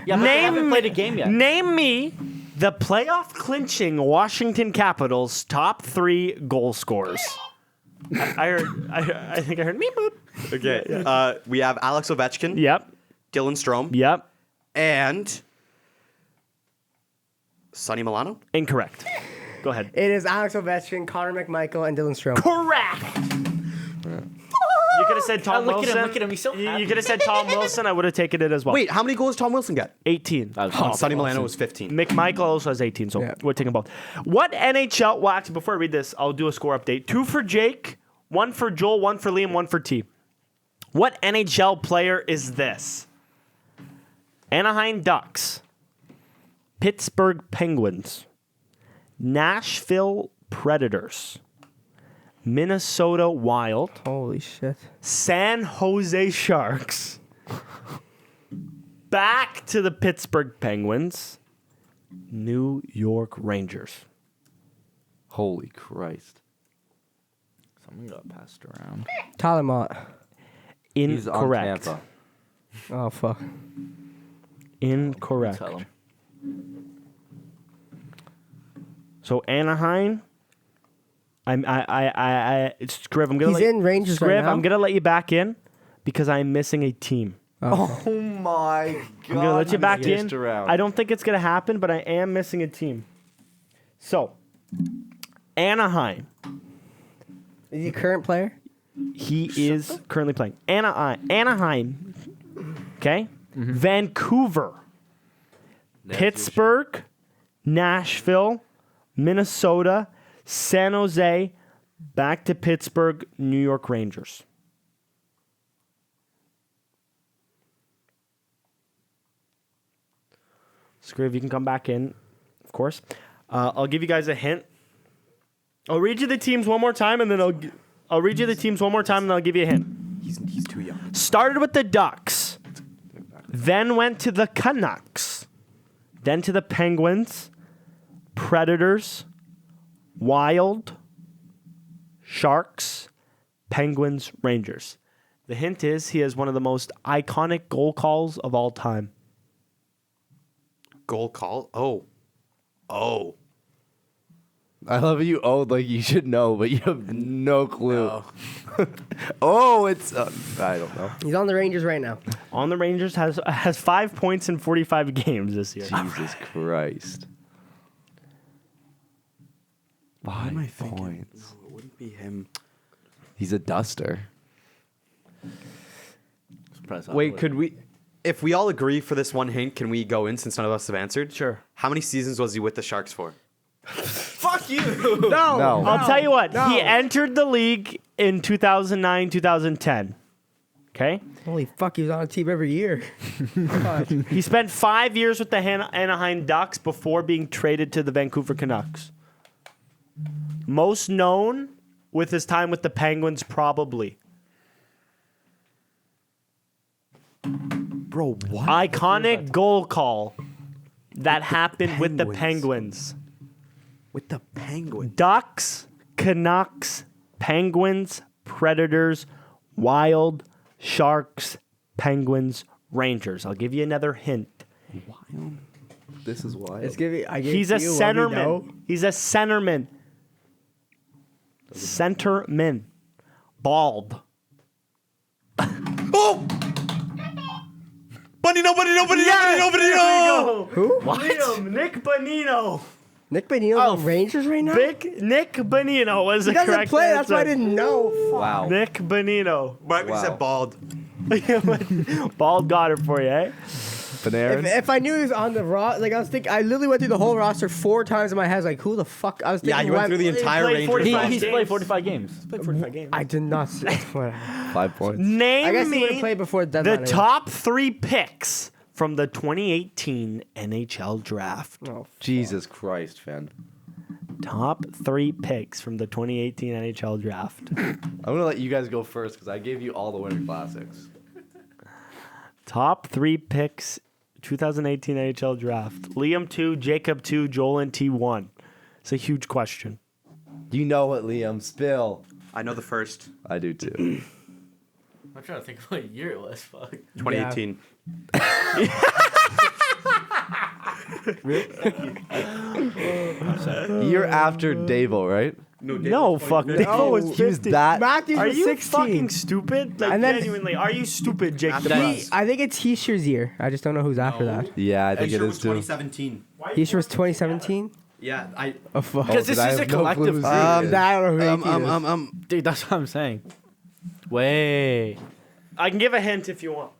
Speaker 1: Yeah, but they haven't played a game yet.
Speaker 5: Name me the playoff clinching Washington Capitals top 3 goal scorers. I think I heard me boop.
Speaker 3: Okay. We have Alex Ovechkin,
Speaker 5: Yep.
Speaker 3: Dylan Strome,
Speaker 5: Yep.
Speaker 3: and Sonny Milano?
Speaker 5: Incorrect. Go ahead.
Speaker 6: It is Alex Ovechkin, Connor McMichael, and Dylan Strome.
Speaker 5: Correct. You could have said Tom
Speaker 1: Look at
Speaker 5: Wilson.
Speaker 1: him, look at him, he's so
Speaker 5: You
Speaker 1: happy.
Speaker 5: could have said Tom Wilson. I would have taken it as well.
Speaker 3: Wait, how many goals did Tom Wilson get?
Speaker 5: 18.
Speaker 3: Sonny Milano was 15.
Speaker 5: McMichael also has 18, so
Speaker 6: Yeah.
Speaker 5: we're taking both. What NHL? Well, actually, before I read this, I'll do a score update. 2 for Jake, 1 for Joel, 1 for Liam, 1 for T. What NHL player is this? Anaheim Ducks, Pittsburgh Penguins, Nashville Predators, Minnesota Wild,
Speaker 6: Holy shit.
Speaker 5: San Jose Sharks, back to the Pittsburgh Penguins, New York Rangers.
Speaker 2: Holy Christ.
Speaker 1: Someone got passed around.
Speaker 6: Tyler Mott.
Speaker 2: He's on
Speaker 5: Incorrect.
Speaker 2: Tampa.
Speaker 6: Oh, fuck.
Speaker 5: Incorrect.
Speaker 1: Tell him.
Speaker 5: So Anaheim. Scriv, I'm gonna
Speaker 6: He's in Rangers
Speaker 5: Scriv,
Speaker 6: right now?
Speaker 5: I'm gonna let you back in because I'm missing a team.
Speaker 2: Oh my God.
Speaker 5: I'm gonna let you back in.
Speaker 2: Around.
Speaker 5: I don't think it's gonna happen, but I am missing a team. So Anaheim.
Speaker 6: Is he a current player?
Speaker 5: He is currently playing. Anaheim. Okay? Vancouver. Pittsburgh. Nashville. Minnesota. San Jose. Back to Pittsburgh. New York Rangers. Scriv, you can come back in, of course. I'll give you guys a hint. I'll read you the teams one more time, and then I'll read you the teams one more time, and I'll give you a hint.
Speaker 3: He's too young.
Speaker 5: Started with the Ducks, then went to the Canucks, then to the Penguins, Predators, Wild, Sharks, Penguins, Rangers. The hint is he has one of the most iconic goal calls of all time.
Speaker 3: Goal call? Oh.
Speaker 2: I love you. Oh, like you should know, but you have no clue. Oh, it's I don't know.
Speaker 6: He's on the Rangers right now.
Speaker 5: On the Rangers, has 5 points in 45 games this year.
Speaker 2: Jesus Christ.
Speaker 3: What am I thinking?
Speaker 2: Points.
Speaker 3: No, it wouldn't be him.
Speaker 2: He's a duster.
Speaker 3: Wait, could we... If we all agree for this one hint, can we go in since none of us have answered?
Speaker 5: Sure.
Speaker 3: How many seasons was he with the Sharks for?
Speaker 5: Fuck you!
Speaker 2: No.
Speaker 5: I'll tell you what. He entered the league in 2009, 2010. Okay?
Speaker 6: Holy fuck, he was on a team every year.
Speaker 5: He spent 5 years with the Anaheim Ducks before being traded to the Vancouver Canucks. Most known with his time with the Penguins, probably.
Speaker 3: Bro, what?
Speaker 5: Iconic goal call that happened with the Penguins.
Speaker 3: With the Penguins.
Speaker 5: Ducks, Canucks, Penguins, Predators, Wild, Sharks, Penguins, Rangers. I'll give you another hint.
Speaker 2: This is wild.
Speaker 6: It's giving.
Speaker 5: He's a centerman. He's a centerman. Centerman. Bald.
Speaker 3: Oh! Bonino!
Speaker 5: Who? Liam, Nick Bonino.
Speaker 6: Nick Bonino's on Rangers right now?
Speaker 5: Nick Bonino was the
Speaker 6: He doesn't
Speaker 5: correct
Speaker 6: play,
Speaker 5: answer.
Speaker 6: that's why I didn't know.
Speaker 2: Wow.
Speaker 5: Nick Bonino.
Speaker 3: But we
Speaker 2: Wow.
Speaker 3: said bald.
Speaker 5: Bald got it for you, eh?
Speaker 2: Panarin.
Speaker 6: If I knew he was on the roster, like I was thinking, I literally went through the whole roster 4 times in my head. I was like, who the fuck? I was thinking.
Speaker 3: Yeah, you went through the entire
Speaker 5: played
Speaker 3: Rangers.
Speaker 5: 45
Speaker 1: He's
Speaker 5: games.
Speaker 1: played 45 games.
Speaker 5: Played 45 games.
Speaker 6: I did not see.
Speaker 2: 5 points.
Speaker 5: Name
Speaker 6: I guess he would
Speaker 5: me
Speaker 6: have played before the
Speaker 5: the
Speaker 6: deadline.
Speaker 5: top 3 picks from the 2018 NHL draft.
Speaker 6: Oh,
Speaker 2: Jesus Christ, fan.
Speaker 5: Top 3 picks from the 2018 NHL draft.
Speaker 2: I'm gonna let you guys go first because I gave you all the Winter Classics.
Speaker 5: Top 3 picks, 2018 NHL draft. Liam 2, Jacob 2, Joel and T 1. It's a huge question.
Speaker 2: You know it, Liam. Spill.
Speaker 3: I know the first.
Speaker 2: I do too.
Speaker 1: I'm trying to think of what year it was. Fuck.
Speaker 3: 2018.
Speaker 2: Year after Davo, right?
Speaker 5: No, fuck. Dave was
Speaker 2: He was
Speaker 5: 50.
Speaker 2: that.
Speaker 6: Matthews
Speaker 5: Are
Speaker 6: was
Speaker 5: you
Speaker 6: 16.
Speaker 5: fucking stupid? Like,
Speaker 6: And then-
Speaker 5: genuinely, are you stupid, Jake? The
Speaker 3: He-
Speaker 5: Bus?
Speaker 6: I think it's Heischer's year. I just don't know who's after that.
Speaker 2: Yeah, I think it
Speaker 3: Sure
Speaker 2: is
Speaker 3: was
Speaker 2: too.
Speaker 3: 2017.
Speaker 6: Heischer was 2017.
Speaker 3: Yeah, I.
Speaker 6: Oh fuck.
Speaker 1: Because this
Speaker 2: I
Speaker 1: is a
Speaker 2: have no clue
Speaker 1: collective
Speaker 2: who's
Speaker 1: group.
Speaker 6: I don't know who 18 is.
Speaker 1: Dude, that's what I'm saying. Wait.
Speaker 5: I can give a hint if you want.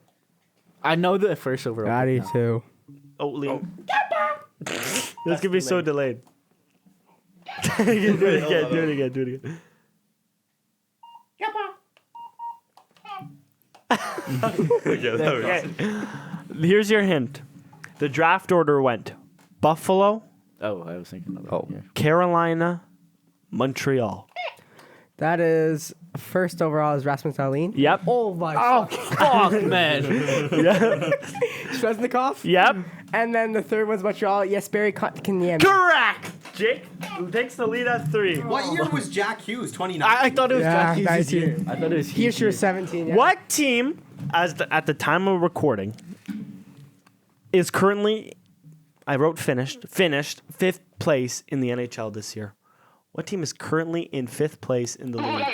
Speaker 1: I know the first overall.
Speaker 6: I do too.
Speaker 5: Oh, Liam. This could be so delayed. Do it again. Okay. Here's your hint. The draft order went Buffalo,
Speaker 1: Oh, I was thinking of that.
Speaker 2: Oh.
Speaker 1: Yeah.
Speaker 5: Carolina, Montreal.
Speaker 6: That is first overall is Rasmus Dahlin.
Speaker 5: Yep.
Speaker 6: Oh my.
Speaker 1: Oh, fuck, man.
Speaker 6: Svechnikov.
Speaker 5: Yep.
Speaker 6: And then the third one's Montreal. Yes, Barry Kotkaniemi.
Speaker 5: Correct. Jake, who takes the lead at 3.
Speaker 3: What year was Jack Hughes? 29.
Speaker 1: I thought it was
Speaker 6: Yeah,
Speaker 1: Jack Hughes'
Speaker 6: 19.
Speaker 1: year. I thought it was
Speaker 6: Heischer was 17. Yeah.
Speaker 5: What team, at the time of recording, is currently, I wrote finished 5th place in the NHL this year? What team is currently in 5th place in the league?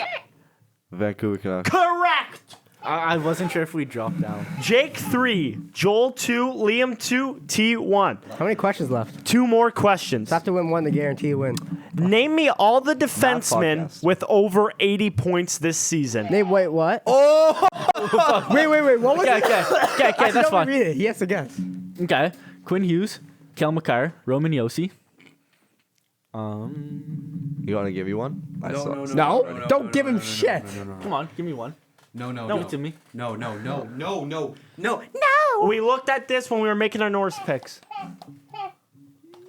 Speaker 2: Vancouver Canucks.
Speaker 5: Correct.
Speaker 1: I wasn't sure if we dropped down.
Speaker 5: Jake 3, Joel 2, Liam 2, T 1.
Speaker 6: How many questions left?
Speaker 5: 2 more questions.
Speaker 6: Have to win one to guarantee a win.
Speaker 5: Name me all the defensemen
Speaker 2: podcast.
Speaker 5: with over 80 points this season.
Speaker 6: Name wait what? Oh! wait. What was
Speaker 1: Okay,
Speaker 6: it?
Speaker 1: okay, that's
Speaker 6: Don't
Speaker 1: fine.
Speaker 6: read it. He has to guess.
Speaker 1: Okay. Quinn Hughes, Kel McCarr, Roman Yossi.
Speaker 2: You want to give you one?
Speaker 6: No, don't give him shit.
Speaker 1: Come on, give me one.
Speaker 3: No.
Speaker 1: No, it's in me.
Speaker 3: No.
Speaker 5: We looked at this when we were making our Norris picks.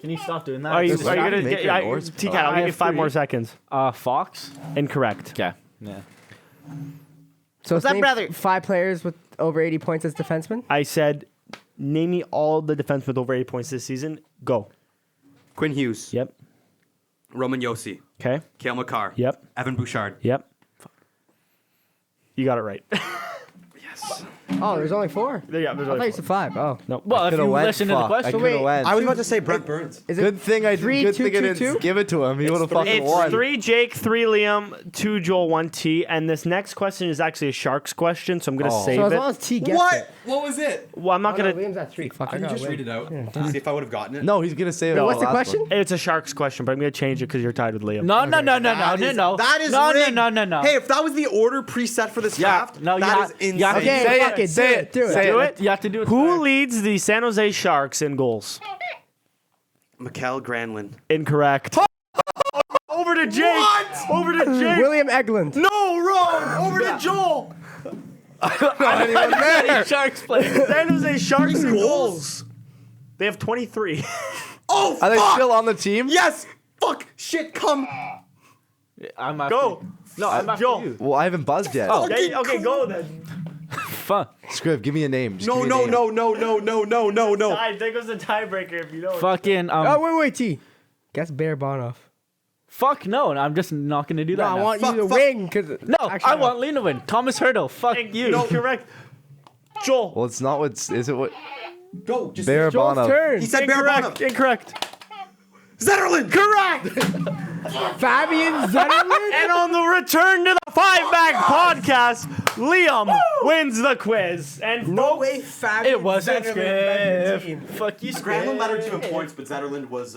Speaker 1: Can you stop doing that?
Speaker 5: Are you
Speaker 2: This is not
Speaker 5: gonna
Speaker 2: making
Speaker 5: get
Speaker 2: Norris
Speaker 5: TCAT? I'll
Speaker 1: I
Speaker 5: give you
Speaker 1: have
Speaker 5: 5 more
Speaker 1: 3.
Speaker 5: seconds.
Speaker 1: Fox.
Speaker 5: Incorrect.
Speaker 1: Okay. Yeah.
Speaker 6: So it's
Speaker 5: that,
Speaker 6: name
Speaker 5: brother?
Speaker 6: 5 players with over 80 points as defensemen.
Speaker 5: I said, name me all the defensemen with over 80 points this season. Go.
Speaker 3: Quinn Hughes.
Speaker 5: Yep.
Speaker 3: Roman Yossi.
Speaker 5: Okay.
Speaker 3: Cale Makar.
Speaker 5: Yep.
Speaker 3: Evan Bouchard.
Speaker 5: Yep. You got it right.
Speaker 6: Oh, there's only 4.
Speaker 5: Yeah,
Speaker 6: I thought you said 5. Oh.
Speaker 5: no.
Speaker 1: Well, if
Speaker 2: Coulda
Speaker 1: you
Speaker 2: went,
Speaker 1: listen to the
Speaker 2: fuck. I
Speaker 1: question,
Speaker 2: coulda went.
Speaker 3: I was about to say Brent Burns.
Speaker 6: Is it
Speaker 2: Good thing I
Speaker 6: 3,
Speaker 2: good
Speaker 6: 2,
Speaker 2: thing I
Speaker 6: 2,
Speaker 2: didn't
Speaker 6: 2?
Speaker 2: give it to him. He would have fucking
Speaker 5: it's
Speaker 2: won.
Speaker 5: 3 Jake, 3 Liam, 2 Joel, 1 T. And this next question is actually a Sharks question, so I'm going to save
Speaker 6: So as
Speaker 5: it.
Speaker 6: long as T gets it.
Speaker 3: What was it?
Speaker 5: Well, I'm not
Speaker 6: Oh, no,
Speaker 5: going to.
Speaker 6: Liam's at 3. Fuck, I
Speaker 3: Can you
Speaker 6: gotta
Speaker 3: just
Speaker 6: win.
Speaker 3: read it out? See if I would have gotten it.
Speaker 2: No, he's gonna say it.
Speaker 6: Wait,
Speaker 2: all
Speaker 6: what's the
Speaker 2: last
Speaker 6: question?
Speaker 2: one.
Speaker 5: It's a Sharks question, but I'm going to change it because you're tied with Liam.
Speaker 1: No.
Speaker 3: That is
Speaker 1: no,
Speaker 3: rigged.
Speaker 1: no.
Speaker 3: Hey, if that was the order preset for this draft,
Speaker 1: no,
Speaker 3: that is insane.
Speaker 6: Okay,
Speaker 2: Say
Speaker 6: fuck
Speaker 2: it,
Speaker 6: it.
Speaker 2: say
Speaker 6: Do
Speaker 2: it,
Speaker 6: it. Do it.
Speaker 2: say
Speaker 5: Do
Speaker 2: it.
Speaker 5: it.
Speaker 1: You have to do it.
Speaker 5: Who leads the San Jose Sharks in goals?
Speaker 3: Mikael Granlund.
Speaker 5: Incorrect. Over to Jake.
Speaker 3: What?
Speaker 5: Over to Jake.
Speaker 6: William Eglund.
Speaker 3: No, wrong. Over to Joel.
Speaker 1: Sharks player.
Speaker 5: San Jose Sharks in goals. They have 23.
Speaker 3: Oh,
Speaker 2: Are they
Speaker 3: fuck.
Speaker 2: still on the team?
Speaker 3: Yes. Fuck. Shit. Come.
Speaker 1: I'm after
Speaker 5: Go.
Speaker 1: you. No, I'm after
Speaker 5: Joel.
Speaker 1: you.
Speaker 2: Well, I haven't buzzed yet.
Speaker 1: Oh.
Speaker 5: Okay, go then.
Speaker 1: Fuck.
Speaker 2: Scriv, give me a name. Just
Speaker 3: No.
Speaker 2: give me a name.
Speaker 5: I think it was a tiebreaker if you know.
Speaker 1: Fucking
Speaker 6: Oh, wait, T. Guess Bear Bonoff.
Speaker 1: Fuck no, I'm just not gonna do
Speaker 6: No,
Speaker 1: that.
Speaker 6: I
Speaker 1: now.
Speaker 6: want you to
Speaker 3: Fuck.
Speaker 6: win. Cause
Speaker 1: No, I want Lena to win. Thomas Hurdle. Fuck you.
Speaker 5: No, correct. Joel.
Speaker 2: Well, it's not what. Is it what?
Speaker 3: Go. Just
Speaker 2: Bear
Speaker 6: Joel's
Speaker 2: Bono.
Speaker 6: turn.
Speaker 3: He said Bear
Speaker 5: Incorrect.
Speaker 3: Bonham.
Speaker 5: Incorrect.
Speaker 3: Zetterlund.
Speaker 5: Correct.
Speaker 6: Fabian Zetterlund.
Speaker 5: And on the return to the 5 Back podcast, Liam wins the quiz. And
Speaker 6: No
Speaker 5: folks,
Speaker 6: way, Fabian
Speaker 1: It wasn't
Speaker 6: Zetterlund led the team.
Speaker 1: Scriv. Fuck you,
Speaker 3: Granlund led our
Speaker 1: Scriv.
Speaker 3: team in points, but Zetterlund was.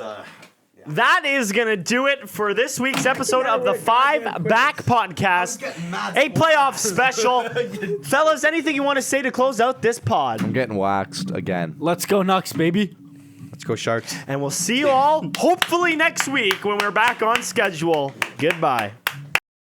Speaker 5: that is going to do it for this week's episode of the 5 Back podcast, a playoff special. Fellas, anything you want to say to close out this pod?
Speaker 2: I'm getting waxed again.
Speaker 1: Let's go Knox, baby.
Speaker 3: Let's go Sharks.
Speaker 5: And we'll see you all hopefully next week when we're back on schedule. Goodbye.